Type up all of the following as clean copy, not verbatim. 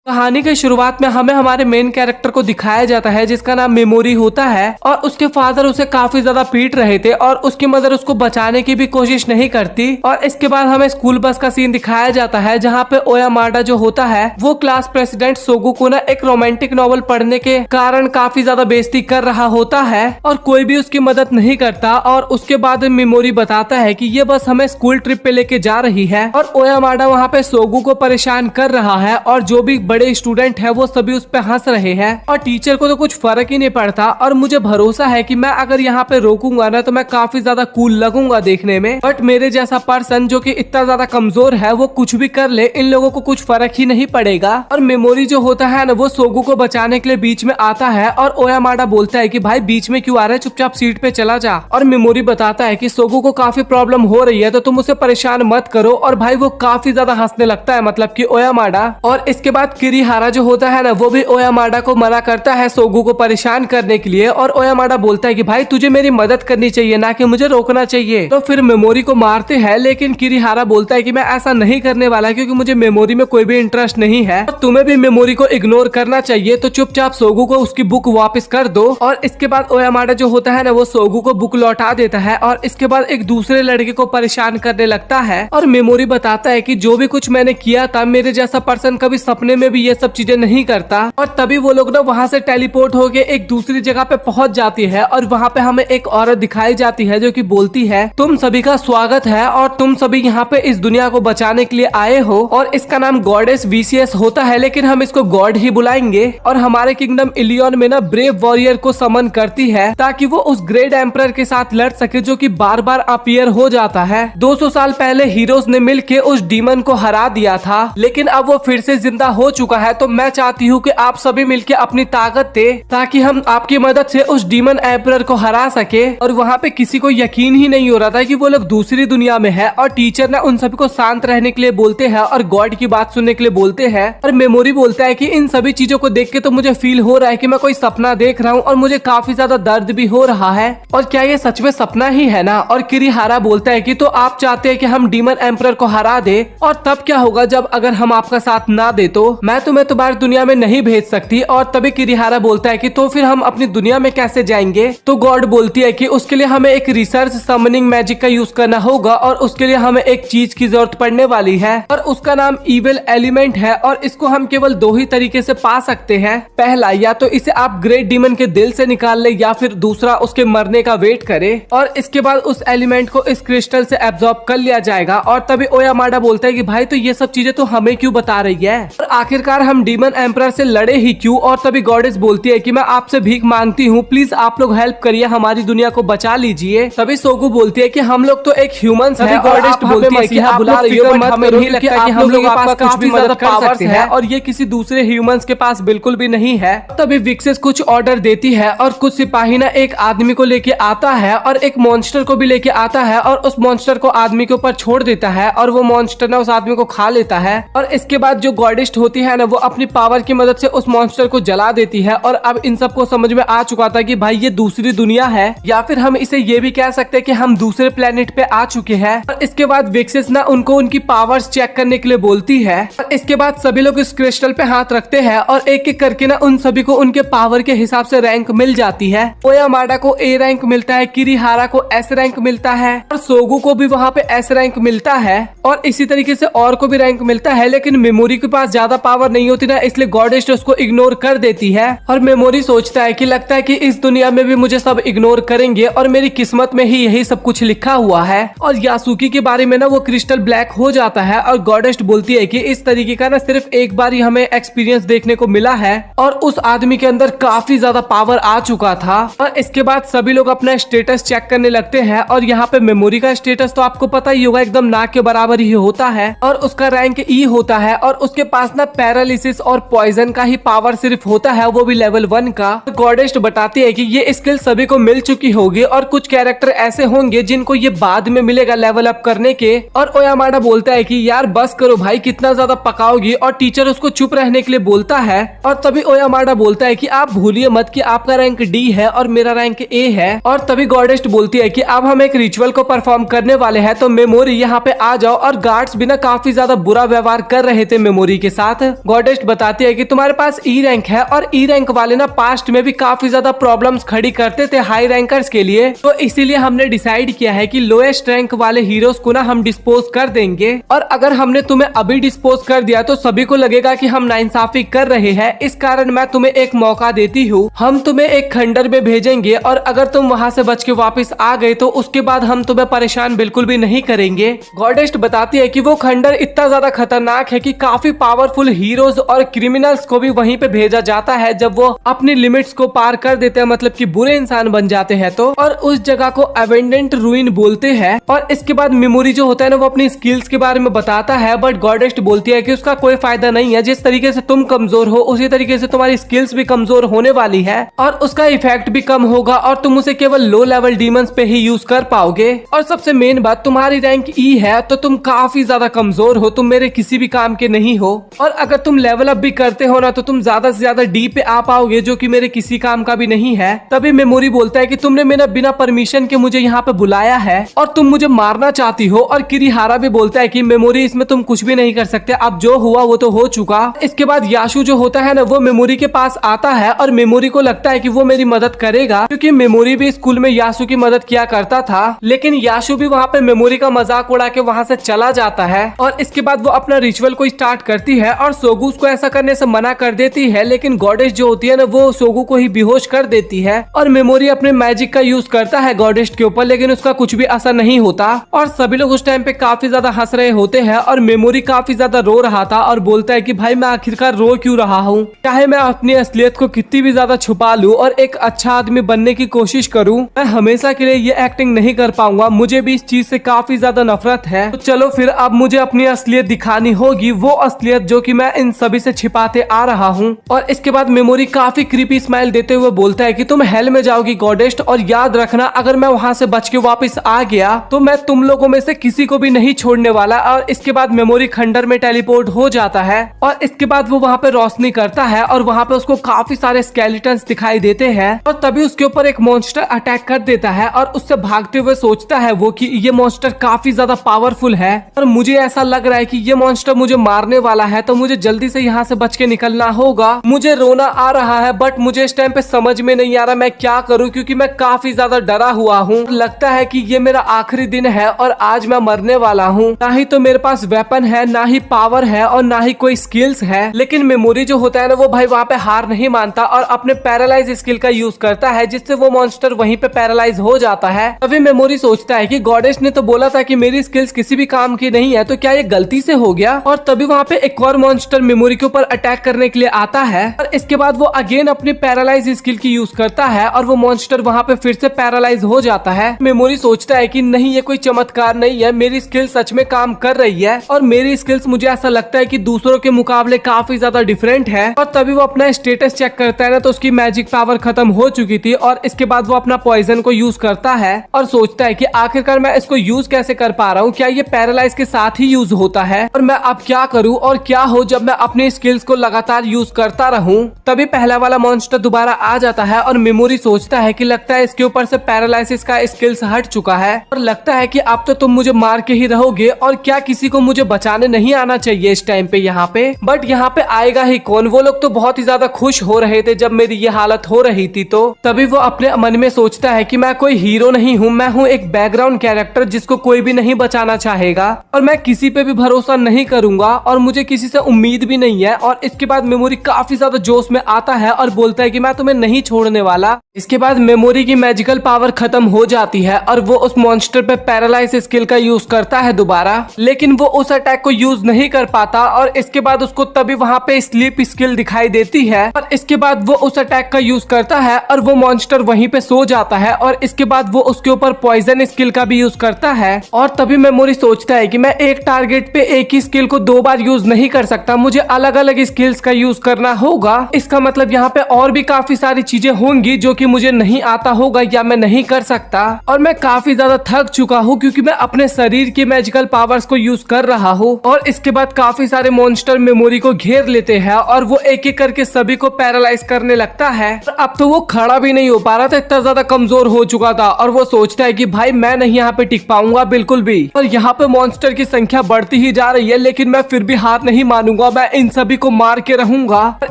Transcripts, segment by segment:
कहानी के शुरुआत में हमें हमारे मेन कैरेक्टर को दिखाया जाता है जिसका नाम मेमोरी होता है और उसके फादर उसे काफी ज्यादा पीट रहे थे और उसकी मदर उसको बचाने की भी कोशिश नहीं करती। और इसके बाद हमें स्कूल बस का सीन दिखाया जाता है जहाँ पे ओयामाडा जो होता है वो क्लास प्रेसिडेंट सोगू को ना एक रोमांटिक नॉवल पढ़ने के कारण काफी ज्यादा बेइज्जती कर रहा होता है और कोई भी उसकी मदद नहीं करता। और उसके बाद मेमोरी बताता है कि ये बस हमें स्कूल ट्रिप पे लेके जा रही है और ओयामाडा वहाँ पे सोगू को परेशान कर रहा है और जो भी बड़े स्टूडेंट है वो सभी उस पे हंस रहे हैं और टीचर को तो कुछ फर्क ही नहीं पड़ता। और मुझे भरोसा है कि मैं अगर यहाँ पे रोकूंगा ना तो मैं काफी ज्यादा कूल लगूंगा देखने में, बट मेरे जैसा पर्सन जो कि इतना ज्यादा कमजोर है वो कुछ भी कर ले, इन लोगों को कुछ फर्क ही नहीं पड़ेगा। और मेमोरी जो होता है ना वो सोगू को बचाने के लिए बीच में आता है और ओयामाडा बोलता है कि भाई बीच में क्यों आ रहा है, चुपचाप सीट पे चला जा। और मेमोरी बताता है कि सोगू को काफी प्रॉब्लम हो रही है तो तुम उसे परेशान मत करो। और भाई वो काफी ज्यादा हंसने लगता है, मतलब कि ओयामाडा। और इसके बाद किरीहारा जो होता है ना वो भी ओयामाडा को मना करता है सोगू को परेशान करने के लिए। और ओयामाडा बोलता है कि भाई तुझे मेरी मदद करनी चाहिए ना कि मुझे रोकना चाहिए। तो फिर मेमोरी को मारते हैं, लेकिन किरीहारा बोलता है कि मैं ऐसा नहीं करने वाला क्योंकि मुझे मेमोरी में कोई भी इंटरेस्ट नहीं है, तुम्हें भी मेमोरी को इग्नोर करना चाहिए, तो चुपचाप सोगू को उसकी बुक वापस कर दो। और इसके बाद ओयामाडा जो होता है ना वो सोगू को बुक लौटा देता है और इसके बाद एक दूसरे लड़के को परेशान करने लगता है। और मेमोरी बताता है कि जो भी कुछ मैंने किया था, मेरे जैसा पर्सन कभी सपने में भी ये सब चीजें नहीं करता। और तभी वो लोग ना वहाँ से टेलीपोर्ट होके एक दूसरी जगह पे पहुंच जाती है और वहाँ पे हमें एक औरत दिखाई जाती है जो कि बोलती है तुम सभी का स्वागत है और तुम सभी यहाँ पे इस दुनिया को बचाने के लिए आए हो। और इसका नाम गॉडेस वीसीएस होता है, लेकिन हम इसको गॉड ही बुलाएंगे। और हमारे किंगडम इलियन में ना ब्रेव वॉरियर को समन करती है ताकि वो उस ग्रेट एम्परर के साथ लड़ सके जो कि बार बार अपीयर हो जाता है। 200 साल पहले हीरोज ने मिलके उस डीमन को हरा दिया था, लेकिन अब वो फिर से जिंदा हो चुका है। तो मैं चाहती हूँ कि आप सभी मिलके अपनी ताकत दे ताकि हम आपकी मदद से उस डीमन एम्परर को हरा सके। और वहाँ पे किसी को यकीन ही नहीं हो रहा था कि वो लोग दूसरी दुनिया में है। और टीचर ने उन सभी को शांत रहने के लिए बोलते हैं और गॉड की बात सुनने के लिए बोलते हैं। और मेमोरी बोलता है कि इन सभी चीजों को देख के तो मुझे फील हो रहा है कि मैं कोई सपना देख रहा हूँ और मुझे काफी ज्यादा दर्द भी हो रहा है, और क्या ये सच में सपना ही है ना। और किरीहारा बोलता है कि तो आप चाहते हैं कि हम डीमन एम्परर को हरा दे, और तब क्या होगा जब अगर हम आपका साथ ना दे तो मैं तुम्हें तुम्हारी दुनिया में नहीं भेज सकती। और तभी किरीहारा बोलता है कि तो फिर हम अपनी दुनिया में कैसे जाएंगे। तो गॉड बोलती है कि उसके लिए हमें एक रिसर्च समनिंग मैजिक का यूज करना होगा और उसके लिए हमें एक चीज की जरूरत पड़ने वाली है और उसका नाम इविल एलिमेंट है। और इसको हम केवल दो ही तरीके से पा सकते हैं, पहला या तो इसे आप ग्रेट डीमन के दिल से निकाल ले या फिर दूसरा उसके मरने का वेट करे और इसके बाद उस एलिमेंट को इस क्रिस्टल से एब्जॉर्ब कर लिया जाएगा। और तभी ओयामाडा बोलता है कि भाई तो ये सब चीजें तो हमें क्यों बता रही है और आखिरकार हम डीमन एम्परर से लड़े ही क्यों। और तभी गॉडेस बोलती है कि मैं आपसे भीख मांगती हूँ, प्लीज आप लोग हेल्प करिए, हमारी दुनिया को बचा लीजिए। तभी सोगू बोलती है कि हम लोग तो एक ह्यूमंस हैं। गॉडेस बोलती है कि आप बुला रही हो, बट हमें नहीं लगता कि हम लोगों के पास काफी ज्यादा पावर्स है और ये किसी दूसरे ह्यूमंस के पास बिल्कुल भी नहीं है। तभी विक्सेस कुछ ऑर्डर देती है और कुछ सिपाही ना एक आदमी को लेके आता है और एक मॉन्स्टर को भी लेके आता है और उस मॉन्स्टर को आदमी के ऊपर छोड़ देता है और वो मॉन्स्टर ना उस आदमी को खा लेता है। और इसके बाद जो गॉडेस्ट होती है ना वो अपनी पावर की मदद से उस मॉन्स्टर को जला देती है। और अब इन सबको समझ में आ चुका था कि भाई ये दूसरी दुनिया है, या फिर हम इसे ये भी कह सकते हैं कि हम दूसरे प्लेनेट पे आ चुके हैं। और इसके बाद विक्सेस ना उनको उनकी पावर्स चेक करने के लिए बोलती है और इसके बाद सभी लोग इस क्रिस्टल पे हाथ रखते हैं और एक एक करके ना उन सभी को उनके पावर के हिसाब से रैंक मिल जाती है। ओयामाडा को ए रैंक मिलता है, किरीहारा को एस रैंक मिलता है और सोगू को भी वहाँ पे एस रैंक मिलता है और इसी तरीके से और को भी रैंक मिलता है। लेकिन मेमोरी के पास ज्यादा पावर नहीं होती ना, इसलिए गॉडेस्ट उसको इग्नोर कर देती है। और मेमोरी सोचता है कि लगता है कि इस दुनिया में भी मुझे सब इग्नोर करेंगे और मेरी किस्मत में ही यही सब कुछ लिखा हुआ है। और यासुकी के बारे में ना वो क्रिस्टल ब्लैक हो जाता है और गॉडेस्ट बोलती है कि इस तरीके का ना सिर्फ एक बार ही हमें एक्सपीरियंस देखने को मिला है और उस आदमी के अंदर काफी ज्यादा पावर आ चुका था। और इसके बाद सभी लोग अपना स्टेटस चेक करने लगते हैं और यहाँ पे मेमोरी का स्टेटस तो आपको पता ही होगा, एकदम नाक के बराबर ही होता है और उसका रैंक ई होता है और उसके पास ना पैरालिसिस और पॉइजन का ही पावर सिर्फ होता है, वो भी लेवल 1 का। गॉडेस्ट बताती है कि ये स्किल सभी को मिल चुकी होगी और कुछ कैरेक्टर ऐसे होंगे जिनको ये बाद में मिलेगा लेवल अप करने के। और ओयामाडा बोलता है कि यार बस करो भाई, कितना ज्यादा पकाओगी। और टीचर उसको चुप रहने के लिए बोलता है और तभी ओयामाडा बोलता है कि आप भूलिए मत कि आपका रैंक डी है और मेरा रैंक ए है। और तभी गॉडेस्ट बोलती है कि अब हम एक रिचुअल को परफॉर्म करने वाले हैं, तो मेमोरी यहाँ पे आ जाओ। और गार्ड्स भी ना काफी ज्यादा बुरा व्यवहार कर रहे थे मेमोरी के साथ गॉडेस्ट बताती है कि तुम्हारे पास ई रैंक है और ई रैंक वाले ना पास्ट में भी काफी ज्यादा प्रॉब्लम्स खड़ी करते थे हाई रैंकर्स के लिए, तो इसीलिए हमने डिसाइड किया है कि लोएस्ट रैंक वाले हीरोज को ना हम डिस्पोज कर देंगे। और अगर हमने तुम्हें अभी डिस्पोज कर दिया तो सभी को लगेगा कि हम नाइंसाफी कर रहे हैं, इस कारण मैं तुम्हें एक मौका देती हूँ। हम तुम्हें एक खंडर में भेजेंगे और अगर तुम वहाँ से बच के वापस आ गए तो उसके बाद हम तुम्हें परेशान बिल्कुल भी नहीं करेंगे। गॉडेस्ट बताती है कि वो खंडर इतना ज्यादा खतरनाक है कि काफी पावरफुल हीरोज और क्रिमिनल्स को भी वहीं पे भेजा जाता है जब वो अपनी लिमिट्स को पार कर देते हैं, मतलब कि बुरे इंसान बन जाते हैं तो। और उस जगह को एवेंडेंट रूइन बोलते हैं। और इसके बाद मेमोरी जो होता है ना वो अपनी स्किल्स के बारे में बताता है, बट गॉडेस्ट बोलती है कि उसका कोई फायदा नहीं है। जिस तरीके से तुम कमजोर हो उसी तरीके से तुम्हारी स्किल्स भी कमजोर होने वाली है और उसका इफेक्ट भी कम होगा और तुम उसे केवल लो लेवल डीमंस पे ही यूज कर पाओगे। और सबसे मेन बात, तुम्हारी रैंक ई है तो तुम काफी ज्यादा कमजोर हो, तुम मेरे किसी भी काम के नहीं हो। और अगर तुम लेवल अप भी करते हो ना तो तुम ज्यादा से ज्यादा डी पे आ पाओगे, जो कि मेरे किसी काम का भी नहीं है। तभी मेमोरी बोलता है कि तुमने मेरा बिना परमिशन के मुझे यहाँ पे बुलाया है और तुम मुझे मारना चाहती हो। और किरीहारा भी बोलता है कि मेमोरी इसमें तुम कुछ भी नहीं कर सकते, अब जो हुआ वो तो हो चुका। इसके बाद याशु जो होता है ना वो मेमोरी के पास आता है और मेमोरी को लगता है कि वो मेरी मदद करेगा, क्योंकि मेमोरी भी स्कूल में याशु की मदद किया करता था। लेकिन याशु भी वहाँ पे मेमोरी का मजाक उड़ा के वहाँ से चला जाता है। और इसके बाद वो अपना रिचुअल को स्टार्ट करती है और सोगू उसको ऐसा करने से मना कर देती है, लेकिन गॉडेस जो होती है ना वो सोगू को ही बेहोश कर देती है। और मेमोरी अपने मैजिक का यूज करता है गॉडेस के ऊपर, लेकिन उसका कुछ भी असर नहीं होता। और सभी लोग उस टाइम पे काफी ज्यादा हंस रहे होते हैं और मेमोरी काफी ज्यादा रो रहा था और बोलता है कि भाई मैं आखिरकार रो क्यों रहा हूँ, चाहे मैं अपनी असलियत को कितनी भी ज्यादा छुपा लूं और एक अच्छा आदमी बनने की कोशिश करूं, मैं हमेशा के लिए ये एक्टिंग नहीं कर पाऊंगा। मुझे भी इस चीज से काफी ज्यादा नफरत है। तो चलो फिर अब मुझे अपनी असलियत दिखानी होगी, वो असलियत जो कि मैं इन सभी से छिपाते आ रहा हूँ। और इसके बाद मेमोरी काफी क्रीपी स्माइल देते हुए बोलता है कि तुम हेल में जाओगी गॉडेस्ट, और याद रखना अगर मैं वहाँ से बच के वापस आ गया तो मैं तुम लोगों में से किसी को भी नहीं छोड़ने वाला। और इसके बाद मेमोरी खंडर में टेलीपोर्ट हो जाता है और इसके बाद वो वहाँ पे रोशनी करता है और वहाँ पे उसको काफी सारे स्केलेटन्स दिखाई देते हैं। और तभी उसके ऊपर एक मॉन्स्टर अटैक कर देता है और उससे भागते हुए सोचता है वो कि ये मॉन्स्टर काफी ज्यादा पावरफुल है और मुझे ऐसा लग रहा है कि ये मॉन्स्टर मुझे मारने वाला है, तो मुझे जल्दी से यहाँ से बच के निकलना होगा। मुझे रोना आ रहा है बट मुझे इस टाइम पे समझ में नहीं आ रहा मैं क्या करूँ, क्योंकि मैं काफी ज्यादा डरा हुआ हूँ। लगता है कि ये मेरा आखिरी दिन है और आज मैं मरने वाला हूँ। ना ही तो मेरे पास वेपन है, ना ही पावर है और ना ही कोई स्किल्स है। लेकिन मेमोरी जो होता है ना वो भाई वहाँ पे हार नहीं मानता और अपने पैरालाइज स्किल का यूज करता है, जिससे वो मॉन्स्टर वहीं पे पैरालाइज हो जाता है। तभी मेमोरी सोचता है कि गॉडेस ने तो बोला था कि मेरी स्किल्स किसी भी काम की नहीं है, तो क्या ये गलती से हो गया। और तभी वहाँ पे एक और मॉन्स्टर मेमोरी के ऊपर अटैक करने के लिए आता है और इसके बाद वो अगेन अपनी पैरालाइज स्किल की यूज करता है और वो मॉन्स्टर वहाँ पे फिर से पैरालाइज हो जाता है। मेमोरी सोचता है कि नहीं ये कोई चमत्कार नहीं है, मेरी स्किल सच में काम कर रही है और मेरी स्किल्स मुझे ऐसा लगता है कि दूसरों के मुकाबले काफी ज्यादा डिफरेंट है। और तभी वो अपना स्टेटस चेक करता है ना तो उसकी मैजिक पावर खत्म हो चुकी थी और इसके बाद वो अपना पॉइजन को यूज करता है और सोचता है कि आखिरकार मैं इसको यूज कैसे कर पा रहा हूँ, क्या ये पैरालाइज के साथ ही यूज होता है और मैं अब क्या करूँ और क्या हो जब मैं अपनी स्किल्स को लगातार यूज करता रहूं। तभी पहला वाला मॉन्स्टर दोबारा आ जाता है और मेमोरी सोचता है कि लगता है इसके ऊपर से पैरालाइसिस का स्किल्स हट चुका है और लगता है कि अब तो तुम मुझे मार के ही रहोगे और क्या किसी को मुझे बचाने नहीं आना चाहिए इस टाइम पे यहाँ पे। बट यहाँ पे आएगा ही कौन, वो लोग तो बहुत ही ज्यादा खुश हो रहे थे जब मेरी ये हालत हो रही थी। तो तभी वो अपने मन में सोचता है कि मैं कोई हीरो नहीं हूँ, मैं हूँ एक बैकग्राउंड कैरेक्टर जिसको कोई भी नहीं बचाना चाहेगा और मैं किसी पे भी भरोसा नहीं करूंगा और मुझे किसी से उम्मीद भी नहीं है। और इसके बाद मेमोरी काफी ज्यादा जोश में आता है और बोलता है कि मैं तुम्हें नहीं छोड़ने वाला। इसके बाद मेमोरी की मैजिकल पावर खत्म हो जाती है और वो उस मॉन्स्टर पे पैरालाइज स्किल का यूज करता है दोबारा, लेकिन वो उस अटैक को यूज नहीं कर पाता और इसके बाद उसको तभी वहाँ पे स्लीप स्किल दिखाई देती है और इसके बाद वो उस अटैक का यूज करता है और वो मॉन्स्टर वहीं पे सो जाता है और इसके बाद वो उसके ऊपर पॉइजन स्किल का भी यूज करता है। और तभी मेमोरी सोचता है कि मैं एक टारगेट पे एक ही स्किल को 2 बार यूज नहीं कर सकता, मुझे अलग अलग स्किल्स का यूज करना होगा। इसका मतलब यहाँ पे और भी काफी सारी चीजें होंगी जो कि मुझे नहीं आता होगा या मैं नहीं कर सकता और मैं काफी ज्यादा थक चुका हूँ क्योंकि मैं अपने शरीर की मैजिकल पावर्स को यूज कर रहा हूँ। और इसके बाद काफी सारे मॉन्स्टर मेमोरी को घेर लेते हैं और वो एक एक करके सभी को पैरालाइज करने लगता है। अब तो वो खड़ा भी नहीं हो पा रहा था, इतना ज्यादा कमजोर हो चुका था और वो सोचता है कि भाई मैं नहीं यहाँ पे टिक पाऊंगा बिल्कुल भी। और यहाँ पे मॉन्स्टर की संख्या बढ़ती ही जा रही है लेकिन मैं फिर भी हार नहीं मानूंगा होगा, मैं इन सभी को मार के रहूंगा।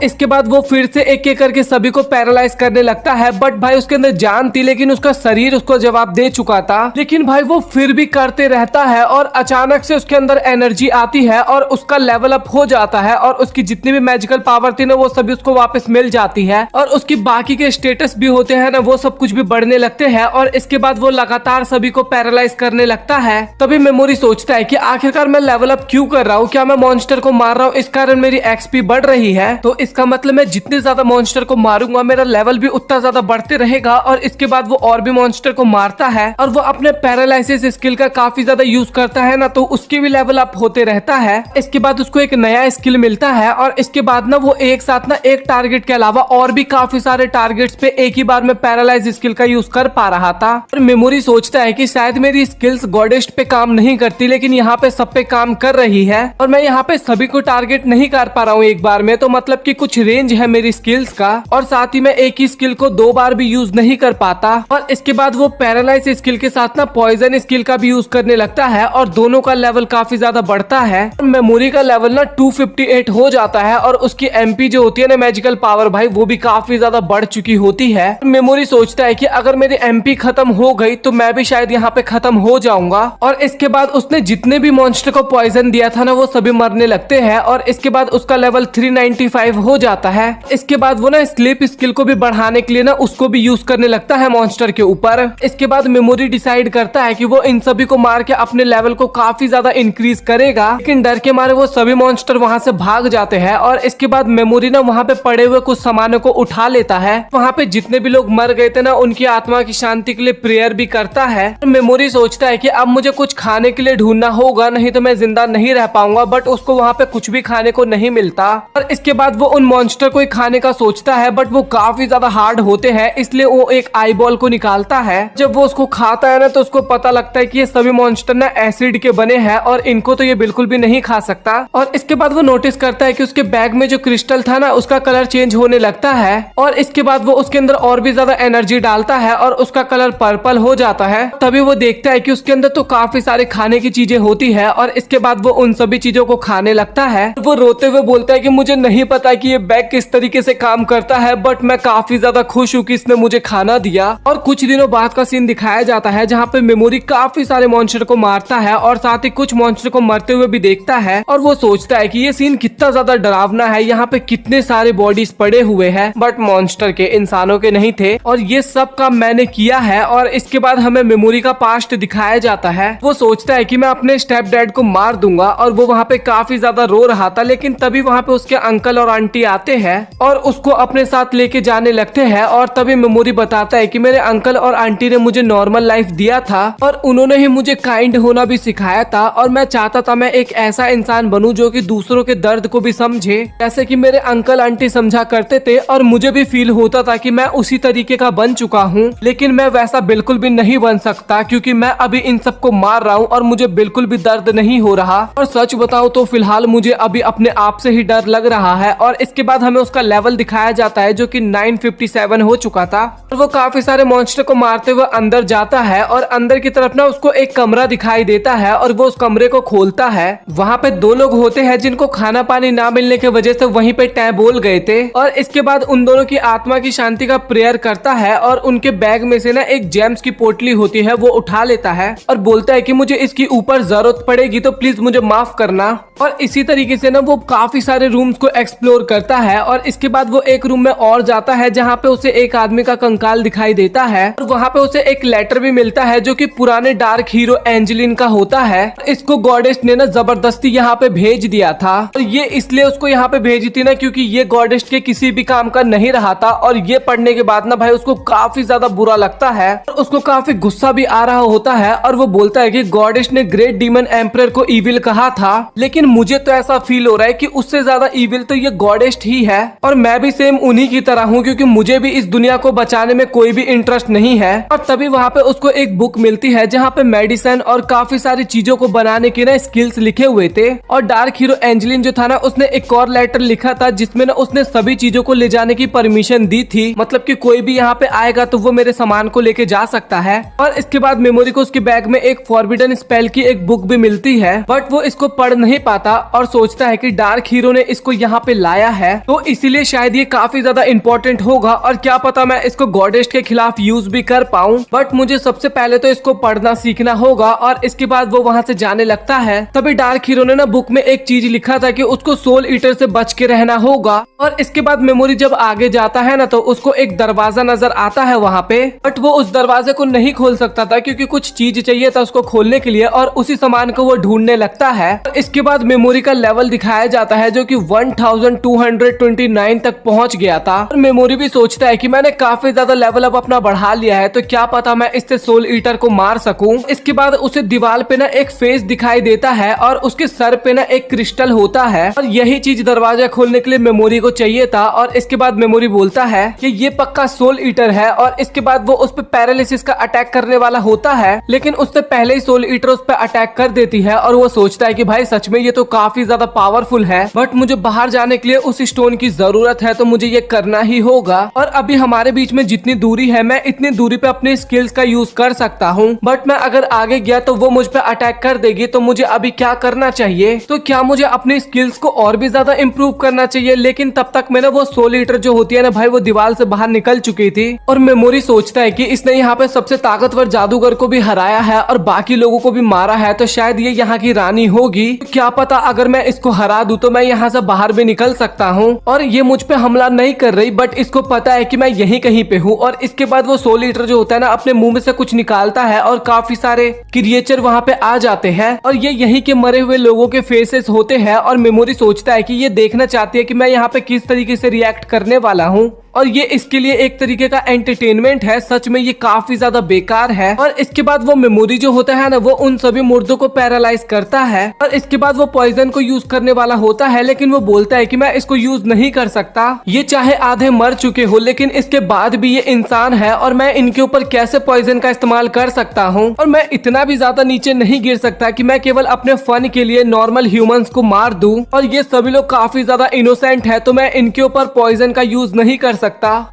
इसके बाद वो फिर से एक एक करके सभी को पैरालाइज करने लगता है। बट भाई उसके अंदर जान थी, लेकिन उसका शरीर उसको जवाब दे चुका था। लेकिन भाई वो फिर भी करते रहता है और अचानक से उसके अंदर एनर्जी आती है और उसका लेवल अप हो जाता है और उसकी जितनी भी मैजिकल पावर थी ना वो सभी उसको वापस मिल जाती है और उसकी बाकी के स्टेटस भी होते हैं ना वो सब कुछ भी बढ़ने लगते हैं। और इसके बाद वो लगातार सभी को पैरालाइज करने लगता है। तभी मेमोरी सोचता है कि आखिरकार मैं लेवल अप क्यों कर रहा हूँ, क्या मैं मॉन्स्टर को मार रहा हूँ इस कारण मेरी एक्सपी बढ़ रही है, तो इसका मतलब मैं जितने ज्यादा मॉन्स्टर को मारूंगा मेरा लेवल भी उतना ज्यादा बढ़ते रहेगा। और इसके बाद वो और भी मॉन्स्टर को मारता है और वो अपने पैरालाइसिस स्किल का काफी ज्यादा यूज करता है ना, तो उसके भी लेवल अप होते रहता है। इसके बाद उसको एक नया स्किल मिलता है और इसके बाद ना वो एक साथ ना एक टारगेट के अलावा और भी काफी सारे टारगेट्स पे एक ही बार में पैरालाइज स्किल का यूज कर पा रहा था। और मेमोरी सोचता है कि शायद मेरी स्किल्स गॉडेस्ट पे काम नहीं करती, लेकिन यहाँ पे सब पे काम कर रही है और मैं यहाँ पे सभी को टारगेट नहीं कर पा रहा हूँ एक बार में, तो मतलब कि कुछ रेंज है मेरी स्किल्स का और साथ ही मैं एक ही स्किल को 2 बार भी यूज नहीं कर पाता। और इसके बाद वो पैरालाइज स्किल के साथ ना पॉइजन स्किल का भी यूज करने लगता है और दोनों का लेवल काफी ज्यादा बढ़ता है। मेमोरी का लेवल ना 258 हो जाता है और उसकी एमपी जो होती है ना मैजिकल पावर भाई वो भी काफी ज्यादा बढ़ चुकी होती है। मेमोरी सोचता है कि अगर मेरी एमपी खत्म हो गई तो मैं भी शायद यहाँ पे खत्म हो जाऊंगा। और इसके बाद उसने जितने भी मॉन्स्टर को पॉइजन दिया था ना वो सभी मरने लगते हैं और इसके बाद उसका लेवल 395 हो जाता है। इसके बाद वो ना स्लीप स्किल को भी बढ़ाने के लिए ना उसको भी यूज करने लगता है मॉन्स्टर के ऊपर। इसके बाद मेमोरी डिसाइड करता है कि वो इन सभी को मार के अपने लेवल को काफी ज्यादा इंक्रीज करेगा, लेकिन डर के मारे वो सभी मॉन्स्टर वहाँ से भाग जाते हैं। और इसके बाद मेमोरी ना वहाँ पे पड़े हुए कुछ सामानों को उठा लेता है। वहाँ पे जितने भी लोग मर गए थे ना उनकी आत्मा की शांति के लिए प्रेयर भी करता है। मेमोरी सोचता है कि अब मुझे कुछ खाने के लिए ढूंढना होगा, नहीं तो मैं जिंदा नहीं रह पाऊंगा। बट उसको वहाँ पे कुछ भी खाने को नहीं मिलता और इसके बाद वो उन मॉन्स्टर को खाने का सोचता है, बट वो काफी ज्यादा हार्ड होते हैं, इसलिए वो एक आई बॉल को निकालता है। जब वो उसको खाता है ना तो उसको पता लगता है कि ये सभी मॉन्स्टर ना एसिड के बने हैं और इनको तो ये बिल्कुल भी नहीं खा सकता। और इसके बाद वो नोटिस करता है कि उसके बैग में जो क्रिस्टल था ना उसका कलर चेंज होने लगता है और इसके बाद वो उसके अंदर और भी ज्यादा एनर्जी डालता है और उसका कलर पर्पल हो जाता है। तभी वो देखता है कि उसके अंदर तो काफी सारे खाने की चीजें होती है और इसके बाद वो उन सभी चीजों को खाने लगता है। वो रोते हुए बोलता है कि मुझे नहीं पता कि ये बैग किस तरीके से काम करता है, बट मैं काफी ज्यादा खुश हूँ कि इसने मुझे खाना दिया। और कुछ दिनों बाद का सीन दिखाया जाता है जहाँ पे मेमोरी काफी सारे मॉन्स्टर को मारता है और साथ ही कुछ मॉन्स्टर को मरते हुए भी देखता है और वो सोचता है कि ये सीन कितना ज्यादा डरावना है, यहाँ पे कितने सारे बॉडीज पड़े हुए हैं बट मॉन्स्टर के, इंसानों के नहीं थे और ये सब काम मैंने किया है। और इसके बाद हमें मेमोरी का पास्ट दिखाया जाता है। वो सोचता है कि मैं अपने स्टेप डैड को मार दूंगा और वो वहाँ पे काफी ज्यादा रो रहा था, लेकिन तभी वहाँ पे उसके अंकल और आंटी आते हैं और उसको अपने साथ लेके जाने लगते हैं। और तभी मेमोरी बताता है कि मेरे अंकल और आंटी ने मुझे नॉर्मल लाइफ दिया था और उन्होंने ही मुझे काइंड होना भी सिखाया था और मैं चाहता था मैं एक ऐसा इंसान बनूं जो कि दूसरों के दर्द को भी समझे, जैसे कि मेरे अंकल आंटी समझा करते थे। और मुझे भी फील होता था कि मैं उसी तरीके का बन चुका हूँ, लेकिन मैं वैसा बिल्कुल भी नहीं बन सकता क्योंकि मैं अभी इन सबको मार रहा हूँ और मुझे बिल्कुल भी दर्द नहीं हो रहा। और सच बताओ तो फिलहाल मुझे अभी अपने आप से ही डर लग रहा है। और इसके बाद हमें उसका लेवल दिखाया जाता है जो कि 957 हो चुका था और वो काफी सारे मॉन्स्टर को मारते हुए अंदर जाता है और अंदर की तरफ ना उसको एक कमरा दिखाई देता है और वो उस कमरे को खोलता है। वहाँ पे 2 लोग होते हैं जिनको खाना पानी ना मिलने की वजह से वहीं पे टैब बोल गए थे। और इसके बाद उन दोनों की आत्मा की शांति का प्रेयर करता है और उनके बैग में से ना एक जेम्स की पोटली होती है वो उठा लेता है और बोलता है कि मुझे इसकी ऊपर जरूरत पड़ेगी तो प्लीज मुझे माफ करना। और इसी तरीके से ना वो काफी सारे रूम्स को एक्सप्लोर करता है और इसके बाद वो एक रूम में और जाता है जहाँ पे उसे एक आदमी का कंकाल दिखाई देता है और वहाँ पे उसे एक लेटर भी मिलता है जो कि पुराने डार्क हीरो एंजेलिन का होता है। इसको गॉडेस ने ना जबरदस्ती यहाँ पे भेज दिया था और ये इसलिए उसको यहाँ पे भेजी थी ना क्योंकि ये गॉडेस के किसी भी काम का नहीं रहा था। और ये पढ़ने के बाद ना भाई उसको काफी ज्यादा बुरा लगता है और उसको काफी गुस्सा भी आ रहा होता है और वो बोलता है कि गॉडेस ने ग्रेट डीमन एम्परर को इविल कहा था, लेकिन मुझे तो ऐसा फील हो रहा है कि उससे ज्यादा इविल तो ये गॉडेस ही है और मैं भी सेम उन्हीं की तरह हूँ क्योंकि मुझे भी इस दुनिया को बचाने में कोई भी इंटरेस्ट नहीं है। और तभी वहाँ पे उसको एक बुक मिलती है जहाँ पे मेडिसिन और काफी सारी चीजों को बनाने के ना स्किल्स लिखे हुए थे। और डार्क हीरो एंजेलिन जो था ना उसने एक और लेटर लिखा था जिसमें ना उसने सभी चीजों को ले जाने की परमिशन दी थी, मतलब कि कोई भी यहाँ पे आएगा तो वो मेरे सामान को लेके जा सकता है। और इसके बाद मेमोरी को उसके बैग में एक फॉरबिडन स्पेल की एक बुक भी मिलती है, बट वो इसको पढ़ नहीं पाता और सोचता सोचता है कि डार्क हीरो ने इसको यहाँ पे लाया है, तो इसीलिए शायद ये काफी ज्यादा इंपॉर्टेंट होगा और क्या पता मैं इसको गॉडेस्ट के खिलाफ यूज भी कर पाऊं। बट मुझे सबसे पहले तो इसको पढ़ना सीखना होगा और इसके बाद वो वहाँ से जाने लगता है। तभी डार्क हीरो ने ना बुक में एक चीज लिखा था कि उसको सोल ईटर से बच के रहना होगा। और इसके बाद मेमोरी जब आगे जाता है ना तो उसको एक दरवाजा नजर आता है वहाँ पे, बट वो उस दरवाजे को नहीं खोल सकता था क्योंकि कुछ चीज चाहिए था उसको खोलने के लिए और उसी सामान को वो ढूंढने लगता है। इसके बाद मेमोरी का लेवल दिखाया जाता है जो कि 1229 तक पहुंच गया था। और मेमोरी भी सोचता है कि मैंने काफी ज्यादा लेवल अब अपना बढ़ा लिया है, तो क्या पता मैं इससे सोल ईटर को मार सकूं। इसके बाद उसे दीवार पे ना एक फेस दिखाई देता है और उसके सर पे ना एक क्रिस्टल होता है और यही चीज दरवाजा खोलने के लिए मेमोरी को चाहिए था। और इसके बाद मेमोरी बोलता है कि ये पक्का सोल ईटर है और इसके बाद वो उस पे पैरालिसिस का अटैक करने वाला होता है, लेकिन उससे पहले ही सोल ईटर उस पे अटैक कर देती है और वो सोचता है कि भाई सच में ये तो काफी ज्यादा पावरफुल है, बट मुझे बाहर जाने के लिए उस स्टोन की जरूरत है तो मुझे ये करना ही होगा। और अभी हमारे बीच में जितनी दूरी है मैं इतनी दूरी पे अपनी स्किल्स का यूज कर सकता हूँ, बट मैं अगर आगे गया तो वो मुझ पे अटैक कर देगी। तो मुझे अभी क्या करना चाहिए? तो क्या मुझे अपनी स्किल्स को और भी ज्यादा इम्प्रूव करना चाहिए? लेकिन तब तक मैंने वो सोल ईटर जो होती है ना भाई वो दीवार से बाहर निकल चुकी थी। और मेमोरी सोचता है कि इसने यहाँ पे सबसे ताकतवर जादूगर को भी हराया है और बाकी लोगों को भी मारा है, तो शायद ये यहाँ की रानी होगी। तो क्या पता अगर मैं इसको हरा दूं तो मैं यहाँ से बाहर भी निकल सकता हूँ। और ये मुझ पे हमला नहीं कर रही, बट इसको पता है कि मैं यहीं कहीं पे हूँ। और इसके बाद वो सोल ईटर जो होता है ना अपने मुंह में से कुछ निकालता है और काफी सारे क्रिएचर वहाँ पे आ जाते हैं और ये यहीं के मरे हुए लोगों के फेसेस होते हैं। और मेमोरी सोचता है कि ये देखना चाहती है कि मैं यहाँ पे किस तरीके से रिएक्ट करने वाला हूँ और ये इसके लिए एक तरीके का एंटरटेनमेंट है। सच में ये काफी ज्यादा बेकार है। और इसके बाद वो मेमोरी जो होता है ना वो उन सभी मुर्दों को पैरालाइज करता है और इसके बाद वो पॉइजन को यूज करने वाला होता है, लेकिन वो बोलता है कि मैं इसको यूज नहीं कर सकता। ये चाहे आधे मर चुके हो लेकिन इसके बाद भी ये इंसान है और मैं इनके ऊपर कैसे पॉइजन का इस्तेमाल कर सकता हूँ। और मैं इतना भी ज्यादा नीचे नहीं गिर सकता कि मैं केवल अपने फन के लिए नॉर्मल ह्यूमंस को मार दूं। और ये सभी लोग काफी ज्यादा इनोसेंट है तो मैं इनके ऊपर पॉइजन का यूज नहीं कर सकता।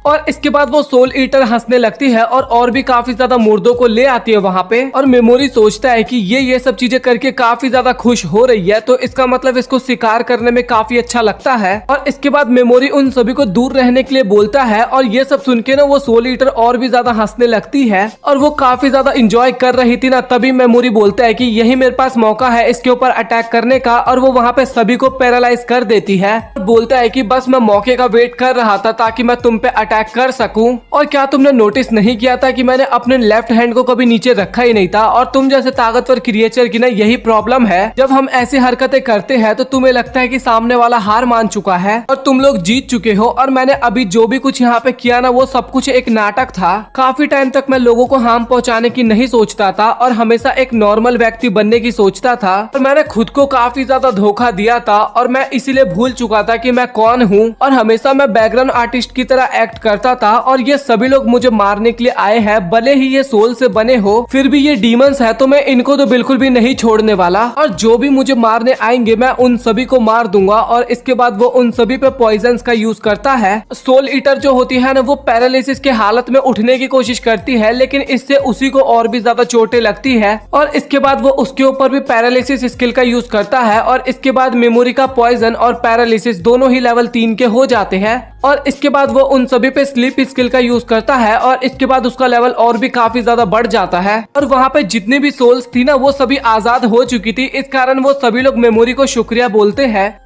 और इसके बाद वो सोल ईटर हंसने लगती है और भी काफी ज्यादा मुर्दों को ले आती है वहाँ पे। और मेमोरी सोचता है कि ये सब चीजें करके काफी ज्यादा खुश हो रही है, तो इसका मतलब इसको शिकार करने में काफी अच्छा लगता है। और इसके बाद मेमोरी उन सभी को दूर रहने के लिए बोलता है और ये सब सुन के ना वो सोल ईटर और भी ज्यादा हंसने लगती है और वो काफी ज्यादा इंजॉय कर रही थी ना। तभी मेमोरी बोलता है कि यही मेरे पास मौका है इसके ऊपर अटैक करने का और वो वहाँ पे सभी को पैरालाइज कर देती है। बोलता है कि बस मैं मौके का वेट कर रहा था ताकि मैं तुम पे अटैक कर सकूं। और क्या तुमने नोटिस नहीं किया था कि मैंने अपने लेफ्ट हैंड को कभी नीचे रखा ही नहीं था? और तुम जैसे ताकतवर क्रिएचर की ना यही प्रॉब्लम है, जब हम ऐसी हरकतें करते हैं तो तुम्हें लगता है कि सामने वाला हार मान चुका है और तुम लोग जीत चुके हो। और मैंने अभी जो भी कुछ यहाँ पे किया ना वो सब कुछ एक नाटक था। काफी टाइम तक मैं लोगों को हार्म पहुँचाने की नहीं सोचता था और हमेशा एक नॉर्मल व्यक्ति बनने की सोचता था, और मैंने खुद को काफी ज्यादा धोखा दिया था और मैं इसीलिए भूल चुका था कि मैं कौन हूँ। और हमेशा मैं बैकग्राउंड आर्टिस्ट की तरह एक्ट करता था और ये सभी लोग मुझे मारने के लिए आए हैं। भले ही ये सोल से बने हो फिर भी ये डीमंस है, तो मैं इनको तो बिल्कुल भी नहीं छोड़ने वाला। और जो भी मुझे मारने आएंगे मैं उन सभी को मार दूंगा। और इसके बाद वो उन सभी पे पॉइजन का यूज करता है। सोल ईटर जो होती है ना वो पैरालिसिस के हालत में उठने की कोशिश करती है, लेकिन इससे उसी को और भी ज्यादा चोटें लगती है। और इसके बाद वो उसके ऊपर भी पैरालिसिस स्किल का यूज करता है और इसके बाद मेमोरी का पॉइजन और पैरालिसिस दोनों ही लेवल 3 के हो जाते हैं। और इसके बाद वो उन सभी पे स्लीप स्किल का यूज करता है और इसके बाद उसका लेवल और भी काफी ज्यादा बढ़ जाता है। और वहाँ पे जितनी भी सोल्स थी ना वो सभी आजाद हो चुकी थी। इस कारण वो सभी लोग मेमोरी को शुक्रिया बोलते हैं।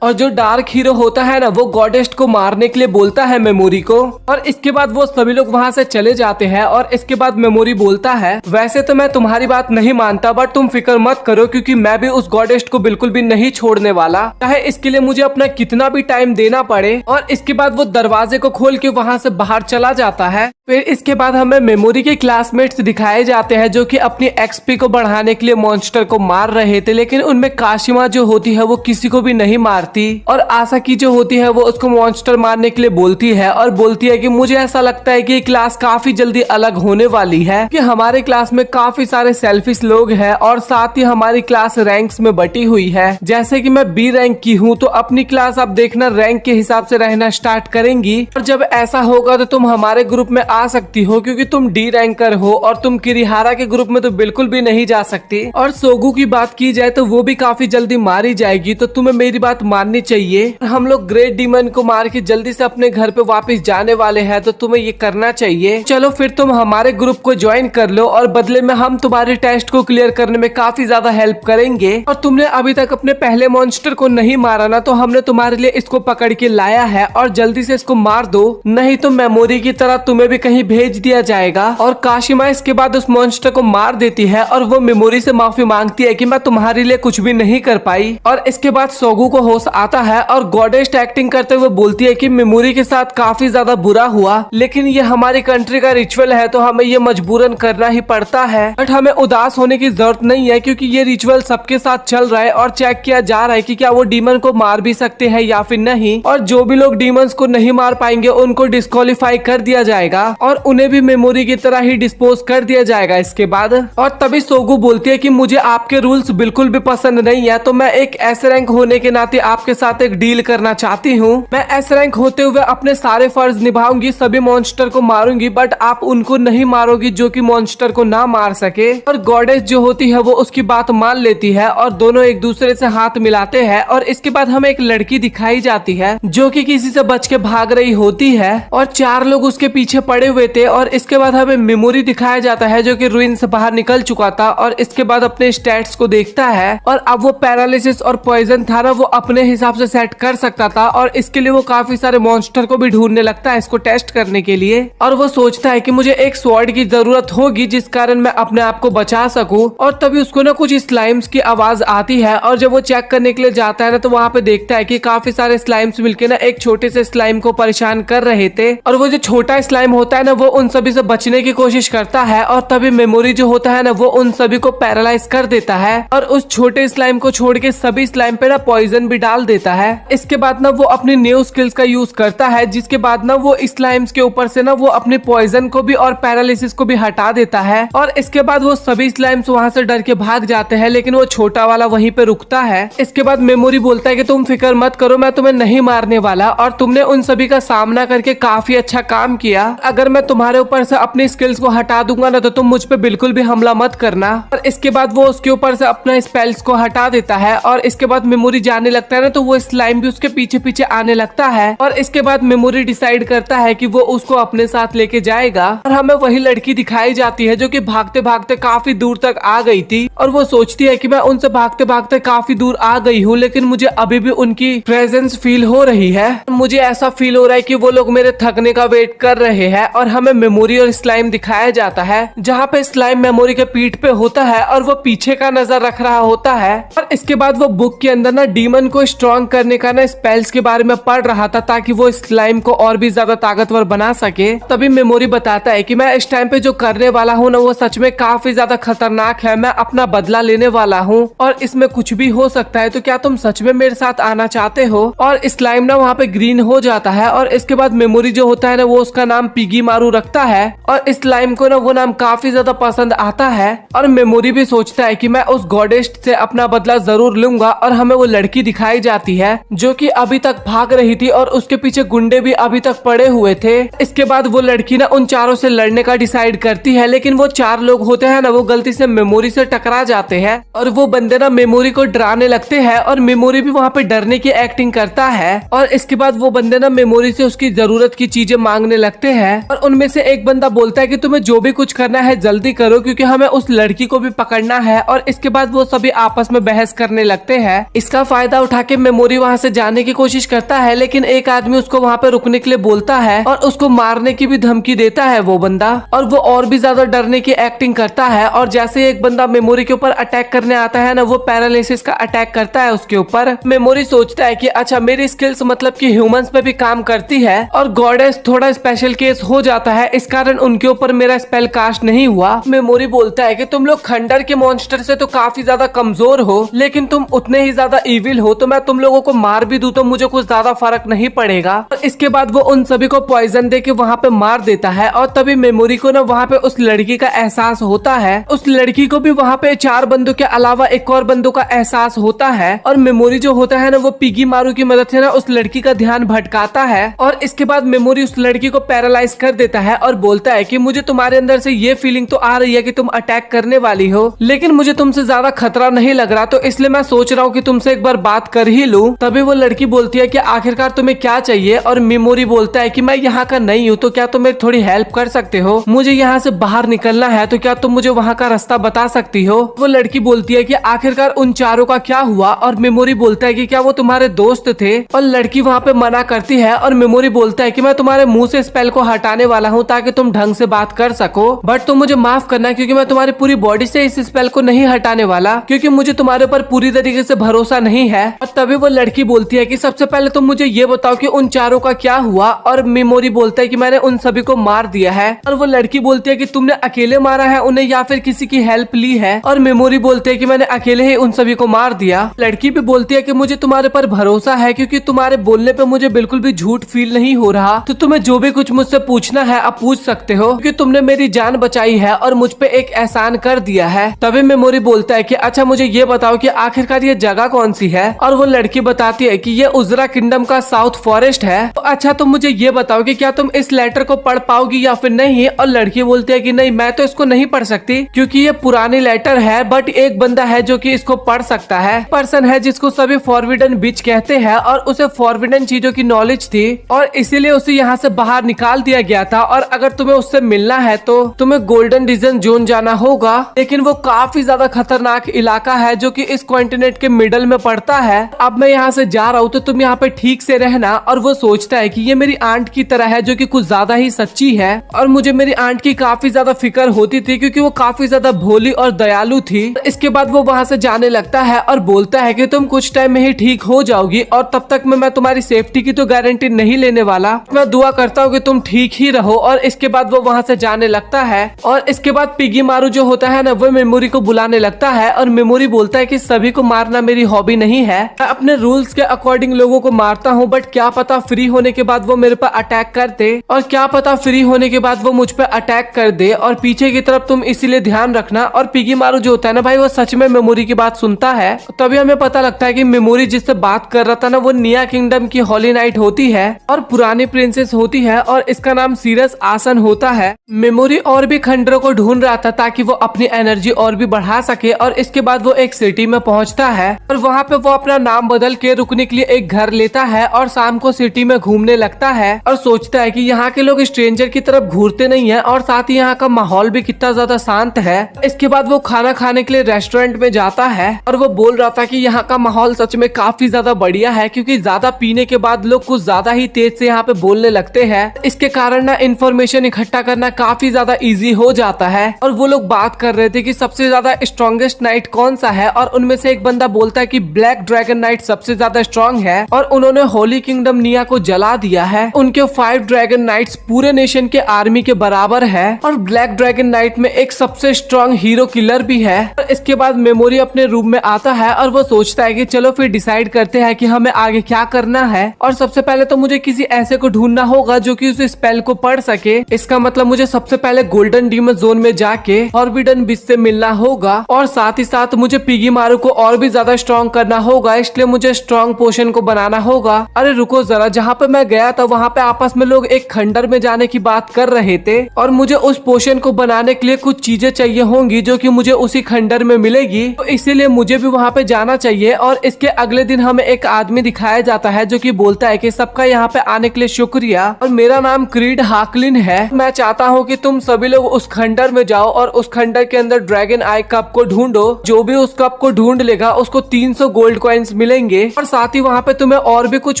और जो डार्क हीरो होता है ना वो गॉडेस्ट को मारने के लिए बोलता है मेमोरी को। और इसके बाद वो सभी लोग वहाँ से चले जाते हैं। और इसके बाद मेमोरी बोलता है वैसे तो मैं तुम्हारी बात नहीं मानता, बट तुम फिक्र मत करो क्योंकि मैं भी उस गॉडेस्ट को बिल्कुल भी नहीं छोड़ने वाला, चाहे इसके लिए मुझे अपना कितना भी टाइम देना पड़े। और इसके बाद वो दरवाजे को खोल के वहाँ से बाहर चला जाता है। फिर इसके बाद हमें मेमोरी के क्लासमेट्स दिखाए जाते हैं जो कि अपनी एक्सपी को बढ़ाने के लिए मॉन्स्टर को मार रहे थे, लेकिन उनमें काशिमा जो होती है वो किसी को भी नहीं मारती। और आशा की जो होती है वो उसको मॉन्स्टर मारने के लिए बोलती है और बोलती है कि मुझे ऐसा लगता है कि क्लास काफी जल्दी अलग होने वाली है, कि हमारे क्लास में काफी सारे सेल्फिश लोग हैं और साथ ही हमारी क्लास रैंक्स में बटी हुई है। जैसे कि मैं बी रैंक की हूँ तो अपनी क्लास आप देखना रैंक के हिसाब से रहना स्टार्ट करेंगी, और जब ऐसा होगा तो तुम हमारे ग्रुप में आ सकती हो क्योंकि तुम डी रैंकर हो और तुम किरिहारा के ग्रुप में तो बिल्कुल भी नहीं जा सकती। और सोगू की बात की जाए तो वो भी काफी जल्दी मारी जाएगी, तो तुम्हें मेरी बात माननी चाहिए। हम लोग ग्रेट डीमन को मार के जल्दी से अपने घर पे वापस जाने वाले हैं, तो तुम्हें ये करना चाहिए। चलो फिर तुम हमारे ग्रुप को ज्वाइन कर लो और बदले में हम तुम्हारे टेस्ट को क्लियर करने में काफी ज्यादा हेल्प करेंगे। और तुमने अभी तक अपने पहले मॉन्स्टर को नहीं मारा ना, तो हमने तुम्हारे लिए इसको पकड़ के लाया है और जल्दी से इसको मार दो, नहीं तो मेमोरी की तरह तुम्हें भी कहीं भेज दिया जाएगा। और काशिमा इसके बाद उस मॉन्स्टर को मार देती है और वो मेमोरी से माफी मांगती है कि मैं तुम्हारे लिए कुछ भी नहीं कर पाई। और इसके बाद सोगू को होश आता है और गॉडेस्ट एक्टिंग करते हुए बोलती है कि मेमोरी के साथ काफी ज्यादा बुरा हुआ, लेकिन ये हमारी कंट्री का रिचुअल है तो हमें ये मजबूरन करना ही पड़ता है। बट हमें उदास होने की जरूरत नहीं है क्योंकि ये रिचुअल सबके साथ चल रहा है और चेक किया जा रहा है कि क्या वो डीमन को मार भी सकते हैं या फिर नहीं। और जो भी लोग डीमंस को नहीं मार पाएंगे उनको डिस्क्वालीफाई कर दिया जाएगा और उन्हें भी मेमोरी की तरह ही डिस्पोज कर दिया जाएगा इसके बाद। और तभी सोगू बोलती है कि मुझे आपके रूल्स बिल्कुल भी पसंद नहीं है, तो मैं एक एस रैंक होने के नाते आपके साथ एक डील करना चाहती हूँ। मैं एस रैंक होते हुए अपने सारे फर्ज निभाऊंगी, सभी मॉन्स्टर को मारूंगी, बट आप उनको नहीं मारोगी जो कि मॉन्स्टर को ना मार सके। और गॉडेस जो होती है वो उसकी बात मान लेती है और दोनों एक दूसरे से हाथ मिलाते हैं। और इसके बाद हमें एक लड़की दिखाई जाती है जो कि किसी से बच के भाग रही होती है और 4 लोग उसके पीछे पड़े हुए थे। और इसके बाद हमें मेमोरी दिखाया जाता है जो कि रुइन से बाहर निकल चुका था और इसके बाद अपने स्टैट्स को देखता है और अब वो पैरालिसिस और पॉइजन था ना, वो अपने हिसाब से सेट कर सकता था। और इसके लिए वो काफी सारे मॉन्स्टर को भी ढूंढने लगता है इसको टेस्ट करने के लिए। और वो सोचता है कि मुझे एक स्वॉर्ड की जरूरत होगी जिस कारण मैं अपने आप को बचा सकूं। और तभी उसको ना कुछ स्लाइम्स की आवाज आती है और जब वो चेक करने के लिए जाता है ना, तो वहाँ पे देखता है कि काफी सारे स्लाइम्स मिलके ना एक छोटे से स्लाइम को परेशान कर रहे थे। और वो जो छोटा स्लाइम होता है ना, वो उन सभी से बचने की कोशिश करता है और तभी मेमोरी जो होता है ना, वो उन सभी को पैरालाइज कर देता है और उस छोटे स्लाइम को छोड़ के सभी स्लाइम पे ना पॉइजन भी डाल देता है। इसके बाद ना वो अपनी न्यू स्किल्स का यूज करता है, जिसके बाद ना वो स्लाइम्स के ऊपर से ना वो अपने पॉइजन को भी और पैरालिसिस को भी हटा देता है। और इसके बाद वो सभी स्लाइम्स वहाँ से डर के भाग जाते हैं, लेकिन वो छोटा वाला वहीं पे रुकता है। इसके बाद मेमोरी बोलता है कि तुम फिक्र मत करो, मैं तुम्हें नहीं मारने वाला और तुमने उन सभी का सामना करके काफी अच्छा काम किया। अगर मैं तुम्हारे ऊपर से अपनी स्किल्स को हटा दूंगा ना, तो तुम मुझ पे बिल्कुल भी हमला मत करना। और इसके बाद वो उसके ऊपर से अपना स्पेल्स को हटा देता है और इसके बाद मेमोरी जाने लगता है ना, तो वो स्लाइम भी उसके पीछे पीछे आने लगता है। और इसके बाद मेमोरी डिसाइड करता है कि वो उसको अपने साथ लेके जाएगा। और हमें वही लड़की दिखाई जाती है जो कि भागते भागते काफी दूर तक आ गई थी और वो सोचती है कि मैं उनसे भागते भागते काफी दूर आ गई हूँ, लेकिन मुझे अभी भी उनकी प्रेजेंस फील हो रही है। मुझे ऐसा फील हो रहा है कि वो लोग मेरे थकने का वेट कर रहे हैं। और हमें मेमोरी और स्लाइम दिखाया जाता है जहाँ पे स्लाइम मेमोरी के पीठ पे होता है और वो पीछे का नजर रख रहा होता है। और इसके बाद वो बुक के अंदर ना डीमन को स्ट्रॉन्ग करने का ना स्पेल्स के बारे में पढ़ रहा था ताकि वो स्लाइम को और भी ज्यादा ताकतवर बना सके। तभी मेमोरी बताता है कि मैं इस टाइम पे जो करने वाला हूँ ना, वो सच में काफी ज्यादा खतरनाक है। मैं अपना बदला लेने वाला हूँ और इसमें कुछ भी हो सकता है, तो क्या तुम सच में मेरे साथ आना चाहते हो? और स्लाइम ना वहाँ पे ग्रीन हो जाता है और इसके बाद मेमोरी जो होता है ना, वो उसका नाम पिगी मारू रखता है और स्लाइम को ना वो नाम काफी ज्यादा पसंद आता है। और मेमोरी भी सोचता है कि मैं उस गॉडेस्ट से अपना बदला जरूर लूंगा। और हमें वो लड़की दिखाई जाती है जो कि अभी तक भाग रही थी और उसके पीछे गुंडे भी अभी तक पड़े हुए थे। इसके बाद वो लड़की ना उन चारों से लड़ने का डिसाइड करती है, लेकिन वो 4 लोग होते हैं ना, वो गलती से मेमोरी से टकरा जाते हैं और वो बंदे ना मेमोरी को डराने लगते हैं और मेमोरी भी वहाँ पे डरने की एक्टिंग करता है। और इसके बाद वो बंदे ना मेमोरी से उसकी जरूरत की चीजें मांगने लगते हैं और उनमें से एक बंदा बोलता है कि तुम्हें जो भी कुछ करना है जल्दी करो क्योंकि हमें उस लड़की को भी पकड़ना है। और इसके बाद वो सभी आपस में बहस करने लगते हैं। इसका फायदा उठा के मेमोरी वहाँ से जाने की कोशिश करता है, लेकिन एक आदमी उसको वहाँ पे रुकने के लिए बोलता है और उसको मारने की भी धमकी देता है वो बंदा। और वो और भी ज्यादा डरने की एक्टिंग करता है और जैसे एक बंदा मेमोरी के ऊपर अटैक करने आता है ना, वो पैरालिसिस का अटैक करता है उसके ऊपर। मेमोरी सोचता है कि अच्छा, मेरी स्किल्स मतलब कि ह्यूमंस पे भी काम करती है और गॉडेस थोड़ा स्पेशल केस हो जाता है, इस कारण उनके ऊपर मेरा स्पेल कास्ट नहीं हुआ। मेमोरी बोलता है कि तुम लोग खंडर के मॉन्स्टर से तो काफी ज्यादा कमजोर हो, लेकिन तुम उतने ही ज्यादा इविल हो, तो मैं तुम लोगों को मार भी दूं तो मुझे कुछ ज्यादा फर्क नहीं पड़ेगा। और इसके बाद वो उन सभी को पॉइजन दे के वहाँ पे मार देता है। और तभी मेमोरी को ना वहाँ पे उस लड़की का एहसास होता है। उस लड़की को भी वहाँ पे 4 बंदों के अलावा एक और बंदों का एहसास होता है और मेमोरी जो होता है ना, वो पिगी मारू की मदद से ना उस लड़की का ध्यान भटकाता है। और इसके बाद मेमोरी उस लड़की को पैरालाइज कर देता है और बोलता है कि मुझे तुम्हारे अंदर से ये फीलिंग तो आ रही है कि तुम अटैक करने वाली हो, लेकिन मुझे तुमसे ज्यादा खतरा नहीं लग रहा, तो इसलिए मैं सोच रहा हूँ कि तुमसे एक बार बात कर ही लूं। तभी वो लड़की बोलती है कि आखिरकार तुम्हें क्या चाहिए, और मेमोरी बोलता है कि मैं यहाँ का नहीं हूँ, तो क्या तुम मेरी थोड़ी हेल्प कर सकते हो, मुझे यहाँ से बाहर निकलना है, तो क्या तुम मुझे वहाँ का रास्ता बता सकती हो। वो लड़की बोलती है कि आखिरकार उन चारों का क्या हुआ, और मेमोरी बोलता है कि क्या वो तुम्हारे दोस्त थे, और लड़की वहाँ पे मना करती है, और मेमोरी बोलता है कि मैं तुम्हारे मुंह से स्पेल को हटाने वाला हूँ ताकि तुम ढंग से बात कर सको, बट तुम मुझे माफ करना क्योंकि मैं तुम्हारी पूरी बॉडी से इस स्पेल को नहीं हटाने वाला, क्योंकि मुझे तुम्हारे ऊपर पूरी तरीके से भरोसा नहीं है। और तभी वो लड़की बोलती है कि सबसे पहले तुम मुझे ये बताओ कि उन चारों का क्या हुआ, और मेमोरी बोलता है कि मैंने उन सभी को मार दिया है। और वो लड़की बोलती है कि तुमने अकेले मारा है उन्हें या फिर किसी की हेल्प ली है, और मेमोरी बोलते है कि मैंने अकेले ही उन सभी को मार दिया। लड़की भी बोलती है कि मुझे तुम्हारे पर भरोसा है क्योंकि तुम्हारे बोलने पे मुझे बिल्कुल भी झूठ फील नहीं हो रहा, तो तुम्हें जो भी कुछ मुझसे पूछना है आप पूछ सकते हो, क्योंकि तुमने मेरी जान बचाई है और मुझ पे एक एहसान कर दिया है। तभी मेमोरी बोलता है कि अच्छा मुझे ये बताओ कि आखिरकार ये जगह कौन सी है, और वो लड़की बताती है कि ये उजरा किंगडम का साउथ फॉरेस्ट है। तो अच्छा तुम मुझे ये बताओ कि क्या तुम इस लेटर को पढ़ पाओगी या फिर नहीं। और लड़की बोलती है कि नहीं मैं तो इसको नहीं पढ़ सकती क्योंकि ये पुरानी लेटर है, बट एक बंदा है जो कि इसको पढ़ सकता है, पर्सन है जिसको सभी फॉरविडन बीच कहते हैं, और उसे फॉरविडन चीजों की नॉलेज थी और इसीलिए उसे यहाँ से बाहर निकाल दिया गया था। और अगर तुम्हें उससे मिलना है तो तुम्हें गोल्डन डिजन जोन जाना होगा, लेकिन वो काफी ज्यादा खतरनाक इलाका है जो कि इस कॉन्टिनेंट के मिडल में पड़ता है। अब मैं यहाँ से जा रहा हूँ तो तुम यहाँ पे ठीक से रहना। और वो सोचता है कि ये मेरी आंट की तरह है जो कि कुछ ज्यादा ही सच्ची है, और मुझे मेरी आंट की काफी ज्यादा फिक्र होती थी क्योंकि वो काफी ज्यादा भोली और दयालु थी। इसके बाद वो वहाँ से जाने लगता है और बोलता है कि तुम कुछ टाइम में ही ठीक हो जाओगी, और तब तक मैं तुम्हारी सेफ्टी की तो गारंटी नहीं लेने वाला, मैं दुआ करता हूँ कि तुम ठीक ही रहो। और इसके बाद वो वहाँ से जाने लगता है, और इसके बाद पिगी मारू जो होता है ना वो मेमोरी को बुलाने लगता है, और मेमोरी बोलता है कि सभी को मारना मेरी हॉबी नहीं है, मैं अपने रूल्स के अकॉर्डिंग लोगों को मारता हूँ, बट क्या पता फ्री होने के बाद वो मेरे पर अटैक कर दे, और क्या पता फ्री होने के बाद वो मुझ पर अटैक कर दे, और पीछे की तरफ तुम इसीलिए ध्यान रखना। और पिगी मारू जो होता है ना भाई वो सच में मेमोरी की बात सुनता है। तभी हमें पता लगता है कि मेमोरी जिससे बात कर रहा था ना वो निया किंगडम की हॉली नाइट होती है और पुरानी प्रिंसेस होती है, और इसका नाम सीरस आसन होता है। मेमोरी और भी खंडरों को ढूंढ रहा था ताकि वो अपनी एनर्जी और भी बढ़ा सके, और इसके बाद वो एक सिटी में पहुंचता है, और वहाँ पे वो अपना नाम बदल के रुकने के लिए एक घर लेता है, और शाम को सिटी में घूमने लगता है, और सोचता है कि यहाँ के लोग स्ट्रेंजर की तरफ घूरते नहीं है, और साथ ही यहाँ का माहौल भी कितना ज्यादा शांत है। इसके बाद वो खाना खाने के लिए रेस्टोरेंट में जाता है, और वो बोल रहा था कि यहाँ का माहौल सच में काफी ज्यादा बढ़िया है, क्योंकि ज्यादा पीने के बाद लोग कुछ ज्यादा ही तेज से यहाँ पे बोलने लगते हैं। इसके कारण ना इन्फॉर्मेशन इकट्ठा करना काफी ज्यादा इजी हो जाता है। और वो लोग बात कर रहे थे कि सबसे ज्यादा स्ट्रॉन्गेस्ट नाइट कौन सा है, और उनमें से एक बंदा बोलता है कि ब्लैक ड्रैगन नाइट सबसे ज्यादा स्ट्रॉन्ग है, और उन्होंने होली किंगडम निया को जला दिया है। उनके 5 ड्रैगन नाइट्स पूरे नेशन के आर्मी के बराबर है, और ब्लैक ड्रैगन नाइट में एक सबसे स्ट्रॉन्ग हीरो किलर भी है। और इसके बाद मेमोरी अपने रूम में आता है, और वो सोचता है कि चलो फिर डिसाइड करते हैं कि हमें आगे क्या करना है। और सबसे पहले तो मुझे किसी ऐसे को ढूंढना होगा जो कि उस स्पेल को पढ़ सके। इसका मतलब मुझे सबसे पहले गोल्डन डीमन जोन में जाके फॉरबिडन बीच से मिलना होगा, और साथ ही साथ मुझे पिगी मारू को और भी ज्यादा स्ट्रॉन्ग करना होगा, इसलिए मुझे स्ट्रॉन्ग पोशन को बनाना होगा। अरे रुको जरा, जहाँ पे मैं गया था वहाँ पे आपस में लोग एक खंडर में जाने की बात कर रहे थे, और मुझे उस पोशन को बनाने के लिए कुछ चीजें चाहिए होंगी जो कि मुझे उसी खंडर में मिलेगी, तो इसीलिए मुझे भी वहाँ पे जाना चाहिए। और इसके अगले दिन हमें एक आदमी दिखाया जाता है जो कि बोलता है कि सबका यहाँ पे आने के लिए शुक्रिया, और मेरा नाम क्रीड हाकलिन है, मैं चाहता हूँ कि तुम सभी लोग उस खंडर में जाओ और उस खंडर के अंदर ड्रैगन आई कप को ढूंढो, जो भी उस कप को ढूंढ लेगा उसको 300 गोल्ड कॉइन्स मिलेंगे, और साथ ही वहाँ पे तुम्हें और भी कुछ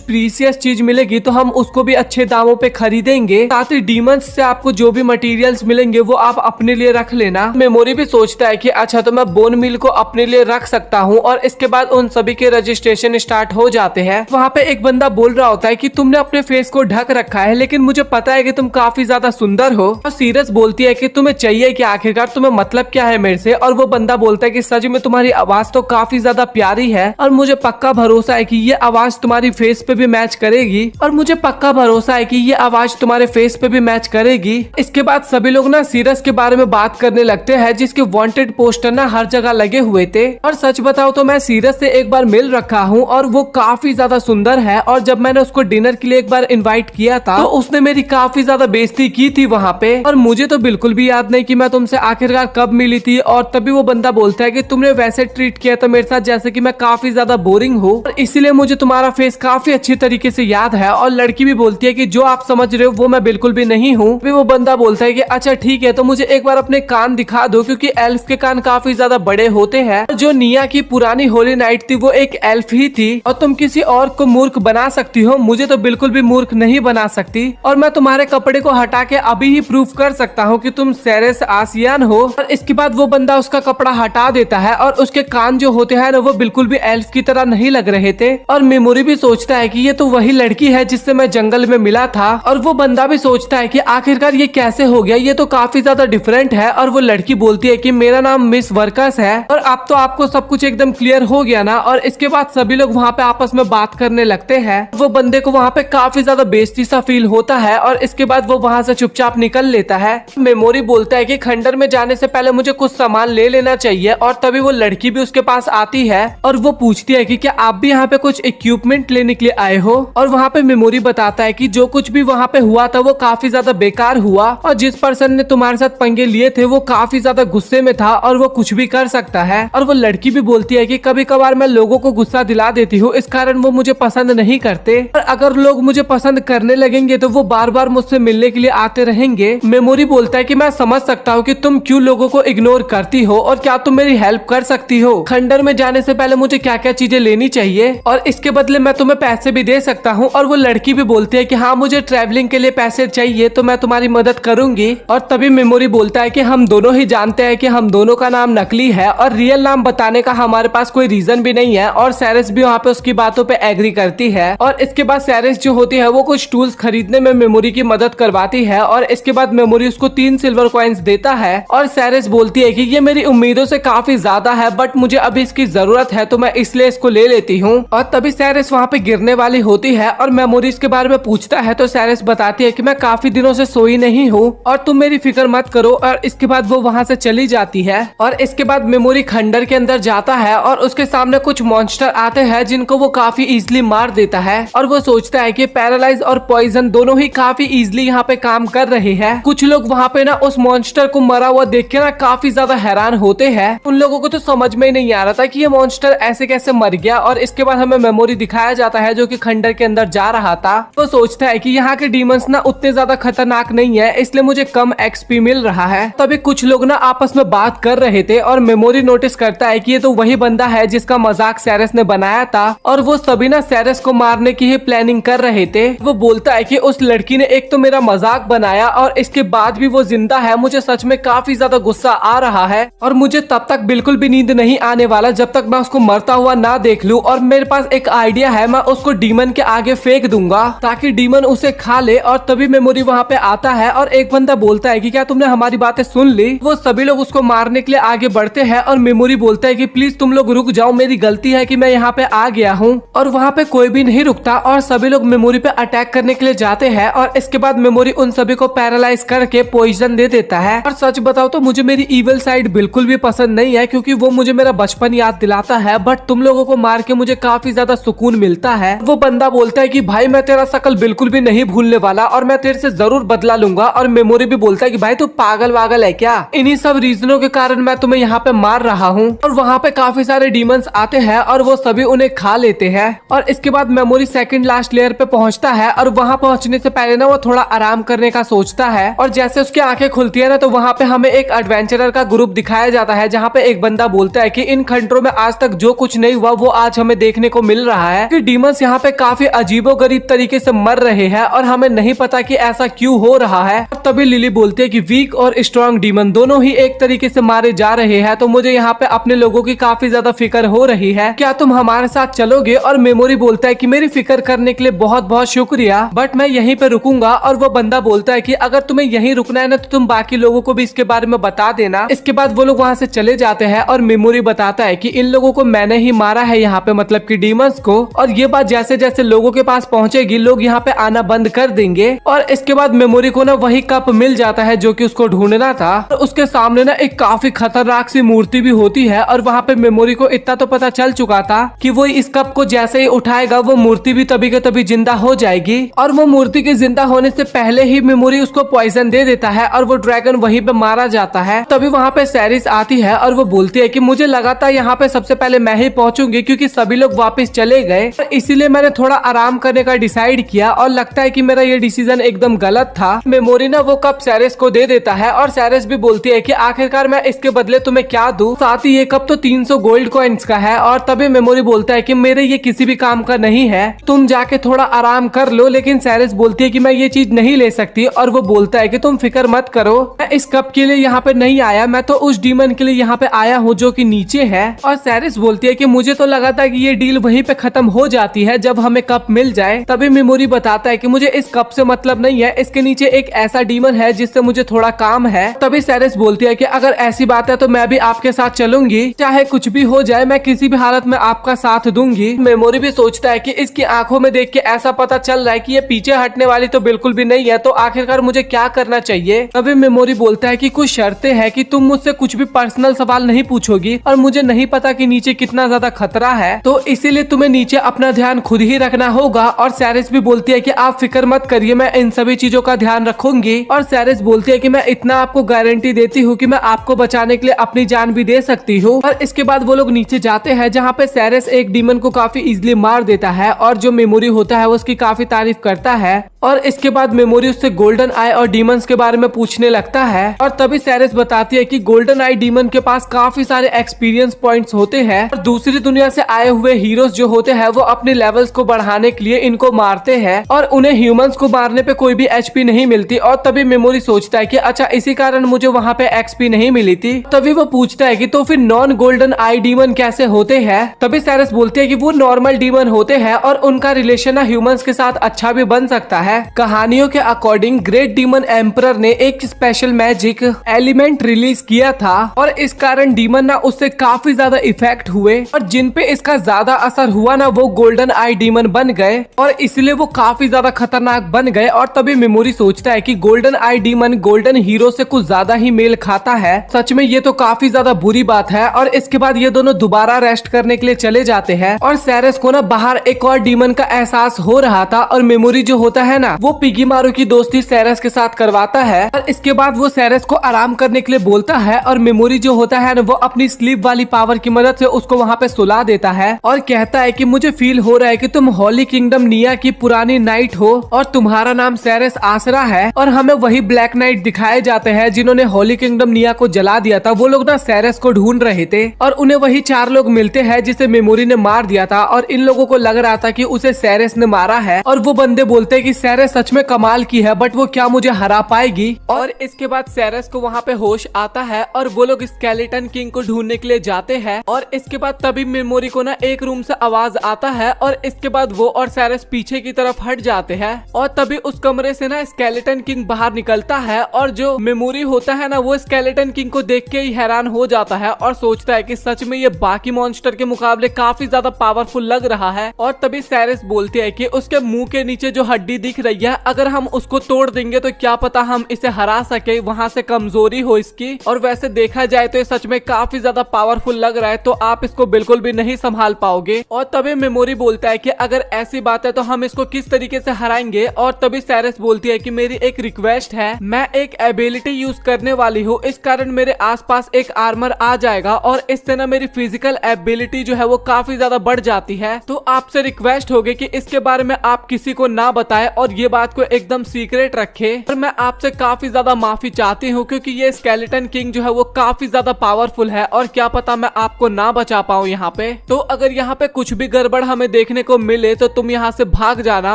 प्रीसियस चीज मिलेगी तो हम उसको भी अच्छे दामों पे खरीदेंगे। साथ ही डीमंस से आपको जो भी मटेरियल्स मिलेंगे वो आप अपने लिए रख लेना। मेमोरी भी सोचता है कि अच्छा तो मैं बोन मिल को अपने लिए रख सकता हूँ, और इसके बाद उन सभी के रजिस्ट्रेशन स्टार्ट हो जाते हैं। वहाँ पे एक बंदा बोल रहा होता है कि तुमने अपने फेस को ढक रखा है, लेकिन मुझे पता है कि तुम काफी ज्यादा सुंदर हो। और सीरस बोलती है कि तुम्हें चाहिए कि आखिरकार तुम्हें मतलब क्या है मेरे से, और वो बंदा बोलता है कि सच में तुम्हारी आवाज तो काफी ज्यादा प्यारी है, और मुझे पक्का भरोसा है कि ये आवाज तुम्हारी फेस पे भी मैच करेगी, और मुझे पक्का भरोसा है कि ये आवाज तुम्हारे फेस पे भी मैच करेगी। इसके बाद सभी लोग ना सीरस के बारे में बात करने लगते हैं, जिसके वांटेड पोस्टर ना हर जगह लगे हुए थे। और सच बताओ तो मैं सीरस से एक बार मिल रखा हूँ, और वो काफी ज्यादा सुंदर है, और जब मैंने उसको डिनर के लिए एक बार इनवाइट किया था तो उसने मेरी काफी काफी ज्यादा बेइज्जती की थी वहाँ पे। और मुझे तो बिल्कुल भी याद नहीं कि मैं तुमसे आखिरकार कब मिली थी। और तभी वो बंदा बोलता है कि तुमने वैसे ट्रीट किया था मेरे साथ जैसे कि मैं काफी ज्यादा बोरिंग हूँ, और इसीलिए मुझे तुम्हारा फेस काफी अच्छी तरीके से याद है। और लड़की भी बोलती है कि जो आप समझ रहे हो वो मैं बिल्कुल भी नहीं हूँ। फिर वो बंदा बोलता है कि अच्छा ठीक है, तो मुझे एक बार अपने कान दिखा दो, क्योंकि एल्फ के कान काफी ज्यादा बड़े होते हैं। जो निया की पुरानी होली नाइट थी वो एक एल्फ ही थी, और तुम किसी और को मूर्ख बना सकती हो, मुझे तो बिल्कुल भी मूर्ख नहीं बना सकती। और मैं तुम्हारे कपड़े को हटा के अभी ही प्रूफ कर सकता हूँ कि तुम सेरेस आसियान हो। और इसके बाद वो बंदा उसका कपड़ा हटा देता है, और उसके कान जो होते हैं ना वो बिल्कुल भी एल्फ की तरह नहीं लग रहे थे। और मेमोरी भी सोचता है कि ये तो वही लड़की है जिससे मैं जंगल में मिला था। और वो बंदा भी सोचता है कि आखिरकार ये कैसे हो गया, ये तो काफी ज्यादा डिफरेंट है। और वो लड़की बोलती है कि मेरा नाम मिस वर्कस है। और अब तो आपको सब कुछ एकदम क्लियर हो गया ना। और इसके बाद सभी लोग वहाँ पे आपस में बात करने लगते हैं। वो बंदे को वहाँ पे काफी ज्यादा बेइज्जती सा फील होता है, और इसके बाद वो वहाँ से चुपचाप निकल लेता है। मेमोरी बोलता है कि खंडर में जाने से पहले मुझे कुछ सामान ले लेना चाहिए। और तभी वो लड़की भी उसके पास आती है, और वो पूछती है कि क्या आप भी यहाँ पे कुछ इक्विपमेंट लेने के लिए आए हो। और वहाँ पे मेमोरी बताता है कि जो कुछ भी वहाँ पे हुआ था वो काफी ज्यादा बेकार हुआ, और जिस पर्सन ने तुम्हारे साथ पंगे लिए थे वो काफी ज्यादा गुस्से में था, और वो कुछ भी कर सकता है। और वो लड़की भी बोलती है कि कभी कभार मैं लोगों को गुस्सा दिला देती हूँ, इस कारण वो मुझे पसंद नहीं करते। और अगर लोग मुझे पसंद करने लगेंगे तो वो बार बार मुझसे मिलने के लिए आते रहेंगे। मेमोरी बोलता है कि मैं समझ सकता हूँ कि तुम क्यों लोगों को इग्नोर करती हो, और क्या तुम मेरी हेल्प कर सकती हो। खंडर में जाने से पहले मुझे क्या क्या चीजें लेनी चाहिए, और इसके बदले मैं तुम्हें पैसे भी दे सकता हूँ। और वो लड़की भी बोलती है कि हाँ मुझे ट्रैवलिंग के लिए पैसे चाहिए, तो मैं तुम्हारी मदद करूंगी। और तभी मेमोरी बोलता है कि हम दोनों ही जानते हैं कि हम दोनों का नाम नकली है, और रियल नाम बताने का हमारे पास कोई रीजन भी नहीं है। और सेरेस भी वहाँ पे उसकी बातों पे एग्री करती है। और इसके बाद सेरेस जो होती है वो कुछ टूल्स खरीदने में मेमोरी की मदद करवाती है। और इसके बाद मेमोरी उसको 3 सिल्वर कॉइन्स देता है। और सेरेस बोलती है कि ये मेरी उम्मीदों से काफी ज्यादा है, बट मुझे अभी इसकी जरूरत है, तो मैं इसलिए इसको ले लेती हूँ। और तभी सेरेस वहाँ पे गिरने वाली होती है, और मेमोरी इसके बारे में पूछता है, तो सेरेस बताती है कि मैं काफी दिनों से सोई नहीं हूँ, और तुम मेरी फिक्र मत करो। और इसके बाद वो वहाँ से चली जाती है। और इसके बाद मेमोरी खंडर के अंदर जाता है, और उसके सामने कुछ मॉन्स्टर आते हैं जिनको वो काफी इजीली मार देता है। और वो सोचता है कि पैरालाइज और पॉइजन दोनों ही काफी इजीली यहाँ पे काम कर रहे हैं। कुछ लोग वहाँ पे ना उस मॉन्स्टर को मरा हुआ देख के ना काफी ज्यादा हैरान होते हैं। उन लोगों को तो समझ में ही नहीं आ रहा था कि ये मॉन्स्टर ऐसे कैसे मर गया। और इसके बाद हमें मेमोरी दिखाया जाता है जो कि खंडर के अंदर जा रहा था। वो सोचता है कि यहाँ के डीमंस ना उतने ज्यादा खतरनाक नहीं है, इसलिए मुझे कम एक्सपी मिल रहा है। तभी कुछ लोग ना आपस में बात कर रहे थे, और मेमोरी नोटिस करता है कि ये तो वही बंदा है जिसका मजाक सेरेस ने बनाया था, और वो सभी ना सेरेस को मारने की ही प्लानिंग कर रहे थे। वो बोलता है कि उस लड़की ने एक तो मेरा मजाक बनाया, और इसके बाद भी वो जिंदा है। मुझे सच में काफी ज्यादा गुस्सा आ रहा है, और मुझे तब तक बिल्कुल भी नींद नहीं आने वाला जब तक मैं उसको मरता हुआ ना देख लूं। और मेरे पास एक आइडिया है, मैं उसको डीमन के आगे फेंक दूंगा ताकि डीमन उसे खा ले। और तभी मेमोरी वहाँ पे आता है, और एक बंदा बोलता है कि क्या तुमने हमारी बातें सुन ली। वो सभी लोग उसको मारने के लिए आगे बढ़ते हैं, और मेमोरी बोलता है कि प्लीज तुम लोग रुक जाओ, मेरी गलती है कि मैं यहाँ पे आ गया हूँ। और वहाँ पे कोई भी नहीं रुकता, और सभी लोग मेमोरी पे अटैक करने के लिए जाते हैं। और इसके बाद मेमोरी उन सभी को पैरालाइज करके पॉइजन दे देता है। और सच बताओ तो मुझे मेरी इविल साइड बिल्कुल भी पसंद नहीं है, क्योंकि वो मुझे मेरा बचपन याद दिलाता है, बट तुम लोगों को मार के मुझे काफी ज्यादा सुकून मिलता है। वो बंदा बोलता है कि भाई मैं तेरा शकल बिल्कुल भी नहीं भूलने वाला, और मैं तेरे से जरूर बदला लूंगा। और मेमोरी भी बोलता है कि भाई तू पागल वागल है क्या, इन्हीं सब रीजनों के कारण मैं तुम्हें यहाँ पे मार रहा हूँ। और वहाँ पे काफी सारे डीमंस आते हैं, और वो सभी उन्हें खा लेते हैं। और इसके बाद मेमोरी सेकंड लास्ट लेयर पे पहुंचता है, और वहाँ पहुंचने से पहले ना वो थोड़ा आराम करने का सोचता है। और जैसे उसकी आंखें खुलती है ना, तो वहाँ पे हमें एक एडवेंचरर का ग्रुप दिखाया जाता है, जहाँ पे एक बंदा बोलता है कि इन खंडरों में आज तक जो कुछ नहीं हुआ वो आज हमें देखने को मिल रहा है कि डीमंस यहाँ पे काफी अजीबोगरीब तरीके से मर रहे हैं, और हमें नहीं पता कि ऐसा क्यों हो रहा है। और तभी लिली बोलती है कि वीक और स्ट्रॉन्ग डीमन दोनों ही एक तरीके से मारे जा रहे हैं, तो मुझे यहाँ पे अपने लोगों की काफी ज्यादा फिक्र हो रही है, क्या तुम हमारे साथ चलोगे। और मेमोरी बोलता है कि मेरी फिक्र करने के लिए बहुत बहुत शुक्रिया, बट मैं यहीं पे रुकूंगा। और वो बंदा बोलता है कि अगर तुम्हें यहीं रुकना है ना, तो तुम बाकी लोगों को भी इसके बारे में बता देना। इसके बाद वो लोग वहाँ से चले जाते हैं, और मेमोरी बताता है कि इन लोगों को मैंने ही मारा है यहाँ पे, मतलब कि डीमंस को। और ये बात जैसे जैसे लोगों के पास पहुंचेगी, लोग यहाँ पे आना बंद कर देंगे। और इसके बाद मेमोरी को ना वही कप मिल जाता है जो कि उसको ढूंढना था। और उसके सामने ना एक काफी खतरनाक सी मूर्ति भी होती है, और वहाँ पे मेमोरी को इतना तो पता चल चुका था कि वो इस कप को जैसे ही उठाएगा वो मूर्ति भी तभी के तभी जिंदा हो जाएगी। और वो मूर्ति के जिंदा होने होने से पहले ही मेमोरी उसको पॉइजन दे देता है और वो ड्रैगन वहीं पे मारा जाता है। तभी वहाँ पे सैरिस आती है और वो बोलती है कि मुझे लगा था यहाँ पे सबसे पहले मैं ही पहुंचूंगी क्योंकि सभी लोग वापस चले गए, इसीलिए मैंने थोड़ा आराम करने का डिसाइड किया और लगता है कि मेरा ये डिसीजन एकदम गलत था। मेमोरी ना वो कप सैरिस को दे देता है और सैरिस भी बोलती है कि आखिरकार मैं इसके बदले तुम्हें क्या दूं, साथ ही ये कप तो 300 गोल्ड कॉइन्स का है। और तभी मेमोरी बोलता है कि मेरे ये किसी भी काम का नहीं है, तुम जाके थोड़ा आराम कर लो। लेकिन सैरिस बोलती है कि मैं ये चीज नहीं ले सकती और वो बोलता है कि तुम फिक्र मत करो, मैं इस कप के लिए यहाँ पे नहीं आया, मैं तो उस डीमन के लिए यहाँ पे आया हूँ जो कि नीचे है। और सैरिस बोलती है कि मुझे तो लगा था कि ये डील वहीं पे खत्म हो जाती है जब हमें कप मिल जाए। तभी मेमोरी बताता है कि मुझे इस कप से मतलब नहीं है, इसके नीचे एक ऐसा डीमन है जिससे मुझे थोड़ा काम है। तभी सैरिस बोलती है कि अगर ऐसी बात है तो मैं भी आपके साथ चलूंगी, चाहे कुछ भी हो जाए मैं किसी भी हालत में आपका साथ दूंगी। मेमोरी भी सोचता है कि इसकी आंखों में देख के ऐसा पता चल रहा है कि ये पीछे हटने वाली तो बिल्कुल भी नहीं है, तो आखिरकार मुझे क्या करना चाहिए। तभी मेमोरी बोलता है कि कुछ शर्तें हैं कि तुम मुझसे कुछ भी पर्सनल सवाल नहीं पूछोगी और मुझे नहीं पता कि नीचे कितना ज्यादा खतरा है, तो इसीलिए तुम्हें नीचे अपना ध्यान खुद ही रखना होगा। और सैरिस भी बोलती है कि आप फिक्र मत करिए, मैं इन सभी चीजों का ध्यान रखूंगी। और सैरिस बोलती है कि मैं इतना आपको गारंटी देती हूँ कि मैं आपको बचाने के लिए अपनी जान भी दे सकती हूँ। और इसके बाद वो लोग नीचे जाते हैं जहाँ पे सैरिस एक डीमन को काफी इजीली मार देता है और जो मेमोरी होता है वो उसकी काफी तारीफ करता है। और इसके बाद मेमोरी उससे गोल्डन आई और डीमंस के बारे में पूछने लगता है। और तभी सैरिस बताती है कि गोल्डन आई डीमन के पास काफी सारे एक्सपीरियंस पॉइंट्स होते हैं और दूसरी दुनिया से आए हुए हीरोज जो होते हैं वो अपने लेवल्स को बढ़ाने के लिए इनको मारते हैं और उन्हें ह्यूमंस को मारने पे कोई भी एचपी नहीं मिलती। और तभी मेमोरी सोचता है कि अच्छा इसी कारण मुझे वहाँ पे एक्सपी नहीं मिली थी। तभी वो पूछता है कि तो फिर नॉन गोल्डन आई डीमन कैसे होते हैं। तभी सैरिस बोलते हैं कि वो नॉर्मल डीमन होते हैं और उनका रिलेशन ह्यूमंस के साथ अच्छा भी बन सकता है। कहानियों के अकॉर्डिंग ग्रेट डीमन एम्परर ने एक स्पेशल मैजिक एलिमेंट रिलीज किया था और इस कारण डीमन ना उससे काफी ज्यादा इफेक्ट हुए और जिन पे इसका ज्यादा असर हुआ ना वो गोल्डन आई डीमन बन गए और इसलिए वो काफी ज्यादा खतरनाक बन गए। और तभी मेमोरी सोचता है कि गोल्डन आई डीमन गोल्डन हीरो से कुछ ज्यादा ही मेल खाता है, सच में ये तो काफी ज्यादा बुरी बात है। और इसके बाद ये दोनों दोबारा रेस्ट करने के लिए चले जाते हैं और सैरिस को ना बाहर एक और डीमन का एहसास हो रहा था और मेमोरी जो होता है ना वो पिगी मारू की दोस्ती सैरिस के साथ करवाता है। और इसके बाद वो सैरिस को आराम करने के लिए बोलता है और मेमोरी जो होता है ना वो अपनी स्लीप वाली पावर की मदद से उसको वहाँ पे सुला देता है और कहता है कि मुझे फील हो रहा है कि तुम हॉली किंगडम निया की पुरानी नाइट हो और तुम्हारा नाम सैरिस आसरा है। और हमें वही ब्लैक नाइट दिखाए जाते हैं जिन्होंने हॉली किंगडम निया को जला दिया था। वो लोग ना सैरिस को ढूंढ रहे थे और उन्हें वही 4 लोग मिलते हैं जिसे मेमोरी ने मार दिया था और इन लोगों को लग रहा था कि उसे सैरिस ने मारा है। और वो बंदे बोलते हैं कि सैरिस सच में कमाल की है बट वो क्या मुझे हरा पाएगी। और इसके बाद सैरिस को वहाँ पे होश आता है और वो लोग स्केलेटन किंग को ढूंढने के लिए जाते हैं। और इसके बाद तभी मेमोरी को ना एक रूम से आवाज आता है और इसके बाद वो और सैरिस पीछे की तरफ हट जाते हैं और तभी उस कमरे से ना स्केलेटन किंग बाहर निकलता है और जो मेमोरी होता है ना वो स्केलेटन किंग को देख के ही हैरान हो जाता है और सोचता है कि सच में ये बाकी मॉन्स्टर के मुकाबले काफी ज्यादा पावरफुल लग रहा है। और तभी सैरिस बोलती है कि उसके मुंह के नीचे जो हड्डी दिख रही है अगर हम उसको तोड़ देंगे तो क्या पता हम इसे हरा सके, वहाँ से कमजोरी हो इसकी। और वैसे देखा जाए तो ये सच में काफी ज्यादा पावरफुल लग रहा है, तो आप इसको बिल्कुल भी नहीं संभाल पाओगे। और तभी मेमोरी बोलता है कि अगर ऐसी बात है तो हम इसको किस तरीके से हराएंगे। और तभी सैरिस बोलती है कि मेरी एक रिक्वेस्ट है, मैं एक एबिलिटी यूज करने वाली हूँ, इस कारण मेरे आसपास एक आर्मर आ जाएगा और इससे ना मेरी फिजिकल एबिलिटी जो है वो काफी ज्यादा बढ़ जाती है। तो आपसे रिक्वेस्ट होगी कि इसके बारे में आप किसी को ना बताएं और ये बात को एकदम सीक्रेट रखे। और मैं आपसे काफी ज्यादा माफी चाहती हूँ क्योंकि ये स्केलेटन किंग जो है वो काफी ज्यादा पावरफुल है और क्या पता मैं आपको ना बचा पाऊँ यहाँ पे। तो अगर यहाँ पे कुछ भी गड़बड़ हमें देखने को मिले तो तुम यहाँ से भाग जाना।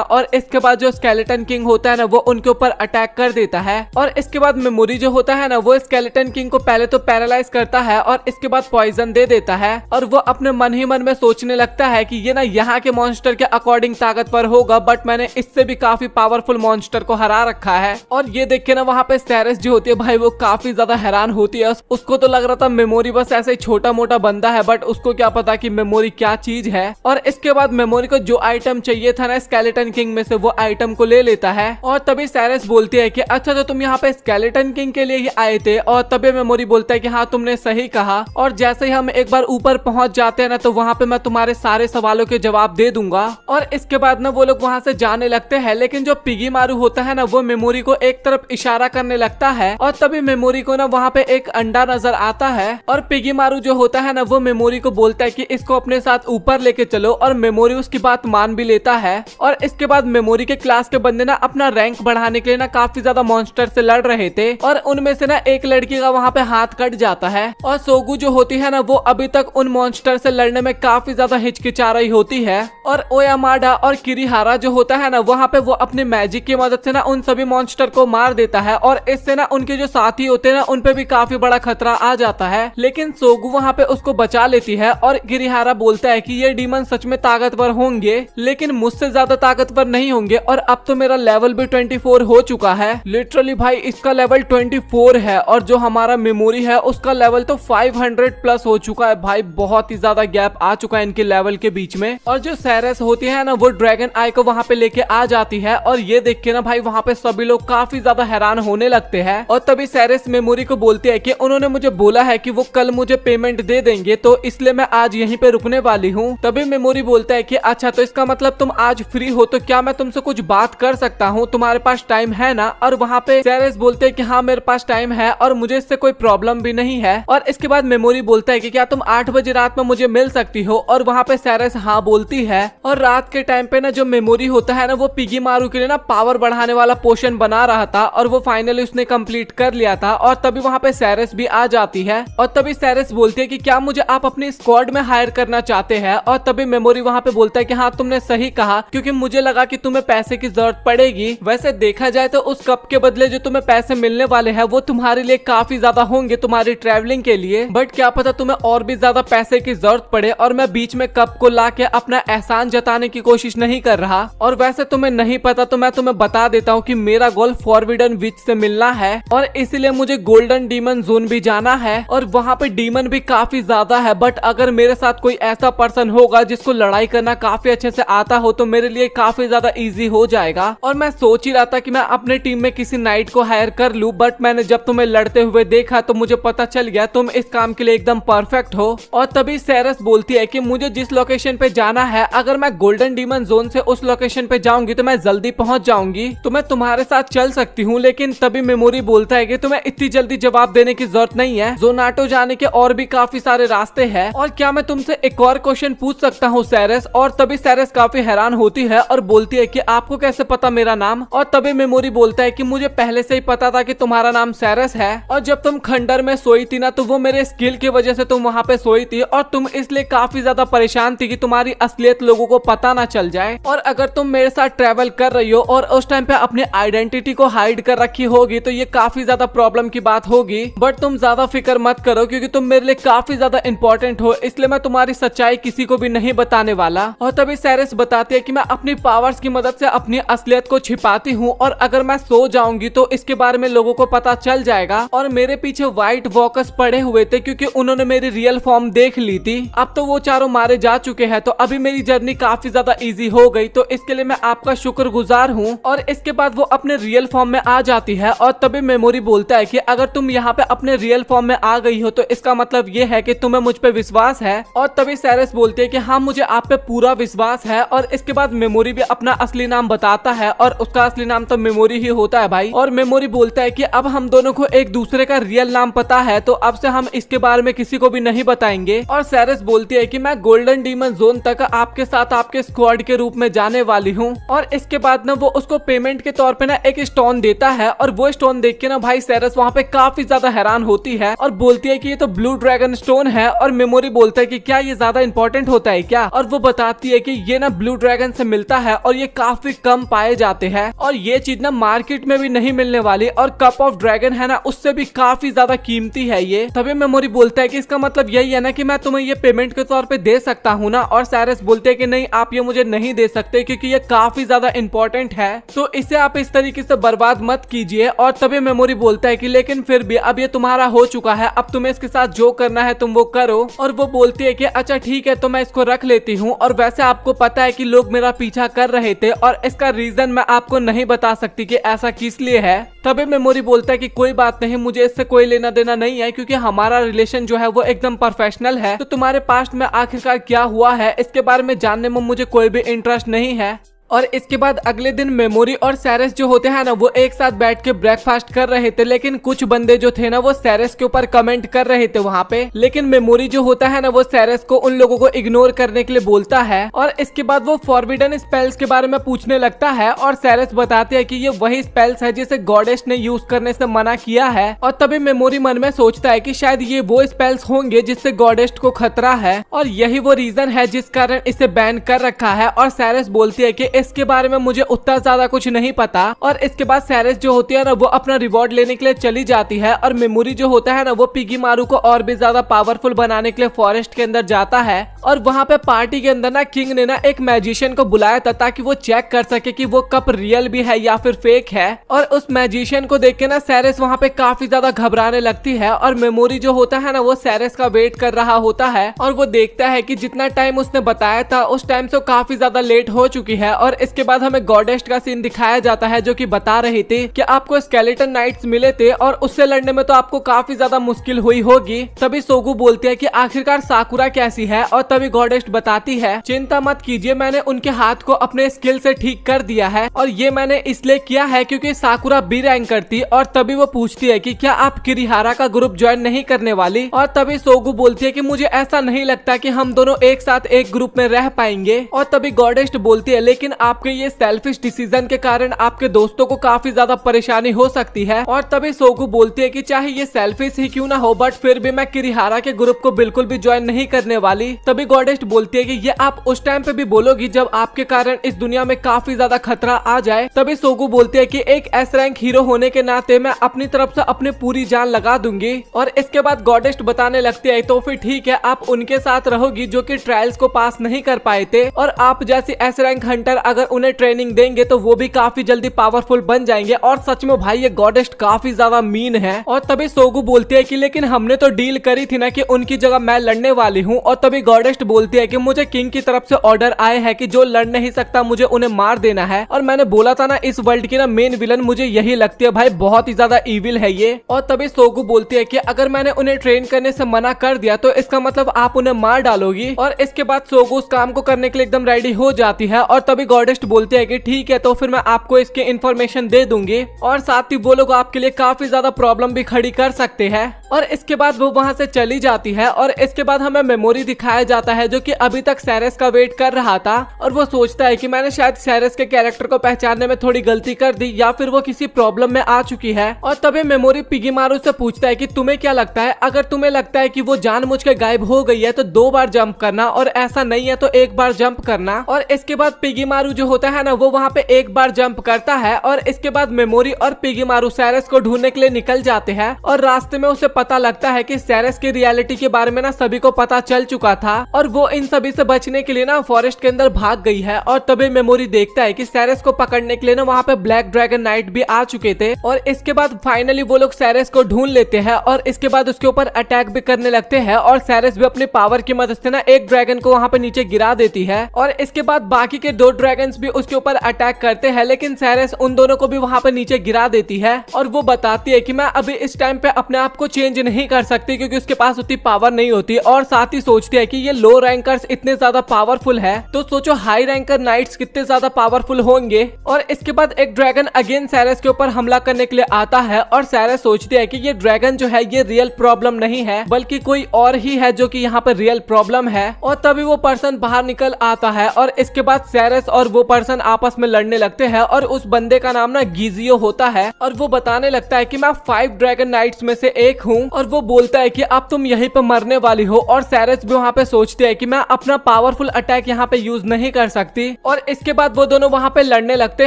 और इसके बाद जो स्केलेटन किंग होता है ना वो उनके ऊपर अटैक कर देता है और इसके बाद मेमोरी जो होता है ना वो स्केलेटन किंग को पहले तो पैरालाइज करता है और इसके बाद पॉइजन दे देता है। और वो अपने मन ही मन में सोचने लगता है कि ये ना यहाँ के मॉन्स्टर के अकॉर्डिंग ताकतवर होगा बट मैंने इससे भी काफी पावरफुल मॉन्स्टर को हरा रखा है। और ये देख के ना वहाँ पे सैरिस जो होती है भाई वो काफी ज्यादा हैरान होती है। उसको तो लग रहा था मेमोरी बस ऐसे छोटा मोटा बंदा है बट उसको क्या पता कि मेमोरी क्या चीज है। और इसके बाद मेमोरी को जो आइटम चाहिए था ना स्केलेटन किंग में से वो आइटम को ले लेता है। और तभी सैरिस बोलती है कि अच्छा तो तुम यहाँ पे स्केलेटन किंग के लिए ही आए थे। और तभी मेमोरी बोलता है कि हाँ तुमने सही कहा। और जैसे ही हम एक बार ऊपर पहुंच जाते हैं ना तो वहाँ पे मैं तुम्हारे सारे सवालों के जवाब दे दूंगा। और इसके बाद ना वो लोग वहाँ से जाने लगते हैं लेकिन जो पिगी मारू होता है ना वो मेमोरी को एक तरफ इशारा करने लगता है और तभी मेमोरी को ना वहाँ पे एक अंडा नजर आता है और पिगी मारू जो होता है ना वो मेमोरी को बोलता है कि इसको अपने साथ ऊपर लेके चलो और मेमोरी उसकी बात मान भी लेता है। और इसके बाद मेमोरी के क्लास के बंदे ना अपना रैंक बढ़ाने के लिए ना काफी ज्यादा मॉन्स्टर से लड़ रहे थे और उनमें से ना एक लड़की का वहाँ पे हाथ कट जाता है और सोगू जो होती है ना वो अभी तक उन मॉन्स्टर से लड़ने में काफी ज्यादा हिचकिचा रही होती है और ओयामाडा और किरिहारा जो होता है ना वहाँ पे वो अपने मैजिक की मदद से ना उन सभी मॉन्स्टर को मार देता है और इससे ना उनके जो साथी होते हैं ना उन पे भी काफी बड़ा खतरा आ जाता है। लेकिन सोगू वहाँ पे उसको बचा लेती है और किरिहारा बोलता है कि ये डीमन सच में ताकतवर होंगे लेकिन मुझसे ज्यादा ताकतवर नहीं होंगे और अब तो मेरा लेवल भी 24 हो चुका है। लिटरली भाई इसका लेवल 24 है और जो हमारा मेमोरी है उसका लेवल तो 500 प्लस हो चुका है। भाई बहुत ही ज्यादा गैप आ चुका है इनके लेवल के बीच में। और जो सेरेस होती है ना वो ड्रैगन आई को वहाँ पे लेके आ जाती है और ये देख के ना भाई वहाँ पे सभी लोग काफी ज्यादा हैरान होने लगते हैं। और तभी सेरेस मेमोरी को बोलती है कि उन्होंने मुझे बोला है कि वो कल मुझे पेमेंट दे देंगे तो इसलिए मैं आज यहीं पे रुकने वाली हूँ। तभी मेमोरी बोलता है कि अच्छा तो इसका मतलब तुम आज फ्री हो तो क्या मैं तुमसे कुछ बात कर सकता हूँ, तुम्हारे पास टाइम है ना। और वहाँ पे सेरेस बोलते हैं कि हाँ मेरे पास टाइम है और मुझे इससे कोई प्रॉब्लम भी नहीं है। और इसके बाद मेमोरी बोलता है कि क्या तुम 8 बजे रात में मुझे मिल सकती हो और वहाँ पे सेरेस हाँ बोलती है। और रात के टाइम पे ना जो मेमोरी होता है ना वो पिगी मारू के लिए ना पावर बढ़ाने वाला पोशन बना रहा था और वो फाइनली उसने कंप्लीट कर लिया था। और तभी वहाँ पे सेरेस भी आ जाती है और तभी सेरेस बोलती है कि क्या मुझे आप अपनी स्क्वाड में हायर करना चाहते हैं। और तभी मेमोरी वहाँ पे बोलता है कि हाँ तुमने सही कहा क्योंकि मुझे लगा कि तुम्हें पैसे की जरूरत पड़ेगी। वैसे देखा जाए तो उस कप के बदले जो तुम्हें पैसे मिलने वाले हैं वो तुम्हारे लिए काफी ज्यादा होंगे तुम्हारी ट्रैवलिंग के लिए, बट क्या पता तुम्हें और भी ज्यादा पैसे की जरूरत पड़े और मैं बीच में कप को ला के अपना एहसान जताने की कोशिश नहीं कर रहा। और वैसे तुम्हें नहीं पता तो मैं तुम्हें बता देता हूँ कि मेरा गोल फॉरबिडन विच से मिलना है और इसीलिए मुझे गोल्डन डीमन जोन भी जाना है और वहाँ पे डीमन भी काफी ज्यादा है। बट अगर मेरे साथ कोई ऐसा पर्सन होगा जिसको लड़ाई करना काफी अच्छे से आता हो तो मेरे लिए काफी ज्यादा इजी हो जाएगा। और मैं सोच ही रहा था कि मैं अपने टीम में किसी नाइट को हायर कर लूं, बट मैंने जब तुम्हें लड़ते हुए देखा तो मुझे पता चल गया तुम इस काम के लिए एकदम परफेक्ट हो। और तभी सेरेस बोलती है कि मुझे जिस लोकेशन पे जाना है अगर मैं गोल्डन डीमन जोन से उस लोकेशन पे जाऊंगी तो मैं जल्दी पहुंच जाऊंगी, तो मैं तुम्हारे साथ चल सकती हूँ। लेकिन तभी मेमोरी बोलता है कि तुम्हें इतनी जल्दी जवाब देने की जरूरत नहीं है, जोनाटो जाने के और भी काफी सारे रास्ते हैं। और क्या मैं तुमसे एक और क्वेश्चन पूछ सकता हूँ सेरेस। और तभी सेरेस काफी हैरान होती है और बोलती है कि आपको कैसे पता मेरा नाम। और तभी मेमोरी बोलता है कि मुझे पहले से ही पता था कि तुम्हारा नाम सेरेस है और जब तुम खंडर में सोई थी ना तो वो मेरे स्किल की वजह से तुम वहाँ पे सोई थी और तुम इसलिए काफी ज्यादा परेशान थी कि तुम्हारी असलियत लोगों को पता ना चल जाए। और अगर तुम मेरे साथ ट्रेवल कर रही हो और उस टाइम पे अपनी आइडेंटिटी को हाइड कर रखी होगी तो ये काफी ज्यादा प्रॉब्लम की बात होगी, बट तुम ज्यादा फिक्र मत करो क्योंकि तुम मेरे लिए काफी ज्यादा इंपॉर्टेंट हो, इसलिए मैं तुम्हारी सच्चाई किसी को भी नहीं बताने वाला। और तभी सेरेस बताती है कि मैं अपनी पावर्स की मदद से अपनी असलियत को छिपाती हूँ और अगर मैं सो जाऊंगी तो इसके बारे में लोगों को पता चल जाएगा। और मेरे पीछे व्हाइट वॉकर्स पड़े हुए थे क्योंकि उन्होंने मेरी रियल फॉर्म देख ली थी। अब तो वो चारों मारे जा चुके हैं तो अभी मेरी जर्नी काफी ज्यादा इजी हो गई, तो इसके लिए मैं आपका शुक्रगुजार हूँ। और इसके बाद वो अपने रियल फॉर्म में आ जाती है और तभी मेमोरी बोलता है कि अगर तुम यहाँ पे अपने रियल फॉर्म में आ गई हो तो इसका मतलब ये है कि तुम्हें मुझ पे विश्वास है। और तभी सेरेस बोलती है कि हाँ मुझे आप पे पूरा विश्वास है। और इसके बाद मेमोरी भी अपना असली नाम बताता है और उसका असली नाम तो मेमोरी ही होता है भाई। और मेमोरी बोलता है कि अब हम दोनों को एक दूसरे का रियल नाम पता है तो अब से हम इसके बारे में किसी को भी नहीं बताएंगे। और सेरेस बोलती है कि मैं गोल्डन डीमन जोन तक आपके साथ आपके स्क्वाड के रूप में जाने वाली हूँ। और इसके बाद ना वो उसको पेमेंट के तौर पे ना एक स्टोन देता है और वो स्टोन देख के ना भाई सेरेस वहाँ पे काफी ज्यादा हैरान होती है और बोलती है कि ये तो ब्लू ड्रैगन स्टोन है। और मेमोरी बोलता है कि क्या ये ज्यादा इंपॉर्टेंट होता है क्या, और वो बताती है कि ये ना ब्लू ड्रैगन से मिलता है और ये काफी कम पाए जाते हैं और ये चीज ना मार्केट में भी नहीं मिलने वाली, और कप ऑफ ड्रैगन है ना उससे भी काफी ज्यादा कीमती है ये। तभी मेमोरी बोलता है कि इसका मतलब यही है ना कि मैं तुम्हें ये पेमेंट के तौर पे दे सकता हूँ ना। और सेरेस बोलते हैं कि नहीं आप ये मुझे नहीं दे सकते क्योंकि ये काफी ज्यादा इंपॉर्टेंट है, तो इसे आप इस तरीके से बर्बाद मत कीजिए। और तभी मेमोरी बोलता है कि लेकिन फिर भी अब ये तुम्हारा हो चुका है, अब तुम्हें इसके साथ जो करना है तुम वो करो। और वो बोलती है कि अच्छा ठीक है तो मैं इसको रख लेती हूँ। और वैसे आपको पता है कि लोग मेरा पीछा कर रहे थे और इसका रीजन मैं आपको नहीं बता सकती कि ऐसा किस लिए है। तभी मेमोरी बोलता है कि कोई बात नहीं, मुझे इससे कोई लेना देना नहीं है क्योंकि हमारा रिलेशन जो है वो एकदम प्रोफेशनल है, तो तुम्हारे पास्ट में आखिरकार क्या हुआ है इसके बारे में जानने में मुझे कोई भी इंटरेस्ट नहीं है। और इसके बाद अगले दिन मेमोरी और सैरस जो होते हैं ना वो एक साथ बैठ के ब्रेकफास्ट कर रहे थे, लेकिन कुछ बंदे जो थे ना वो सैरस के ऊपर कमेंट कर रहे थे वहाँ पे। लेकिन मेमोरी जो होता है ना वो सैरस को उन लोगों को इग्नोर करने के लिए बोलता है और इसके बाद वो फॉरबिडन स्पेल्स के बारे में पूछने लगता है और सैरस बताते हैं कि ये वही स्पेल्स है जिसे गॉडेस ने यूज करने से मना किया है। और तभी मेमोरी मन में सोचता है कि शायद ये वो स्पेल्स होंगे जिससे गॉडेस को खतरा है और यही वो रीजन है जिस कारण इसे बैन कर रखा है। और सैरस बोलती है कि इसके बारे में मुझे उतना ज्यादा कुछ नहीं पता। और इसके बाद सैरस जो होती है ना वो अपना रिवॉर्ड लेने के लिए चली जाती है और मेमोरी जो होता है ना वो पिगी मारू को और भी ज्यादा पावरफुल बनाने के लिए फॉरेस्ट के अंदर जाता है। और वहाँ पे पार्टी के अंदर ना किंग ने ना एक मैजिशियन को बुलाया था ताकि वो चेक कर सके कि वो कप रियल भी है या फिर फेक है। और उस मैजिशियन को देख के ना सैरस वहाँ पे काफी ज्यादा घबराने लगती है और मेमोरी जो होता है ना वो सैरस का वेट कर रहा होता है और वो देखता है कि जितना टाइम उसने बताया था उस टाइम से काफी ज्यादा लेट हो चुकी है। और इसके बाद हमें गॉडेस का सीन दिखाया जाता है जो कि बता रही थी कि आपको स्केलेटन नाइट्स मिले थे और उससे लड़ने में तो आपको काफी ज्यादा मुश्किल हुई होगी। तभी सोगू बोलती है कि आखिरकार साकुरा कैसी है और तभी गॉडेस बताती है चिंता मत कीजिए, मैंने उनके हाथ को अपने स्किल से ठीक कर दिया है और ये मैंने इसलिए किया है क्योंकि साकुरा बी रैंकर थी। और तभी वो पूछती है कि क्या आप किरिहारा का ग्रुप ज्वाइन नहीं करने वाली। और तभी सोगू बोलती है कि मुझे ऐसा नहीं लगता कि हम दोनों एक साथ एक ग्रुप में रह पाएंगे। और तभी गॉडेस बोलती है लेकिन आपके ये सेल्फिश डिसीजन के कारण आपके दोस्तों को काफी ज्यादा परेशानी हो सकती है। और तभी सोगू बोलती है कि चाहे ये सेल्फिश ही क्यों ना हो बट फिर भी मैं किरिहारा के ग्रुप को बिल्कुल भी ज्वाइन नहीं करने वाली। तभी गॉडेस बोलती है कि ये आप उस टाइम पे भी बोलोगी जब आपके कारण इस दुनिया में काफी ज्यादा खतरा आ जाए। तभी सोगू बोलती है कि एक एस रैंक हीरो होने के नाते मैं अपनी तरफ से अपनी पूरी जान लगा दूंगी। और इसके बाद गॉडेस बताने लगती है तो फिर ठीक है, आप उनके साथ रहोगी जो कि ट्रायल्स को पास नहीं कर पाए थे और आप जैसी एस रैंक हंटर अगर उन्हें ट्रेनिंग देंगे तो वो भी काफी जल्दी पावरफुल बन जाएंगे। और सच में भाई ये गॉडेस काफी ज्यादा मीन है। और तभी सोगू बोलती है कि लेकिन हमने तो डील करी थी ना कि उनकी जगह मैं लड़ने वाली हूँ। और तभी गॉडेस बोलती है कि मुझे किंग की तरफ से ऑर्डर आए हैं कि जो लड़ नहीं सकता मुझे उन्हें मार देना है। और मैंने बोला था ना इस वर्ल्ड की ना मेन विलन मुझे यही लगती है भाई, बहुत ही ज्यादा इविल है ये। और तभी सोगू बोलती है कि अगर मैंने उन्हें ट्रेन करने से मना कर दिया तो इसका मतलब आप उन्हें मार डालोगी। और इसके बाद सोगू उस काम को करने के लिए एकदम रेडी हो जाती है। और तभी गॉडेस बोलती है कि ठीक है तो फिर मैं आपको इसकी इन्फॉर्मेशन दे दूंगी और साथ ही वो लोग आपके लिए काफी ज्यादा प्रॉब्लम भी खड़ी कर सकते हैं। और इसके बाद वो वहां से चली जाती है। और इसके बाद हमें मेमोरी दिखाया जाता है जो कि अभी तक सैरस का वेट कर रहा था और वो सोचता है कि मैंने शायद सैरस के कैरेक्टर को पहचानने में थोड़ी गलती कर दी या फिर वो किसी प्रॉब्लम में आ चुकी है। और तभी मेमोरी पिगी मारू से पूछता है कि तुम्हें क्या लगता है, अगर तुम्हें लगता है कि वो जानबूझ के गायब हो गई है तो 2 बार जंप करना और ऐसा नहीं है तो 1 बार जंप करना। और इसके बाद पिगी मारू जो होता है ना वो वहाँ पे 1 बार जंप करता है। और इसके बाद मेमोरी और पिगी मारू सैरस को ढूंढने के लिए निकल जाते हैं और रास्ते में उसे पता लगता है कि सैरस की रियलिटी के बारे में ना सभी को पता चल चुका था और वो इन सभी से बचने के लिए ना फॉरेस्ट के अंदर भाग गई है। और तभी मेमोरी देखता है कि सैरस को पकड़ने के लिए ना वहाँ पे ब्लैक ड्रैगन नाइट भी आ चुके थे। और इसके बाद फाइनली वो लोग सैरस को ढूंढ लेते हैं और इसके बाद उसके ऊपर अटैक भी करने लगते हैं। और सैरस भी अपनी पावर की मदद से ना एक ड्रैगन को वहाँ पे नीचे गिरा देती है। और इसके बाद बाकी के 2 ड्रैगन्स भी उसके ऊपर अटैक करते हैं, लेकिन सैरस उन दोनों को भी वहाँ पे नीचे गिरा देती है। और वो बताती है कि मैं अभी इस टाइम पे अपने आप को चेंज नहीं कर सकती क्योंकि उसके पास उतनी पावर नहीं होती। और साथ ही सोचती है कि ये लो रैंकर्स इतने ज्यादा पावरफुल है तो सोचो हाई रैंकर नाइट्स कितने ज्यादा पावरफुल होंगे। और इसके बाद एक ड्रैगन अगेन सैरस के ऊपर हमला करने के लिए आता है और सैरस सोचती है कि ये ड्रैगन जो है ये रियल प्रॉब्लम नहीं है बल्कि कोई और ही है जो कि यहाँ पर रियल प्रॉब्लम है। और तभी वो पर्सन बाहर निकल आता है और इसके बाद सैरस और वो पर्सन आपस में लड़ने लगते हैं और उस बंदे का नाम ना गिजियो होता है और वो बताने लगता है कि मैं 5 ड्रैगन नाइट्स में से एक हूँ। और वो बोलता है कि अब तुम यहीं पे मरने वाली हो। और सैरस भी वहाँ पे सोचती है कि मैं अपना पावरफुल अटैक यहाँ पे यूज नहीं कर सकती। और इसके बाद वो दोनों वहाँ पे लड़ने लगते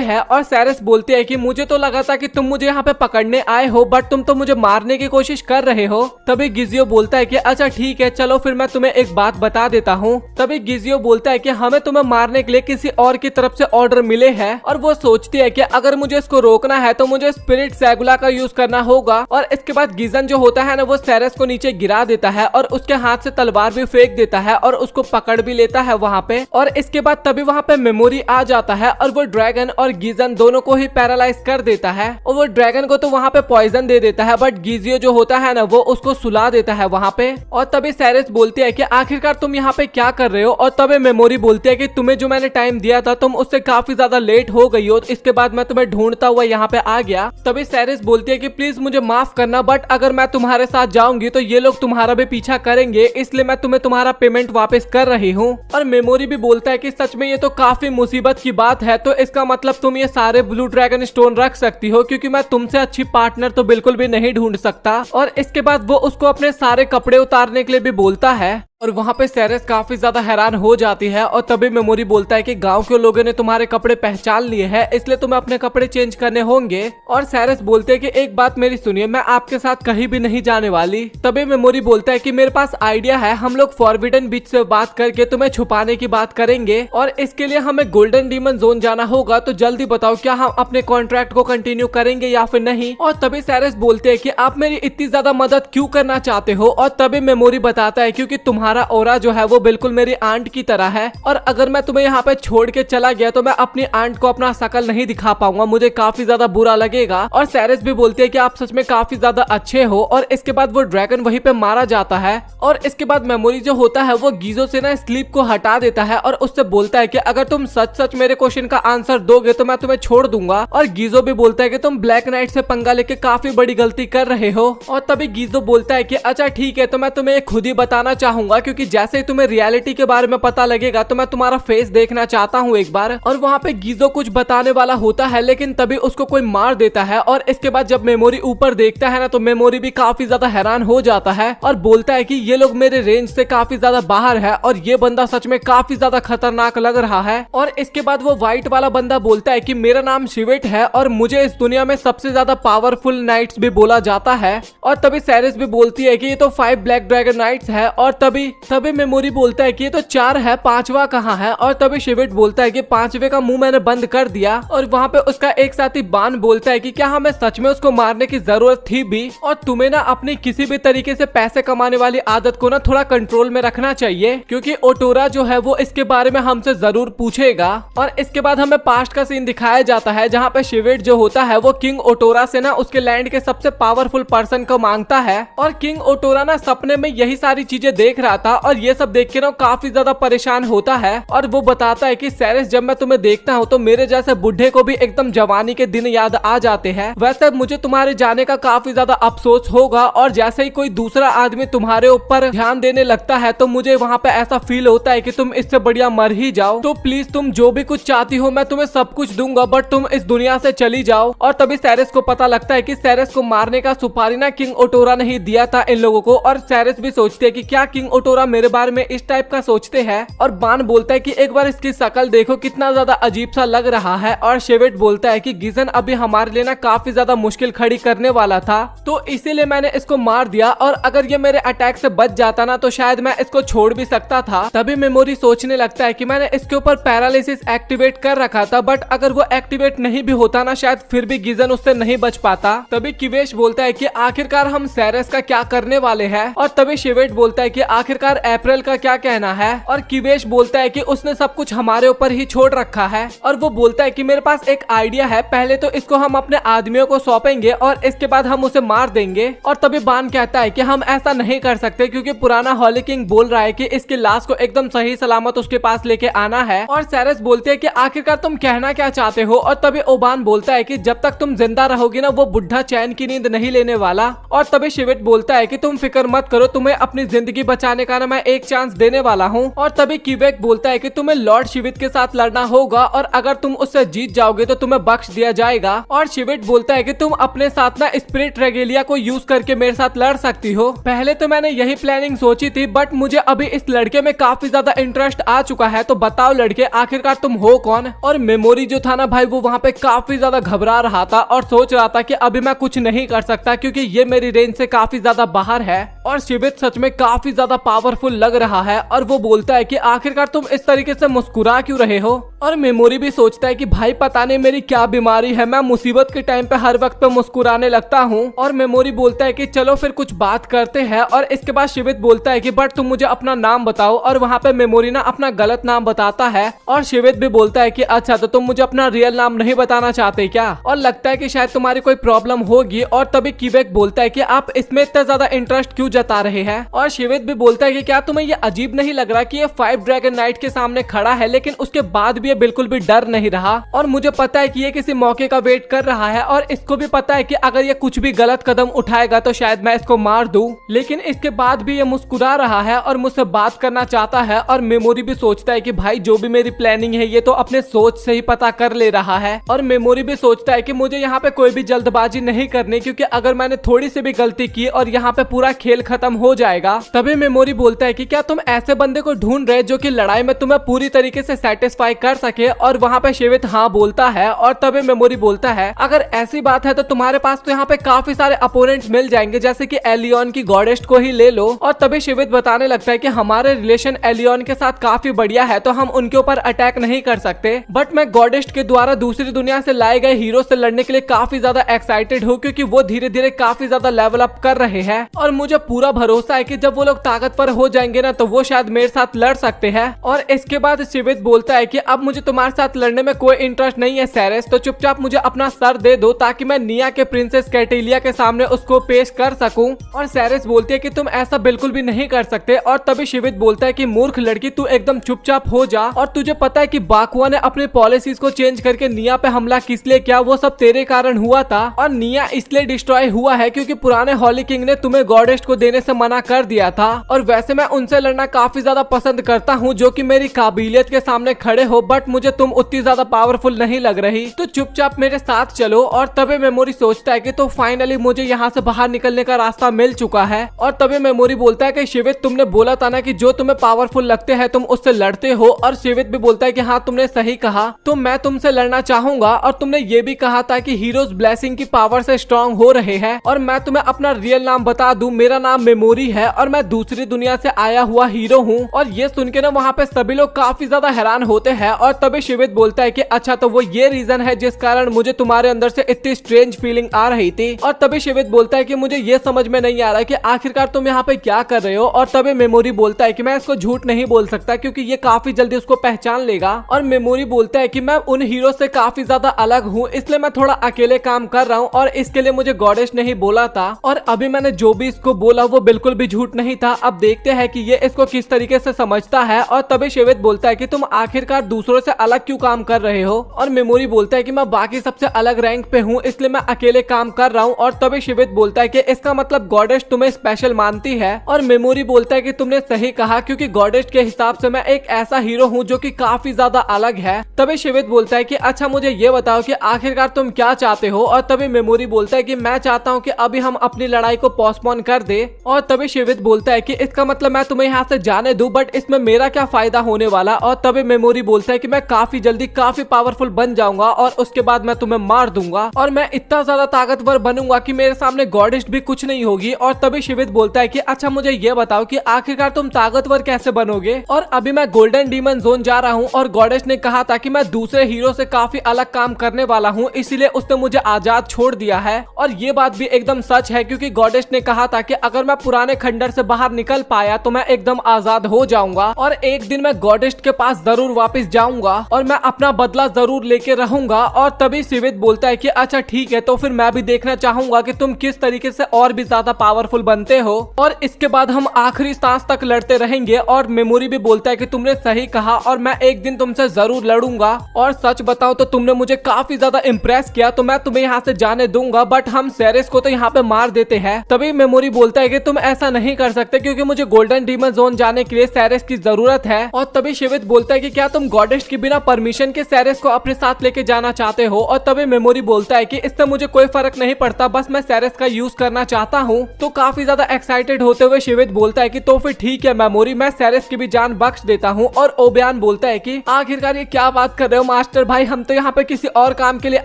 हैं और सैरस बोलती है कि मुझे तो लगा था कि तुम मुझे यहाँ पे पकड़ने आए हो बट तुम तो मुझे मारने की कोशिश कर रहे हो। तभी गिजियो बोलता है कि अच्छा ठीक है चलो फिर मैं तुम्हें एक बात बता देता हूँ। तभी गिजियो बोलता है कि हमें तुम्हें मारने के लिए किसी और की तरफ से ऑर्डर मिले हैं। और वो सोचती है कि अगर मुझे इसको रोकना है तो मुझे स्पिरिट सैगुला का यूज करना होगा। और इसके बाद गिजन जो होता है ना वो सैरस को नीचे गिरा देता है और उसके हाथ से तलवार भी फेंक देता है और उसको पकड़ भी लेता है वहाँ पे। और इसके बाद तभी वहाँ पे मेमोरी आ जाता है और वो ड्रैगन और गिजन दोनों को ही पैरालाइज कर देता है। और वो ड्रैगन को तो वहाँ पे पॉइजन दे देता है बट गिजियो जो होता है ना वो उसको सुला देता है वहाँ पे। और तभी सैरस बोलती है कि आखिरकार तुम यहाँ पे क्या कर रहे हो। और तभी मेमोरी बोलती है कि तुम्हें जो मैंने टाइम दिया था था, तुम उससे काफी ज्यादा लेट हो गई हो, इसके बाद मैं तुम्हें ढूंढता हुआ यहाँ पे आ गया। तभी सेरेस बोलती है कि प्लीज मुझे माफ करना, बट अगर मैं तुम्हारे साथ जाऊंगी तो ये लोग तुम्हारा भी पीछा करेंगे, इसलिए मैं तुम्हें तुम्हारा पेमेंट वापस कर रही हूँ। और मेमोरी भी बोलता है कि सच में ये तो काफी मुसीबत की बात है, तो इसका मतलब तुम ये सारे ब्लू ड्रैगन स्टोन रख सकती हो, क्योंकि मैं तुमसे अच्छी पार्टनर तो बिल्कुल भी नहीं ढूंढ सकता। और इसके बाद वो उसको अपने सारे कपड़े उतारने के लिए भी बोलता है और वहाँ पे सेरेस काफी ज्यादा हैरान हो जाती है। और तभी मेमोरी बोलता है कि गांव के लोगों ने तुम्हारे कपड़े पहचान लिए हैं, इसलिए तुम्हें अपने कपड़े चेंज करने होंगे। और सेरेस बोलते हैं कि एक बात मेरी सुनिए, मैं आपके साथ कहीं भी नहीं जाने वाली। तभी मेमोरी बोलता है कि मेरे पास आइडिया है, हम लोग फॉरबिडन बीच से बात करके तुम्हें छुपाने की बात करेंगे और इसके लिए हमें गोल्डन डीमन जोन जाना होगा। तो जल्दी बताओ, क्या हम अपने कॉन्ट्रैक्ट को कंटिन्यू करेंगे या फिर नहीं। और तभी सेरेस बोलते हैं कि आप मेरी इतनी ज्यादा मदद क्यों करना चाहते हो। और तभी मेमोरी बताता है क्योंकि तुम्हारा ओरा जो है वो बिल्कुल मेरी आंट की तरह है, और अगर मैं तुम्हें यहाँ पे छोड़ के चला गया तो मैं अपनी आंट को अपना शकल नहीं दिखा पाऊंगा, मुझे काफी ज्यादा बुरा लगेगा। और सेरेस भी बोलती है कि आप सच में काफी ज्यादा अच्छे हो। और इसके बाद वो ड्रैगन वहीं पे मारा जाता है। और इसके बाद मेमोरी जो होता है वो गीजो से ना स्लीप को हटा देता है और उससे बोलता है कि अगर तुम सच सच मेरे क्वेश्चन का आंसर दोगे तो मैं तुम्हें छोड़ दूंगा। और गीजो भी बोलता है कि तुम ब्लैक नाइट से पंगा लेके काफी बड़ी गलती कर रहे हो। और तभी गीजो बोलता है कि अच्छा ठीक है, तो मैं तुम्हें खुद ही बताना चाहूंगा, क्योंकि जैसे ही तुम्हें रियलिटी के बारे में पता लगेगा तो मैं तुम्हारा फेस देखना चाहता हूँ एक बार। और वहाँ पे गीजो कुछ बताने वाला होता है, लेकिन तभी उसको कोई मार देता है। और इसके बाद जब मेमोरी ऊपर देखता है ना, तो मेमोरी भी काफी ज्यादा हैरान हो जाता है और बोलता है कि ये लोग मेरे रेंज से काफी ज्यादा बाहर है और ये बंदा सच में काफी ज्यादा खतरनाक लग रहा है। और इसके बाद वो व्हाइट वाला बंदा बोलता है कि मेरा नाम शिवेट है और मुझे इस दुनिया में सबसे ज्यादा पावरफुल नाइट्स भी बोला जाता है। और तभी सेरेस भी बोलती है कि ये तो 5 ब्लैक ड्रैगन नाइट्स है। और तभी मेमोरी बोलता है कि ये तो 4 है, 5वां कहाँ है। और तभी शिवेट बोलता है कि 5वें का मुंह मैंने बंद कर दिया। और वहाँ पे उसका एक साथी बान बोलता है कि क्या हमें सच में उसको मारने की जरूरत थी भी, और तुम्हें ना अपनी किसी भी तरीके से पैसे कमाने वाली आदत को ना थोड़ा कंट्रोल में रखना चाहिए, क्योंकि ओटोरा जो है वो इसके बारे में हमसे जरूर पूछेगा। और इसके बाद हमें पास्ट का सीन दिखाया जाता है, जहाँ पे शिवेट जो होता है वो किंग ओटोरा से ना उसके लैंड के सबसे पावरफुल पर्सन को मांगता है। और किंग ओटोरा ना सपने में यही सारी चीजें देख रहा था और ये सब देख के ना काफी ज्यादा परेशान होता है। और वो बताता है कि सेरेस, जब मैं तुम्हें देखता हूँ तो मेरे जैसे बुढ़े को भी एकदम जवानी के दिन याद आ जाते हैं। वैसे मुझे तुम्हारे जाने का काफी ज्यादा अफसोस होगा, और जैसे ही कोई दूसरा आदमी तुम्हारे ऊपर ध्यान देने लगता है तो मुझे वहाँ पे ऐसा फील होता है कि तुम इससे बढ़िया मर ही जाओ। तो प्लीज तुम जो भी कुछ चाहती हो मैं तुम्हें सब कुछ दूंगा, बट तुम इस दुनिया से चली जाओ। और तभी सेरेस को पता लगता है कि सेरेस को मारने का सुपारी ना किंग ओटोरा ने ही दिया था इन लोगों को। और सेरेस भी सोचती है कि क्या किंग ओटोरा मेरे बारे में इस टाइप का सोचते हैं। और बान बोलता है कि एक बार इसकी शक्ल देखो, कितना ज्यादा अजीब सा लग रहा है। और शेवेट बोलता है कि गिजन अभी हमारे लिए ना काफी ज्यादा मुश्किल खड़ी करने वाला था, तो इसीलिए मैंने इसको मार दिया, और अगर ये मेरे अटैक से बच जाता ना तो शायद मैं इसको छोड़ भी सकता था। तभी मेमोरी सोचने लगता है कि मैंने इसके ऊपर पैरालिसिस एक्टिवेट कर रखा था, बट अगर वो एक्टिवेट नहीं भी होता ना शायद फिर भी गिजन उससे नहीं बच पाता। तभी किवेश बोलता है कि आखिरकार हम सेरेस का क्या करने वाले हैं। और तभी शेवेट बोलता है कि आखिरकार अप्रैल का क्या कहना है। और किवेश बोलता है कि उसने सब कुछ हमारे ऊपर ही छोड़ रखा है। और वो बोलता है कि मेरे पास एक आइडिया है, पहले तो इसको हम अपने आदमियों को सौंपेंगे और इसके बाद हम उसे मार देंगे। और तभी बान कहता है कि हम ऐसा नहीं कर सकते, क्योंकि पुराना हॉली किंग बोल रहा है कि इसकी लाश को एकदम सही सलामत उसके पास लेके आना है। और सेरेस बोलते है कि आखिरकार तुम कहना क्या चाहते हो। और तभी ओबान बोलता है कि जब तक तुम जिंदा रहोगी ना वो बुढ़ा चैन की नींद नहीं लेने वाला। और तभी शिवेट बोलता है कि तुम फिक्र मत करो, तुम्हें अपनी जिंदगी बचाने का ना मैं एक चांस देने वाला हूँ। और तभी किवेक बोलता है कि तुम्हें लॉर्ड शिवित के साथ लड़ना होगा, और अगर तुम उससे जीत जाओगे तो तुम्हें बख्श दिया जाएगा। और शिवेट बोलता है कि तुम अपने साथ ना स्पिरिट रेगेलिया को यूज करके मेरे साथ लड़ सकती हो। पहले तो मैंने यही प्लानिंग सोची थी, बट मुझे अभी इस लड़के में काफी ज्यादा इंटरेस्ट आ चुका है, तो बताओ लड़के आखिरकार तुम हो कौन। और मेमोरी जो था ना भाई वो वहाँ पे काफी ज्यादा घबरा रहा था और सोच रहा था कि अभी मैं कुछ नहीं कर सकता, क्योंकि ये मेरी रेंज से काफी ज्यादा बाहर है। और शिवित सच में काफी ज्यादा पावरफुल लग रहा है। और वो बोलता है कि आखिरकार तुम इस तरीके से मुस्कुरा क्यों रहे हो। और मेमोरी भी सोचता है कि भाई पता नहीं मेरी क्या बीमारी है, मैं मुसीबत के टाइम पे हर वक्त पे मुस्कुराने लगता हूँ। और मेमोरी बोलता है कि चलो फिर कुछ बात करते हैं। और इसके बाद शिवित बोलता है कि बट तुम मुझे अपना नाम बताओ। और वहाँ पे मेमोरी ना अपना गलत नाम बताता है। और शिवित भी बोलता है कि अच्छा तो तुम मुझे अपना रियल नाम नहीं बताना चाहते क्या, और लगता है कि शायद तुम्हारी कोई प्रॉब्लम होगी। और तभी किवेक बोलता है कि आप इसमें इतना ज्यादा इंटरेस्ट क्यों जता रहे हैं। और शिवित भी बोलता है कि क्या तुम्हें ये अजीब नहीं लग रहा कि ये 5 ड्रैगन नाइट के सामने खड़ा है, लेकिन उसके बाद भी ये बिल्कुल भी डर नहीं रहा और मुझे पता है कि ये किसी मौके का वेट कर रहा है और इसको भी पता है कि अगर ये कुछ भी गलत कदम उठाएगा तो शायद मैं इसको मार दूं। लेकिन इसके बाद भी ये मुस्कुरा रहा है और मुझसे बात करना चाहता है और मेमोरी भी सोचता है कि भाई जो भी मेरी प्लानिंग है ये तो अपने सोच से ही पता कर ले रहा है। और मेमोरी भी सोचता है कि मुझे यहाँ पे कोई भी जल्दबाजी नहीं करनी, क्योंकि अगर मैंने थोड़ी सी भी गलती की और यहाँ पे पूरा खेल खत्म हो जाएगा। तभी मेमोरी बोलता है कि क्या तुम ऐसे बंदे को ढूंढ रहे जो कि लड़ाई में तुम्हें पूरी तरीके से सेटिस्फाई कर सके। और वहाँ पे शिवित हाँ बोलता है और तभी मेमोरी बोलता है अगर ऐसी बात है तो तुम्हारे पास तो यहाँ पे काफी सारे अपोनेंट्स मिल जाएंगे, जैसे कि एलियन की गॉडेस्ट को ही ले लो। और तभी शिवित बताने लगता है कि हमारे रिलेशन एलियन के साथ काफी बढ़िया है तो हम उनके ऊपर अटैक नहीं कर सकते, बट मैं गॉडेस्ट के द्वारा दूसरी दुनिया से लाए गए हीरो से लड़ने के लिए काफी ज्यादा एक्साइटेड हूँ, क्योंकि वो धीरे धीरे काफी ज्यादा लेवल अप कर रहे हैं और मुझे पूरा भरोसा है कि जब वो लोग ताकतवर हो जाएंगे ना तो वो शायद मेरे साथ लड़ सकते हैं। और इसके बाद शिवित बोलता है कि अब मुझे तुम्हारे साथ लड़ने में कोई इंटरेस्ट नहीं है सेरेस, तो चुपचाप मुझे अपना सर दे दो ताकि मैं निया के प्रिंसेस कैटेलिया के सामने उसको पेश कर सकूं। और सेरेस बोलती है कि तुम ऐसा बिल्कुल भी नहीं कर सकते। और तभी शिवित बोलता है कि मूर्ख लड़की तू एकदम चुपचाप हो जा, और तुझे पता है कि बाकुआ ने अपने पॉलिसीज को चेंज करके निया पे हमला किस लिए किया, वो सब तेरे कारण हुआ था। और निया इसलिए डिस्ट्रॉय हुआ है क्योंकि पुराने हॉली किंग ने तुम्हें गॉडेस्ट को देने से मना कर दिया था। और वैसे मैं उनसे लड़ना काफी ज्यादा पसंद करता हूँ जो कि मेरी काबिलियत के सामने खड़े हो, बट मुझे तुम उतनी ज्यादा पावरफुल नहीं लग रही, तो चुपचाप मेरे साथ चलो। और तभी मेमोरी सोचता है कि तो फाइनली मुझे यहाँ से बाहर निकलने का रास्ता मिल चुका है। और तभी मेमोरी बोलता है कि शिवित तुमने बोला था ना कि जो तुम्हें पावरफुल लगते हैं तुम उससे लड़ते हो। और शिवित भी बोलता है कि हाँ तुमने सही कहा, तो मैं तुमसे लड़ना चाहूंगा। और तुमने ये भी कहा था कि हीरोज ब्लेसिंग की पावर से स्ट्रांग हो रहे हैं। और मैं तुम्हें अपना रियल नाम बता दूं, मेरा नाम मेमोरी है और मैं दूसरी दुनिया से आया हुआ हीरो हूँ। और ये सुन के ना वहाँ पे सभी लोग काफी ज्यादा हैरान होते हैं। और तभी शिवित बोलता है कि अच्छा तो वो ये रीजन है जिस कारण मुझे तुम्हारे अंदर से इतनी स्ट्रेंज फीलिंग आ रही थी। और तभी शिवित बोलता है कि मुझे ये समझ में नहीं आ रहा कि आखिरकार तुम यहाँ पे क्या कर रहे हो। और तभी मेमोरी बोलता है कि मैं इसको झूठ नहीं बोल सकता क्योंकि ये काफी जल्दी उसको पहचान लेगा। और मेमोरी बोलता है कि मैं उन हीरो से काफी ज्यादा अलग हूँ, इसलिए मैं थोड़ा अकेले काम कर रहा हूँ और इसके लिए मुझे गॉडेस नहीं बोला था। और अभी मैंने जो भी इसको बोला वो बिल्कुल भी झूठ नहीं था। अब देखते हैं कि ये इसको किस तरीके से समझता है। और तभी शिवित बोलता है कि तुम आखिरकार दूसरों से अलग क्यों काम कर रहे हो। और मेमोरी बोलता है कि मैं बाकी सबसे अलग रैंक पे हूँ इसलिए मैं अकेले काम कर रहा हूँ। और तभी शिवित बोलता है कि इसका मतलब गॉडेस तुम्हें स्पेशल मानती है। और मेमोरी बोलता है कि तुमने सही कहा, क्योंकि गॉडेस के हिसाब से मैं एक ऐसा हीरो हूँ जो कि काफी ज्यादा अलग है। तभी शिवित बोलता है कि अच्छा मुझे ये बताओ कि आखिरकार तुम क्या चाहते हो। और तभी मेमोरी बोलता है कि मैं चाहता हूँ कि अभी हम अपनी लड़ाई को पोस्टपोन कर दे। और तभी शिवित बोलता है कि इसका मतलब मैं तुम्हें यहाँ से जाने दूं, बट इसमें मेरा क्या फायदा होने वाला। और तभी मेमोरी बोलता है कि मैं काफी जल्दी काफी पावरफुल बन जाऊंगा और उसके बाद मैं तुम्हें मार दूंगा और मैं इतना ज्यादा ताकतवर बनूंगा कि मेरे सामने गॉडेस्ट भी कुछ नहीं होगी। और तभी शिवित बोलता है कि अच्छा मुझे ये बताओ कि आखिरकार तुम ताकतवर कैसे बनोगे। और अभी मैं गोल्डन डीमन जोन जा रहा हूँ और गॉडेस ने कहा था कि मैं दूसरे हीरो से काफी अलग काम करने वाला हूँ, इसीलिए उसने मुझे आजाद छोड़ दिया है। और ये बात भी एकदम सच है क्योंकि गॉडेस ने कहा था कि अगर मैं पुराने खंडर से बाहर निकल पाया तो मैं एकदम आजाद हो जाऊंगा और एक दिन मैं गॉडेस के पास जरूर वापस जाऊंगा और मैं अपना बदला जरूर लेके रहूंगा। और तभी शिवित बोलता है कि अच्छा ठीक है, तो फिर मैं भी देखना चाहूंगा कि तुम किस तरीके से और भी ज्यादा पावरफुल बनते हो और इसके बाद हम आखिरी सांस तक लड़ते रहेंगे। और मेमोरी भी बोलता है कि तुमने सही कहा और मैं एक दिन तुमसे जरूर लड़ूंगा। और सच बताऊं तो तुमने मुझे काफी ज्यादा इम्प्रेस किया, तो मैं तुम्हें यहाँ से जाने दूंगा, बट हम सेरेस को तो यहाँ पे मार देते हैं। तभी मेमोरी बोलता है कि तुम ऐसा नहीं कर सकते क्योंकि मुझे गोल्डन डीमन जोन जाने के लिए सेरेस की जरूरत है। और तभी शिवित बोलता है कि क्या तुम गॉडेस के बिना परमिशन के सेरेस को अपने साथ लेके जाना चाहते हो। और तभी मेमोरी बोलता है कि इससे मुझे कोई फर्क नहीं पड़ता, बस मैं सेरेस का यूज करना चाहता हूँ। तो काफी ज्यादा एक्साइटेड होते हुए शिवित बोलता है कि तो फिर ठीक है मेमोरी, मैं सेरेस की भी जान बख्श देता हूँ। और ओबियान बोलता है कि आखिरकार ये क्या बात कर रहे हो मास्टर भाई, हम तो यहाँ पे किसी और काम के लिए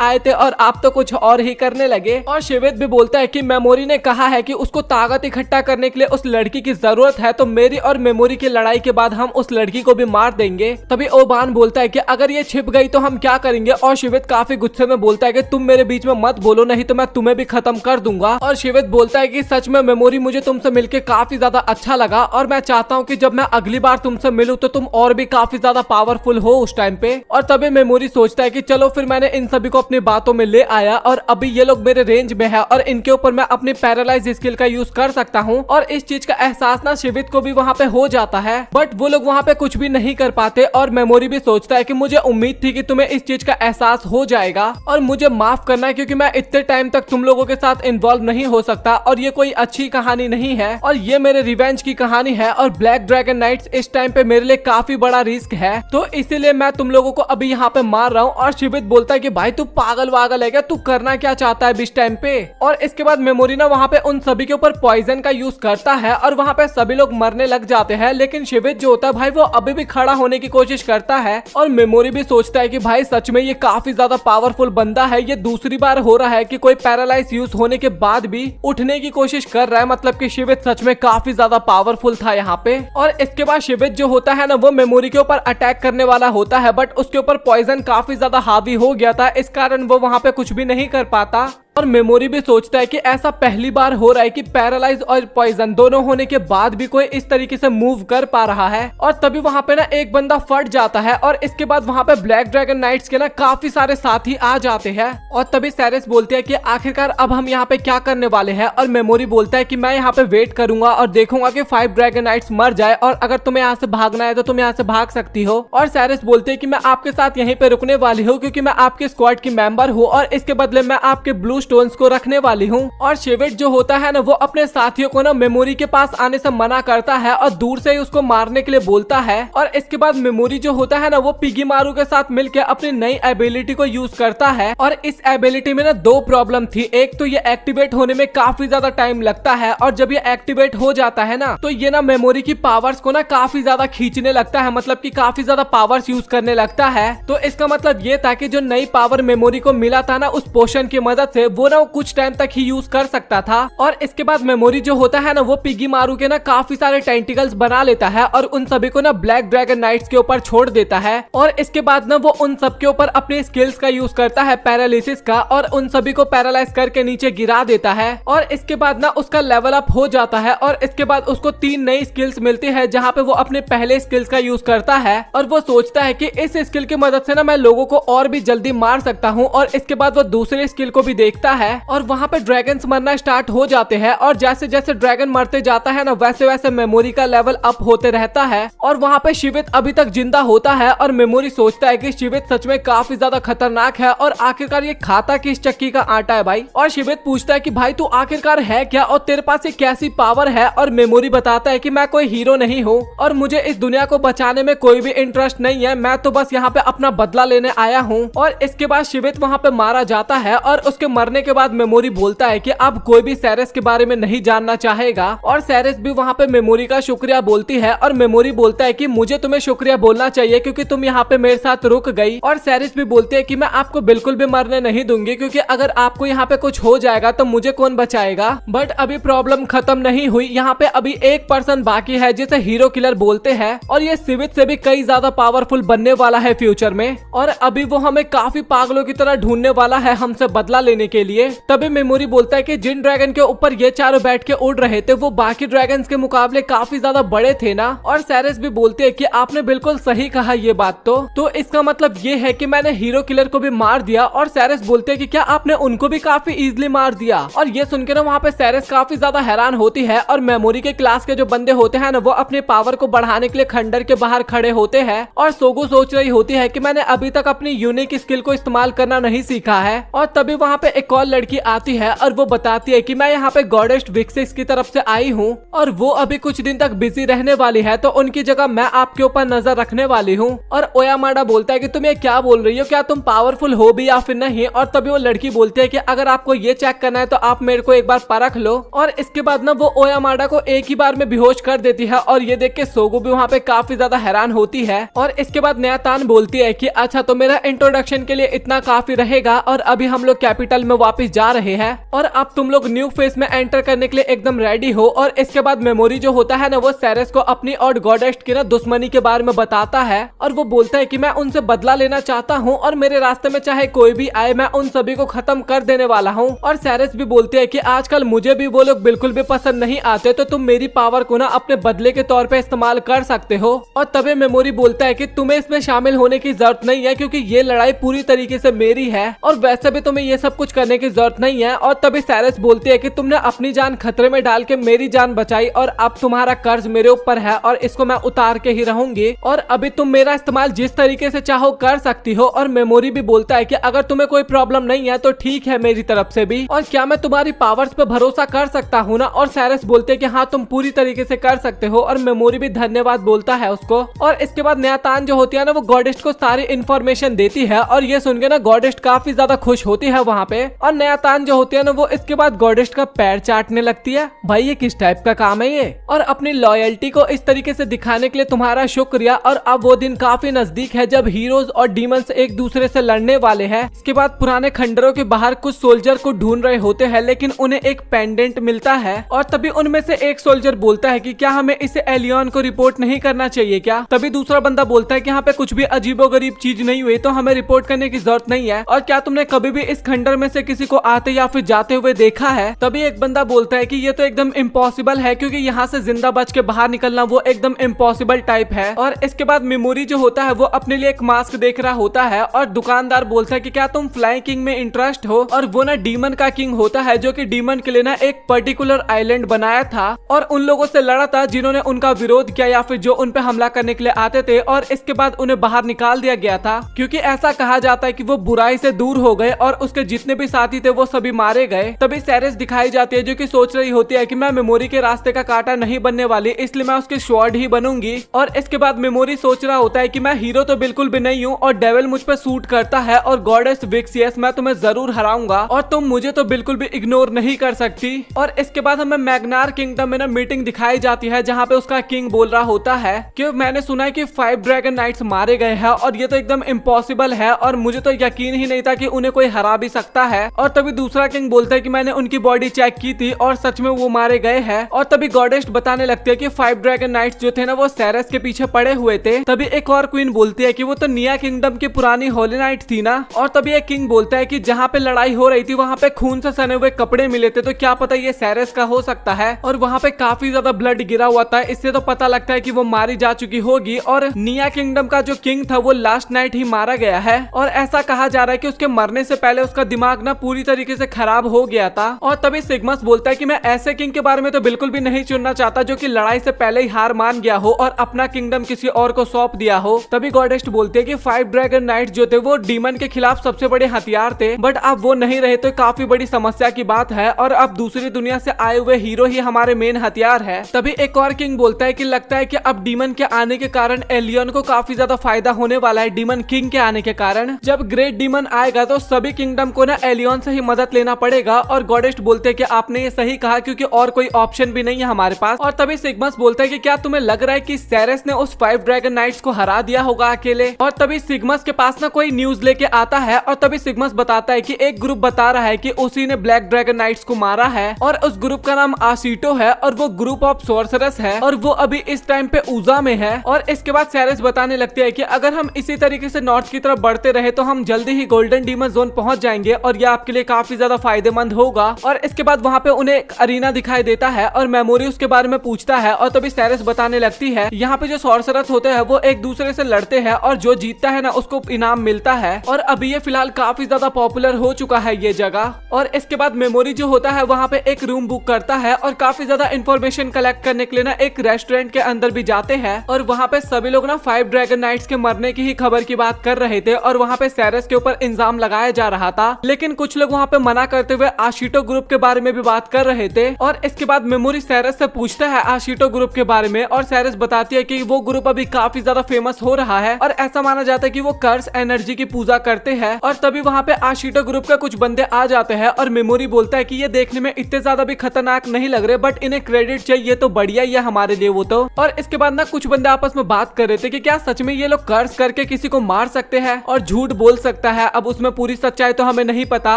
आए थे और आप तो कुछ और ही करने लगे। और शिवित भी बोलता है कि मेमोरी ने कहा है कि उसको ताकत इकट्ठा करने के लिए उस लड़की की जरूरत है, तो मेरी और मेमोरी की लड़ाई के बाद हम उस लड़की को भी मार देंगे। तभी ओबान बोलता है कि अगर ये छिप गई तो हम क्या करेंगे। और शिवित काफी गुस्से में बोलता है कि तुम मेरे बीच में मत बोलो, नहीं तो मैं तुम्हें भी खत्म कर दूंगा। और शिवित बोलता है कि सच में मेमोरी, मुझे तुमसे मिलके काफी ज्यादा अच्छा लगा और मैं चाहता हूँ कि जब मैं अगली बार तुमसे मिलूं तो तुम और भी काफी ज्यादा पावरफुल हो उस टाइम पे। और तभी मेमोरी सोचता है कि चलो फिर मैंने इन सभी को अपनी बातों में ले आया और अभी ये लोग मेरे रेंज में है और इनके ऊपर मैं अपनी पैरालाइज स्किल का यूज कर सकता हूँ। और इस चीज का एहसास ना शिवित को भी वहाँ पे हो जाता है, बट वो लोग वहाँ पे कुछ भी नहीं कर पाते। और मेमोरी भी सोचता है कि मुझे उम्मीद थी कि तुम्हें इस चीज का एहसास हो जाएगा और मुझे माफ करना है क्योंकि मैं इतने टाइम तक तुम लोगों के साथ इन्वॉल्व नहीं हो सकता और ये कोई अच्छी कहानी नहीं है और ये मेरे रिवेंज की कहानी है और ब्लैक ड्रैगन नाइट्स इस टाइम पे मेरे लिए काफी बड़ा रिस्क है, तो इसीलिए मैं तुम लोगों को अभी यहाँ पे मार रहा हूँ। और शिवित बोलता है कि भाई तू पागल वागल है क्या, तू करना क्या चाहता है इस टाइम पे। और इसके बाद मेमोरी ना वहाँ पे उन सभी के ऊपर पॉइजन का यूज करता है और वहाँ पे सभी लोग मरने लग जाते हैं, लेकिन शिवित जो होता है भाई वो अभी भी खड़ा होने की कोशिश करता है और मेमोरी भी सोचता है कि भाई सच में ये काफी ज्यादा पावरफुल बंदा है, ये दूसरी बार हो रहा है कि कोई पैरालाइज यूज होने के बाद भी उठने की कोशिश कर रहा है, मतलब कि शिवित सच में काफी ज्यादा पावरफुल था यहाँ पे। और इसके बाद शिवित जो होता है ना वो मेमोरी के ऊपर अटैक करने वाला होता है, बट उसके ऊपर पॉइजन काफी ज्यादा हावी हो गया था, इस कारण वो वहाँ पे कुछ भी नहीं कर पाता। और मेमोरी भी सोचता है कि ऐसा पहली बार हो रहा है कि पैरालाइज और पॉइजन दोनों होने के बाद भी कोई इस तरीके से मूव कर पा रहा है। और तभी वहाँ पे ना एक बंदा फट जाता है और इसके बाद वहाँ पे ब्लैक ड्रैगन नाइट्स के ना काफी सारे साथी आ जाते हैं और तभी सेरेस बोलते हैं कि आखिरकार अब हम यहाँ पे क्या करने वाले हैं। और मेमोरी बोलता है कि मैं यहाँ पे वेट करूंगा और देखूंगा कि 5 ड्रैगन नाइट्स मर जाए और अगर तुम्हें यहाँ से भागना है तो तुम यहाँ से भाग सकती हो। और सेरेस बोलते हैं कि मैं आपके साथ यहीं पे रुकने वाली हूँ क्योंकि मैं आपके स्क्वाड की मेंबर हूँ और इसके बदले मैं आपके ब्लू स्टोन्स को रखने वाली हूँ। और शिविट जो होता है ना वो अपने साथियों को ना मेमोरी के पास आने से मना करता है और दूर से ही उसको मारने के लिए बोलता है। और इसके बाद मेमोरी जो होता है ना वो पिगी मारू के साथ मिलकर अपनी नई एबिलिटी को यूज करता है। और इस एबिलिटी में ना 2 प्रॉब्लम थी, एक तो ये एक्टिवेट होने में काफी ज्यादा टाइम लगता है और जब ये एक्टिवेट हो जाता है ना तो ये ना मेमोरी की पावर्स को ना काफी ज्यादा खींचने लगता है, मतलब कि काफी ज्यादा पावर्स यूज करने लगता है। तो इसका मतलब ये था कि जो नई पावर मेमोरी को मिला था ना उस पोशन की मदद से वो ना कुछ टाइम तक ही यूज कर सकता था। और इसके बाद मेमोरी जो होता है ना वो पिगी मारू के ना काफी सारे टेंटिकल्स बना लेता है और उन सभी को ना ब्लैक ड्रैगन नाइट्स के ऊपर छोड़ देता है। और इसके बाद ना वो उन सब के ऊपर अपने स्किल्स का यूज करता है पैरालिसिस का और उन सभी को पैरालाइज करके नीचे गिरा देता है। और इसके बाद ना उसका लेवल अप हो जाता है और इसके बाद उसको 3 नई स्किल्स मिलती है जहाँ पे वो अपने पहले स्किल्स का यूज करता है और वो सोचता है कि इस स्किल की मदद से ना मैं लोगों को और भी जल्दी मार सकता हूँ। और इसके बाद वो दूसरे स्किल को भी देखता है और वहाँ पे ड्रैगन्स मरना स्टार्ट हो जाते हैं और जैसे जैसे ड्रैगन मरते जाता है ना वैसे वैसे मेमोरी का लेवल अप होते रहता है। और वहाँ पे शिवित अभी तक जिंदा होता है और मेमोरी सोचता है कि शिवित सच में काफी ज्यादा खतरनाक है और आखिरकार ये खाता किस चक्की का आटा है भाई। और शिवित पूछता है कि भाई तू आखिरकार है क्या और तेरे पास ये कैसी पावर है। और मेमोरी बताता है कि मैं कोई हीरो नहीं हूँ और मुझे इस दुनिया को बचाने में कोई भी इंटरेस्ट नहीं है, मैं तो बस यहाँ पे अपना बदला लेने आया हूँ। और इसके बाद शिवित वहाँ पे मारा जाता है और उसके मरने के बाद मेमोरी बोलता है कि अब कोई भी सेरेस के बारे में नहीं जानना चाहेगा। और सेरेस भी वहाँ पे मेमोरी का शुक्रिया बोलती है और मेमोरी बोलता है कि मुझे तुम्हें शुक्रिया बोलना चाहिए क्योंकि तुम यहाँ पे मेरे साथ रुक गई। और सेरेस भी बोलती है कि मैं आपको बिल्कुल भी मरने नहीं दूंगी क्योंकि अगर आपको यहाँ पे कुछ हो जाएगा तो मुझे कौन बचाएगा। बट अभी प्रॉब्लम खत्म नहीं हुई, यहाँ पे अभी एक पर्सन बाकी है जिसे हीरो किलर बोलते हैं और ये शिवित से भी कई ज्यादा पावरफुल बनने वाला है फ्यूचर में और अभी वो हमें काफी पागलों की तरह ढूंढने वाला है हमसे बदला लेने के लिए। तभी मेमोरी बोलता है कि जिन ड्रैगन के ऊपर ये चारों बैठ के उड़ रहे थे वो बाकी ड्रैगन्स के मुकाबले काफी ज्यादा बड़े थे ना। और सेरेस भी बोलते हैं कि आपने बिल्कुल सही कहा ये बात, तो इसका मतलब ये है कि मैंने हीरो किलर को भी मार दिया। और सेरेस बोलते हैं कि क्या आपने उनको भी काफी इजीली मार दिया। और ये सुन के ना वहाँ पे सेरेस काफी ज्यादा हैरान होती है और मेमोरी के क्लास के जो बंदे होते हैं ना वो अपने पावर को बढ़ाने के लिए खंडर के बाहर खड़े होते हैं। और सोगो सोच रही होती है कि मैंने अभी तक अपनी यूनिक स्किल को इस्तेमाल करना नहीं सीखा है। और तभी वहाँ पे एक और लड़की आती है और वो बताती है कि मैं यहाँ पे गॉडेस विक्सिस की तरफ से आई हूँ और वो अभी कुछ दिन तक बिजी रहने वाली है, तो उनकी जगह मैं आपके ऊपर नजर रखने वाली हूँ। और ओयामाडा बोलता है कि तुम ये क्या बोल रही हो, क्या तुम पावरफुल हो भी या फिर नहीं। और तभी वो लड़की बोलती है कि अगर आपको ये चेक करना है तो आप मेरे को एक बार परख लो। और इसके बाद ना वो ओयामाडा को एक ही बार में बेहोश कर देती है और ये देख के सोगो भी वहाँ पे काफी ज्यादा हैरान होती है। और इसके बाद नया तान बोलती है कि अच्छा तो मेरा इंट्रोडक्शन के लिए इतना काफी रहेगा और अभी हम लोग कैपिटल में वापस जा रहे हैं और अब तुम लोग न्यू फेस में एंटर करने के लिए एकदम रेडी हो। और इसके बाद मेमोरी जो होता है ना वो सेरेस को अपनी और गॉडेस्ट की ना दुश्मनी के बारे में बताता है और वो बोलता है कि मैं उनसे बदला लेना चाहता हूँ और मेरे रास्ते में चाहे कोई भी आए मैं उन सभी को खत्म कर देने वाला हूँ। और सेरेस भी बोलती है कि आजकल मुझे भी वो लोग बिल्कुल भी पसंद नहीं आते, तो तुम मेरी पावर को ना अपने बदले के तौर पे इस्तेमाल कर सकते हो। और तभी मेमोरी बोलता है कि तुम्हें इसमें शामिल होने की जरूरत नहीं है क्योंकि ये लड़ाई पूरी तरीके से मेरी है और वैसे भी तुम्हें ये सब कुछ करने की जरूरत नहीं है। और तभी साइरस बोलती है कि तुमने अपनी जान खतरे में डाल के मेरी जान बचाई और अब तुम्हारा कर्ज मेरे ऊपर है और इसको मैं उतार के ही रहूंगी और अभी तुम मेरा इस्तेमाल जिस तरीके से चाहो कर सकती हो। और मेमोरी भी बोलता है कि अगर तुम्हें कोई प्रॉब्लम नहीं है तो ठीक है मेरी तरफ से भी, और क्या मैं तुम्हारी पावर्स पे भरोसा कर सकता हूँ ना। और साइरस बोलते हैं कि हाँ तुम पूरी तरीके से कर सकते हो। और मेमोरी भी धन्यवाद बोलता है उसको। और इसके बाद न्यातान जो होती है ना वो गॉडेस्ट को सारी इन्फॉर्मेशन देती है और ये सुन के ना गॉडेस्ट काफी ज्यादा खुश होती है वहाँ पे। और न्यातान जो होती है ना वो इसके बाद गॉडेस्ट का पैर चाटने लगती है। भाई ये किस टाइप का काम है ये, और अपनी लॉयल्टी को इस तरीके से दिखाने के लिए तुम्हारा शुक्रिया। और अब वो दिन काफी नजदीक है जब हीरोज और डीमंस एक दूसरे से लड़ने वाले हैं। इसके बाद पुराने खंडरों के बाहर कुछ सोल्जर को ढूंढ रहे होते हैं लेकिन उन्हें एक पेंडेंट मिलता है और तभी उनमें से एक सोल्जर बोलता है कि क्या हमें इसे एलियन को रिपोर्ट नहीं करना चाहिए क्या। तभी दूसरा बंदा बोलता है कि यहाँ पे कुछ भी अजीबोगरीब चीज नहीं हुई तो हमें रिपोर्ट करने की जरूरत नहीं है। और क्या तुमने कभी भी इस खंडर में से किसी को आते या फिर जाते हुए देखा है। तभी एक बंदा बोलता है कि ये तो एकदम इम्पॉसिबल है क्योंकि यहाँ से जिंदा बच के बाहर निकलना वो एकदम इम्पॉसिबल टाइप है। और इसके बाद मेमोरी जो होता है वो अपने लिए एक मास्क देख रहा होता है और दुकानदार बोलता है कि क्या तुम फ्लाइंग किंग में इंटरेस्ट हो। और वो ना डीमन का किंग होता है जो कि डीमन के लिए ना एक पर्टिकुलर आइलैंड बनाया था और उन लोगों से लड़ा था जिन्होंने उनका विरोध किया या फिर जो उन पे हमला करने के लिए आते थे। और इसके बाद उन्हें बाहर निकाल दिया गया था क्योंकि ऐसा कहा जाता है कि वो बुराई से दूर हो गए और उसके जितने भी साथी थे वो सभी मारे गए। तभी साइरस दिखाई जाती है जो कि सोच रही होती है कि मैं मेमोरी के रास्ते का कांटा नहीं बनने वाली, इसलिए मैं उसके स्वॉर्ड ही बनूंगी। और इसके बाद मेमोरी सोच रहा होता है कि मैं हीरो तो बिल्कुल भी नहीं हूँ और डेविल मुझ पे सूट करता है और गॉडेस विक्सियस मैं तुम्हें जरूर हराऊंगा और तुम मुझे तो बिल्कुल भी इग्नोर नहीं कर सकती। और इसके बाद हमें मैग्नार किंगडम में ना मीटिंग दिखाई जाती है जहाँ पे उसका किंग बोल रहा होता है कि मैंने सुना है कि 5 ड्रैगन नाइट्स मारे गए हैं और ये तो एकदम इम्पॉसिबल है और मुझे तो यकीन ही नहीं था कि उन्हें कोई हरा भी सकता है। और तभी दूसरा किंग बोलता है कि मैंने उनकी बॉडी चेक की थी और सच में वो मारे गए हैं। और तभी गॉडेस्ट बताने लगती है कि 5 ड्रैगन नाइट्स जो थे ना वो साइरस के पीछे पड़े हुए थे। तभी एक और क्वीन बोलती है कि वो तो निया किंगडम की पुरानी होली नाइट थी ना। और तभी एक किंग बोलता है कि जहाँ पे लड़ाई हो रही थी वहाँ पे खून से सने हुए कपड़े मिले थे तो क्या पता ये साइरस का हो सकता है। और वहाँ पे काफी ज्यादा ब्लड गिरा हुआ था, इससे तो पता लगता है कि वो मारी जा चुकी होगी। और निया किंगडम का जो किंग था वो लास्ट नाइट ही मारा गया है और ऐसा कहा जा रहा है कि उसके मरने से पहले उसका दिमाग ना पूरी तरीके से खराब हो गया था। और तभी सिग्मस बोलता है कि मैं ऐसे किंग के बारे में तो बिल्कुल भी नहीं चुनना चाहता जो कि लड़ाई से पहले ही हार मान गया हो और अपना किंगडम किसी और को सौंप दिया हो। तभी गॉडेस्ट बोलते हैं कि 5 ड्रैगन नाइट्स जो थे वो डीमन के खिलाफ सबसे बड़े हथियार थे, बट अब वो नहीं रहे तो काफी बड़ी समस्या की बात है और अब दूसरी दुनिया से आए हुए हीरो ही हमारे मेन हथियार है। तभी एक और किंग बोलता है कि लगता है कि अब डीमन के आने के कारण एलियन को काफी ज्यादा फायदा होने वाला है। डीमन किंग के आने के कारण जब ग्रेट डीमन आएगा तो सभी किंगडम को ना एलियन से ही मदद लेना पड़ेगा। और गॉडेस्ट बोलते हैं कि आपने ये सही कहा क्योंकि और कोई ऑप्शन भी नहीं है हमारे पास। और तभी सिग्मस बोलता है कि क्या तुम्हें लग रहा है कि साइरस ने उस 5 ड्रैगन नाइट्स को हरा दिया होगा अकेले। और तभी सिग्मस के पास ना कोई न्यूज लेके आता है और तभी सिग्मस बताता है कि एक ग्रुप बता रहा है कि उसी ने ब्लैक ड्रैगन नाइट्स को मारा है और उस ग्रुप का नाम आसीटो है और वो ग्रुप ऑफ सोर्सरस है और वो अभी इस टाइम पे ऊजा में है। और इसके बाद साइरस बताने लगते हैं कि अगर हम इसी तरीके से नॉर्थ की तरफ बढ़ते रहे तो हम जल्दी ही गोल्डन डीमन जोन पहुंच जाएंगे और ये आपके लिए काफी ज्यादा फायदेमंद होगा। और इसके बाद वहाँ पे उन्हें एक अरीना दिखाई देता है और मेमोरी उसके बारे में पूछता है और तभी साइरस बताने लगती है यहाँ पे जो सोर्सरस होते हैं वो एक दूसरे से लड़ते हैं और जो जीतता है ना उसको इनाम मिलता है। और अभी ये फिलहाल काफी ज्यादा पॉपुलर हो चुका है ये जगह। और इसके बाद मेमोरी जो होता है वहाँ पे एक रूम बुक करता है और काफी ज्यादा इन्फॉर्मेशन कलेक्ट करने के लिए ना एक रेस्टोरेंट के अंदर भी जाते हैं और वहाँ पे सभी लोग ना 5 ड्रैगन नाइट्स के मरने की ही खबर की बात कर रहे थे और वहाँ पे साइरस के ऊपर इल्जाम लगाया जा रहा था। लेकिन कुछ लोग वहाँ पे मना करते हुए आशिटो ग्रुप के बारे में भी बात कर रहे थे। और इसके बाद मेमोरी साइरस से पूछता है आशिटो ग्रुप के बारे में और साइरस बताती है कि वो ग्रुप अभी काफी ज्यादा फेमस हो रहा है और ऐसा माना जाता है कि वो कर्स एनर्जी की पूजा करते हैं। और तभी वहाँ पे आशिटो ग्रुप के कुछ बंदे आ जाते हैं और मेमोरी बोलता है कि ये देखने में इतने ज्यादा भी खतरनाक नहीं लग रहे बट इन्हें क्रेडिट चाहिए तो बढ़िया ही है हमारे लिए वो तो। और इसके बाद ना कुछ बंदे आपस में बात कर रहे थे कि क्या सच में ये लोग कर्स करके किसी को मार सकते हैं और झूठ बोल सकता है, अब उसमें पूरी सच्चाई तो हमें नहीं पता।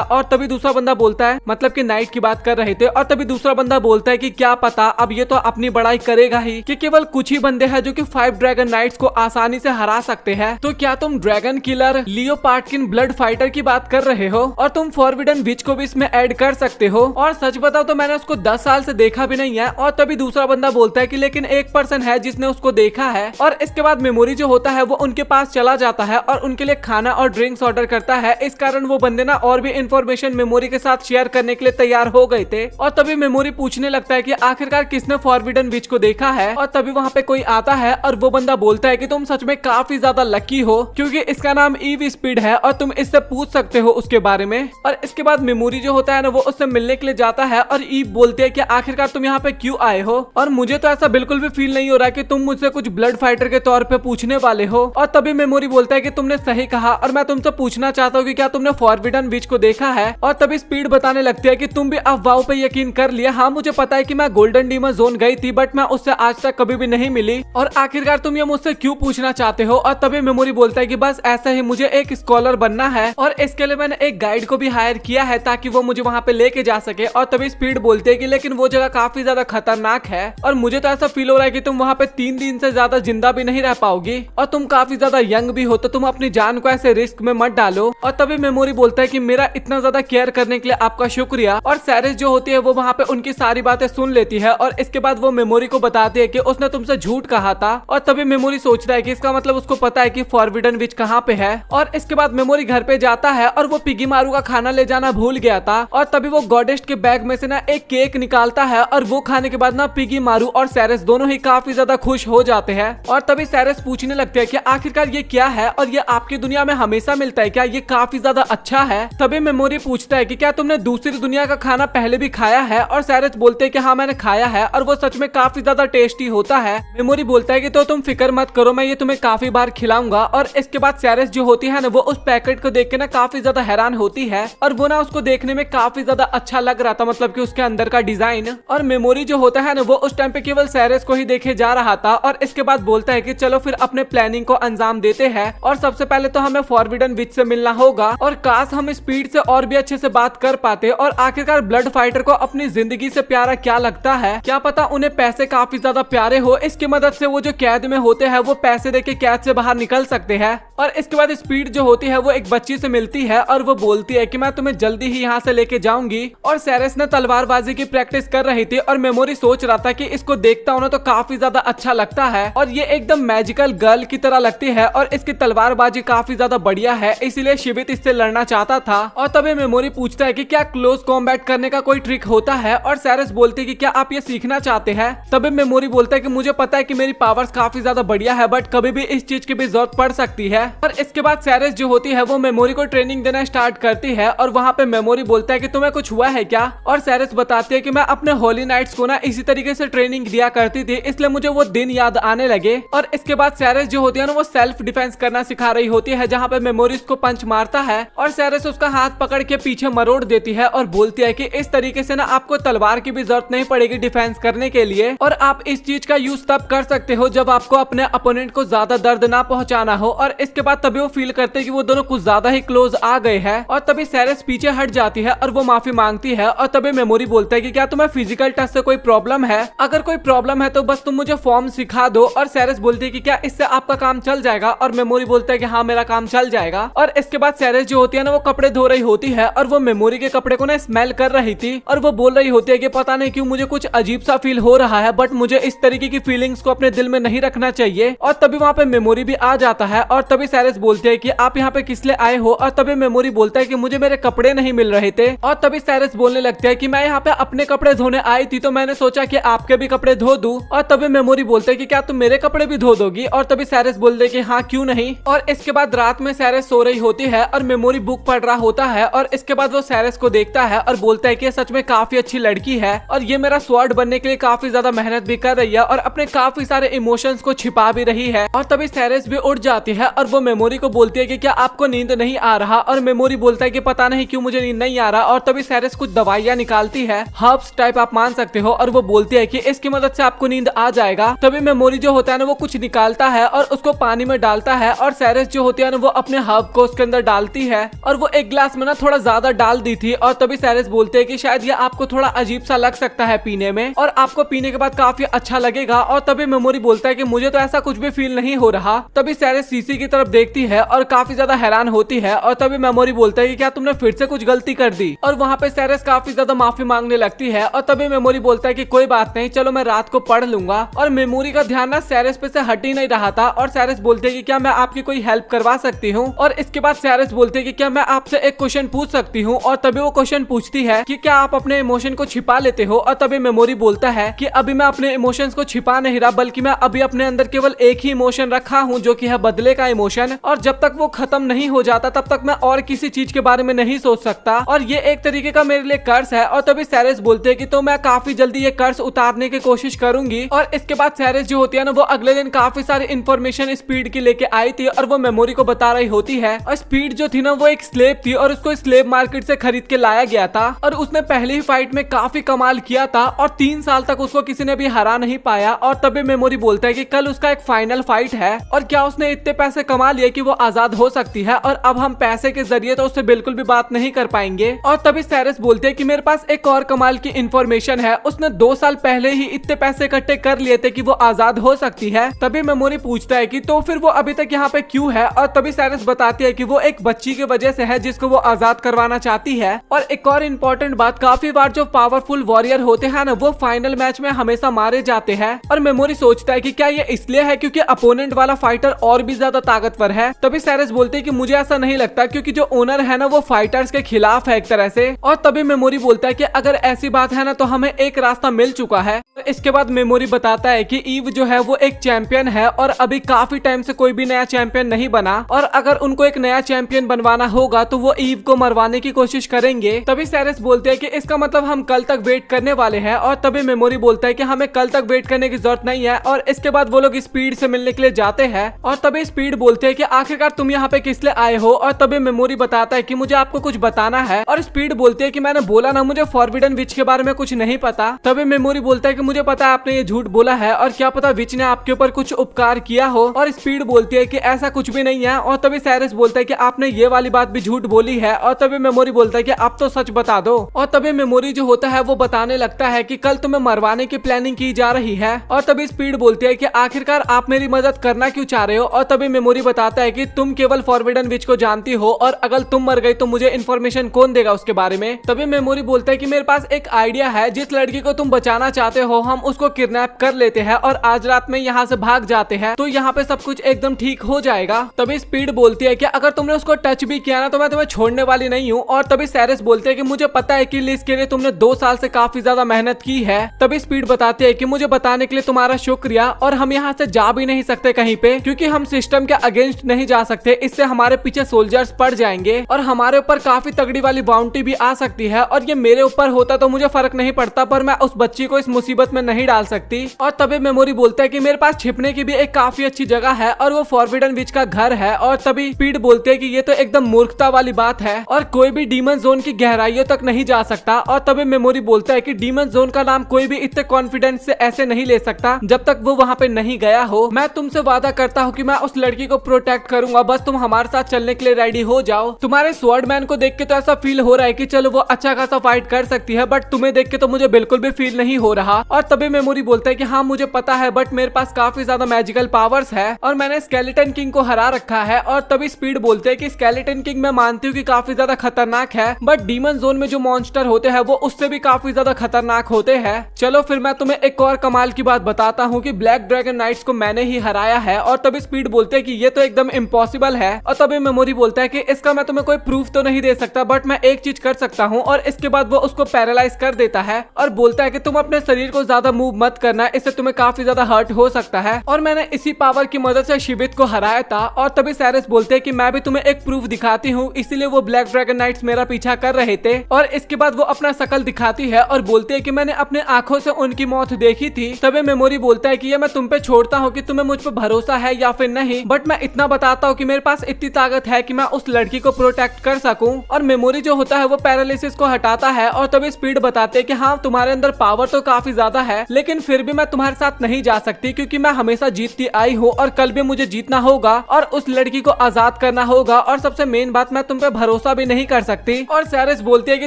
और तभी दूसरा बंदा बोलता है, मतलब कि नाइट की बात कर रहे थे, और तभी दूसरा बंदा बोलता है कि क्या पता, अब ये तो अपनी बड़ाई करेगा ही कि केवल कुछ ही बंदे हैं जो कि 5 ड्रैगन नाइट्स को आसानी से हरा सकते हैं। तो क्या तुम ड्रैगन किलर लियोपार्डकिन ब्लड फाइटर की बात कर रहे हो और तुम फॉरबिडन विच को भी इसमें ऐड कर सकते हो? और सच बताओ तो मैंने उसको 10 साल से देखा भी नहीं है। और तभी दूसरा बंदा बोलता है कि लेकिन एक पर्सन है जिसने उसको देखा है। और इसके बाद मेमोरी जो होता है वो उनके पास चला जाता है और उनके लिए खाना और ड्रिंक्स ऑर्डर करता है। इस कारण वो बंदे ना और भी इन्फॉर्मेशन मेमोरी के साथ शेयर करने के लिए तैयार हो गए थे। और तभी मेमोरी पूछने लगता है कि आखिरकार किसने फॉरबिडन विच को देखा है। और तभी वहाँ पे कोई आता है और वो बंदा बोलता है कि तुम सच में काफी ज्यादा लकी हो, क्योंकि इसका नाम ईवी स्पीड है और तुम इससे पूछ सकते हो उसके बारे में। और इसके बाद मेमोरी जो होता है ना वो उससे मिलने के लिए जाता है और ईव बोलती है कि आखिरकार तुम यहाँ पे क्यों आए हो। और मुझे तो ऐसा बिल्कुल भी फील नहीं हो रहा कि तुम मुझसे कुछ ब्लड फाइटर के तौर पे पूछने वाले हो। और तभी मेमोरी बोलता है कि तुमने सही कहा और मैं तुमसे पूछना चाहता हूँ कि क्या तुमने फॉरबिडन विच को देखा है। और तभी स्पीड बताने लगती है कि तुम भी अफवाहों पे यकीन कर लिया। हाँ मुझे पता है कि मैं गोल्डन डीमन जोन गई थी, बट मैं उससे आज तक कभी भी नहीं मिली। और आखिरकार तुम ये मुझसे क्यों पूछना चाहते हो। और तभी मेमोरी बोलता है कि बस ऐसा ही, मुझे एक स्कॉलर बनना है और इसके लिए मैंने एक गाइड को भी हायर किया है ताकि वो मुझे वहाँ पे लेके जा सके। और तभी स्पीड बोलते है कि लेकिन वो जगह काफी ज्यादा खतरनाक है और मुझे तो ऐसा फील हो रहा है कि तुम वहाँ पे 3 दिन से ज्यादा जिंदा भी नहीं रह पाओगी और तुम काफी ज्यादा यंग भी हो, तो तुम अपनी जान को ऐसे रिस्क में मत डालो। और तभी मेमोरी बोलता है कि मेरा इतना ज्यादा केयर करने के लिए आपका शुक्रिया। और सैरिस जो होती है वो वहाँ पे उनकी सारी बातें सुन लेती है और इसके बाद वो मेमोरी को बताती है कि उसने तुमसे झूठ कहा था। और तभी मेमोरी सोचता है कि इसका मतलब उसको पता है कि फॉरबिडन विच कहाँ पे है। और इसके बाद मेमोरी घर पे जाता है और वो पिगी मारू का खाना ले जाना भूल गया था। और तभी वो गॉडेस्ट के बैग में से ना एक केक निकालता है और वो खाने के बाद ना पिगी मारू और सैरिस दोनों ही काफी ज्यादा खुश हो जाते हैं। और तभी सैरिस पूछने लगते हैं कि आखिरकार ये क्या है और ये आपकी दुनिया में हमेशा मिलता है क्या, ये काफी ज्यादा अच्छा है। तभी मेमोरी पूछता है कि क्या तुमने दूसरी दुनिया का खाना पहले भी खाया है। और सैरिस बोलते हैं कि हाँ मैंने खाया है और वो सच में काफी ज्यादा टेस्टी होता है। मेमोरी बोलता है कि तो तुम फिक्र मत करो, मैं ये तुम्हें काफी बार खिलाऊंगा। और इसके बाद सैरिस जो होती है ना वो उस पैकेट को देख के ना काफी ज्यादा हैरान होती है और वो ना उसको देखने में काफी ज्यादा अच्छा लग रहा था, मतलब कि उसके अंदर का डिजाइन। और मेमोरी जो होता है ना वो उस टाइम पे केवल सैरिस को ही देखे जा रहा था। और इसके बाद बोलता है कि चलो फिर अपने प्लानिंग को अंजाम देते हैं और सबसे पहले तो हमें फॉरबिडन विच से मिलना होगा। और काश हम स्पीड से और भी अच्छे से बात कर पाते। और आखिरकार ब्लड फाइटर को अपनी जिंदगी से प्यारा क्या लगता है, क्या पता उन्हें पैसे काफी ज्यादा प्यारे हो, इसकी मदद से वो जो कैद में होते हैं वो पैसे देके कैद से बाहर निकल सकते हैं। और इसके बाद स्पीड जो होती है वो एक बच्ची से मिलती है और वो बोलती है कि मैं तुम्हें जल्दी ही यहाँ से लेके जाऊंगी। और सैरिस ने तलवारबाजी की प्रैक्टिस कर रही थी और मेमोरी सोच रहा था कि इसको देखता हूँ ना तो काफी ज्यादा अच्छा लगता है और ये एकदम मैजिकल गर्ल की तरह लगती है और इसकी तलवारबाजी काफी ज्यादा बढ़िया है, इसीलिए शिवित इससे लड़ना चाहता था। और तभी मेमोरी पूछता है कि क्या क्लोज कॉम्बैट करने का कोई ट्रिक होता है। और सैरिस बोलती है कि क्या आप ये सीखना चाहते हैं। तभी मेमोरी बोलता है कि मुझे पता है कि मेरी पावर्स काफी ज्यादा बढ़िया है, बट कभी भी इस चीज की भी जरूरत पड़ सकती है। और इसके बाद सैरिस जो होती है वो मेमोरी को ट्रेनिंग देना स्टार्ट करती है और वहाँ पे मेमोरी बोलता है कि तुम्हें कुछ हुआ है क्या। और सैरिस बताती है कि मैं अपने होली नाइट्स को ना इसी तरीके से ट्रेनिंग दिया करती थी, इसलिए मुझे वो दिन याद आने लगे। और इसके बाद सैरिस जो होती है ना वो सेल्फ डिफेंस करना सिखा रही होती है, जहाँ पे मेमोरी उसको पंच मारता है और सैरिस उसका हाथ पकड़ के पीछे मरोड़ देती है और बोलती है कि इस तरीके से ना आपको तलवार की भी जरूरत नहीं पड़ेगी डिफेंस करने के लिए और आप इस चीज का यूज तब कर सकते हो जब आपको अपने अपोनेंट को ज्यादा दर्द ना पहुंचाना हो। और इसके बाद तभी वो फील करते हैं कि वो दोनों कुछ ज्यादा ही क्लोज आ गए हैं। और तभी सैरिस पीछे हट जाती है और वो माफी मांगती है। और तभी मेमोरी बोलता है कि क्या तुम्हें फिजिकल टच से कोई प्रॉब्लम है, अगर कोई प्रॉब्लम है तो बस तुम मुझे फॉर्म सिखा दो। और सैरिस बोलती है कि क्या इससे आपका काम चल जाएगा। और मेमोरी बोलता है कि हाँ मेरा काम चल जाएगा। और इसके बाद सैरिस जो होती है ना वो कपड़े धो रही होती है और वो मेमोरी के कपड़े को ना स्मेल कर रही थी और वो बोल रही होती है कि पता नहीं क्यों मुझे कुछ अजीब सा फील हो रहा है, बट मुझे इस तरीके की फीलिंग्स को अपने दिल में नहीं रखना चाहिए। और तभी वहाँ पे मेमोरी भी आ जाता है और तभी सैरिस बोलते हैं कि आप यहाँ पे किस लिए आए हो। और तभी मेमोरी बोलता है कि मुझे मेरे कपड़े नहीं मिल रहे थे। और तभी सैरिस बोलने लगते हैं कि मैं यहाँ पे अपने कपड़े धोने आई थी तो मैंने सोचा कि आपके भी कपड़े धो दूं। और तभी मेमोरी बोलते हैं कि क्या तुम मेरे कपड़े भी धो दोगी। और तभी सैरिस बोलते हैं कि हाँ क्यों नहीं। और इसके बाद रात में सैरिस सो रही होती है और मेमोरी बुक पढ़ रहा होता है और इसके बाद वो सैरिस को देखता है और बोलता है कि सच में काफी अच्छी लड़की है और ये मेरा स्वॉर्ड बनने के लिए काफी ज्यादा मेहनत भी कर रही है और अपने काफी सारे इमोशंस को छिपा भी रही है। और तभी सैरिस भी उठ जाती है और वो मेमोरी को बोलती है कि क्या आपको नींद नहीं आ रहा। और मेमोरी बोलता है कि पता नहीं क्यों मुझे नींद नहीं आ रहा। और तभी सैरिस कुछ दवाइयाँ निकालती है, हर्ब्स टाइप आप मान सकते हो, और वो बोलती है कि इसकी मदद से आपको नींद आ जाएगा। तभी मेमोरी जो होता है ना वो कुछ निकालता है और उसको पानी में डालता है और सैरिस जो होती है ना वो अपने हर्ब को उसके अंदर डालती है और वो एक ग्लास में ना थोड़ा ज्यादा डाल दी थी। और तभी सैरिस बोलते हैं कि शायद ये आपको थोड़ा अजीब सा लग सकता है पीने में और आपको पीने के बाद काफी अच्छा लगेगा। और तभी मेमोरी बोलता है कि मुझे तो ऐसा कुछ भी फील नहीं हो रहा। तभी सैरिस शीशी की तरफ देखती है और काफी ज्यादा हैरान होती है। और तभी मेमोरी बोलता है कि क्या तुमने फिर से कुछ गलती कर दी। और वहाँ पे सैरिस काफी ज्यादा माफी मांगने लगती है। और तभी मेमोरी बोलता है कि कोई बात नहीं, चलो मैं रात को पढ़ लूंगा। और मेमोरी का ध्यान ना सैरिस पे से हट ही नहीं रहा था और सैरिस बोलते है कि क्या मैं आपकी कोई हेल्प करवा सकती हूँ। और इसके बाद सैरिस बोलते है कि क्या मैं आपसे एक क्वेश्चन पूछ सकती हूँ। और तभी वो क्वेश्चन पूछती है कि क्या आप अपने इमोशन को छिपा लेते हो। और तभी मेमोरी बोलता है कि अभी मैं अपने इमोशंस को छिपा नहीं रहा, बल्कि मैं अभी अपने अंदर केवल एक ही इमोशन रखा हूँ, जो कि है बदले का इमोशन। और जब तक वो खत्म नहीं हो जाता तब तक मैं और किसी चीज के बारे में नहीं सोच सकता, और ये एक तरीके का मेरे लिए कर्ज है। और तभी सैरिस बोलते हैं कि तो मैं काफी जल्दी ये कर्ज उतारने की कोशिश करूंगी। और इसके बाद सैरिस जो होती है ना, वो अगले दिन काफी सारी इन्फॉर्मेशन स्पीड की लेके आई थी और वो मेमोरी को बता रही होती है। और स्पीड जो थी ना, वो एक स्लेव थी और उसको स्लेव मार्केट से खरीद के लाया गया था। और उसने पहली ही फाइट में काफी कमाल किया था और 3 साल तक उसको किसी ने भी हरा नहीं पाया। और तभी मेमोरी बोलता है कि कल उसका एक फाइनल फाइट है और क्या उसने इतने पैसे कमा लिए कि वो आजाद हो सकती है, और अब हम पैसे के जरिए तो उससे बिल्कुल भी बात नहीं कर पाएंगे। और तभी सैरिस बोलते हैं कि मेरे पास एक और कमाल की इंफॉर्मेशन है, उसने 2 साल पहले ही इतने पैसे इकट्ठे कर लिए थे कि वो आजाद हो सकती है। तभी मेमोरी पूछता है कि तो फिर वो अभी तक यहाँ पे क्यों है। और तभी सैरिस बताती है कि वो एक बच्ची की वजह से है जिसको वो आजाद करवाना चाहती है। और एक और इम्पोर्टेंट बात, काफी बार जो पावरफुल वॉरियर होते हैं ना, वो फाइनल मैच में हमेशा मारे जाते हैं। और मेमोरी सोचता है कि क्या ये इसलिए है क्योंकि अपोनेंट वाला फाइटर और भी ज्यादा ताकतवर है। तभी सैरिस बोलते हैं कि मुझे ऐसा नहीं लगता, क्योंकि जो ओनर है ना, वो फाइटर्स के खिलाफ है एक तरह से। और तभी मेमोरी बोलता है कि अगर ऐसी बात है ना, तो हमें एक रास्ता मिल चुका है। इसके बाद मेमोरी बताता है कि ईव जो है वो एक चैंपियन है और अभी काफी टाइम से कोई भी नया चैंपियन नहीं बना, और अगर उनको एक नया चैंपियन बनवाना होगा तो वो ईव को मरवाने की कोशिश करेंगे। तभी सैरिस बोलते हैं कि इसका मतलब हम कल तक वेट करने वाले हैं। और तभी मेमोरी बोलता है कि हमें कल तक वेट करने की जरूरत नहीं है। और इसके बाद वो लोग स्पीड से मिलने के लिए जाते हैं। और तभी स्पीड बोलते हैं कि आखिरकार तुम यहाँ पे किस लिए आए हो। और तभी मेमोरी बताता है कि मुझे आपको कुछ बताना है। और स्पीड बोलती है कि मैंने बोला ना, मुझे फॉरबिडन विच के बारे में कुछ नहीं पता। तभी मेमोरी बोलता है कि मुझे पता है आपने ये झूठ बोला है, और क्या पता विच ने आपके ऊपर कुछ उपकार किया हो। और स्पीड बोलती है कि ऐसा कुछ भी नहीं है। और तभी सैरिस बोलता है कि आपने ये वाली बात भी झूठ बोली है। और तभी मेमोरी बोलता है कि अब तो सच बता दो। और तभी मेमोरी जो होता है वो बताने लगता है कि कल तुम्हें मरवाने की प्लानिंग की जा रही है। और तभी स्पीड बोलती है कि आखिरकार आप मेरी मदद करना क्यों चाह रहे हो। और तभी मेमोरी बताता है कि तुम केवल फॉरबिडन विच को जानती हो, और अगर तुम मर गई तो मुझे इन्फॉर्मेशन कौन देगा उसके बारे में। तभी मेमोरी बोलता है कि मेरे पास एक आइडिया है, जिस लड़की को तुम बचाना चाहते हो हम उसको किडनैप कर लेते हैं और आज रात में यहाँ से भाग जाते हैं, तो यहाँ पे सब कुछ एकदम ठीक हो जाएगा। तभी स्पीड बोलती है कि अगर तुमने उसको टच भी किया ना, तो मैं तुम्हें छोड़ने वाली नहीं हूँ। और तभी सैरिस बोलते हैं कि मुझे पता है कि लिज के लिए तुमने 2 साल से काफी ज्यादा मेहनत की है। तभी स्पीड बताती है कि मुझे बताने के लिए तुम्हारा शुक्रिया, और हम यहाँ से जा भी नहीं सकते कहीं पे, क्योंकि हम सिस्टम के अगेंस्ट नहीं जा सकते, इससे हमारे पीछे सोल्जर्स पड़ जाएंगे और हमारे ऊपर काफी तगड़ी वाली बाउंटी भी आ सकती है। और ये मेरे ऊपर होता तो मुझे फर्क नहीं पड़ता, पर मैं उस बच्ची को इस मुसीबत में नहीं डाल सकती। और तभी मेमोरी बोलता है कि मेरे पास छिपने की भी एक काफी अच्छी जगह है और वो फॉरबिडन विच का घर है। और तभी स्पीड बोलते हैं कि ये तो एकदम मूर्खता वाली बात है और कोई भी डीमन जोन की गहराइयों तक नहीं जा सकता। और तभी मेमोरी बोलता है कि डीमन जोन का नाम कोई भी इतने कॉन्फिडेंस से ऐसे नहीं ले सकता जब तक वो वहाँ पे नहीं गया हो। मैं तुमसे वादा करता हूँ कि मैं उस लड़की को प्रोटेक्ट करूंगा, बस तुम हमारे साथ चलने के लिए रेडी हो जाओ। तुम्हारे स्वॉर्डमैन को देख के तो ऐसा फील हो रहा है कि चलो वो अच्छा खासा फाइट कर सकती है, बट तुम्हें देख के तो मुझे बिल्कुल भी फील नहीं हो रहा। और तभी मेमोरी बोलता है कि हाँ मुझे पता है, बट मेरे पास काफी ज्यादा मैजिकल पावर्स है और मैंने स्केलेटन किंग को हरा रखा है। और तभी स्पीड बोलते हैं कि स्केलेटन किंग मैं मानती हूँ कि काफी ज्यादा खतरनाक है, बट डीमन जोन में जो मॉन्स्टर होते हैं वो उससे भी काफी ज्यादा खतरनाक होते हैं। चलो फिर मैं तुम्हें एक और कमाल की बात बताता हूँ कि ब्लैक ड्रैगन नाइट्स को मैंने ही हराया है। और तभी स्पीड बोलते हैं कि ये तो एकदम इम्पॉसिबल है। और तभी मेमोरी बोलता है कि इसका मैं तुम्हें कोई प्रूफ तो नहीं दे सकता, बट मैं एक चीज कर सकता हूँ। और इसके बाद वो उसको पैरालाइज कर देता है और बोलता है कि तुम अपने शरीर को ज्यादा मूव मत करना, इससे तुम्हें काफी ज्यादा हर्ट हो सकता है। और मैंने इसी पावर की मदद से शिवित को हराया था। और तभी सैरिस बोलते हैं कि मैं भी तुम्हें एक प्रूफ दिखाती हूँ, इसीलिए वो ब्लैक ड्रैगन नाइट्स मेरा पीछा कर रहे थे। और इसके बाद वो अपना शकल दिखाती है और बोलती है कि मैंने अपने आंखों से उनकी मौत देखी थी। तभी मेमोरी बोलता है कि ये मैं तुम पे छोड़ता हूँ कि तुम्हें मुझ पे भरोसा है या फिर नहीं, बट मैं इतना बताता हूँ कि मेरे पास इतनी ताकत है कि मैं उस लड़की को प्रोटेक्ट कर सकूं। और मेमोरी जो होता है वो पैरालिसिस को हटाता है। और तभी स्पीड बताते हैं कि हाँ तुम्हारे अंदर पावर तो काफी ज्यादा है, लेकिन फिर भी मैं तुम्हारे साथ नहीं जा सकती, क्योंकि मैं हमेशा जीतती आई हूँ और कल भी मुझे जीतना होगा और उस लड़की को आजाद करना होगा। और सबसे मेन बात, मैं तुम पे भरोसा भी नहीं कर सकती। और सैरिस बोलती है कि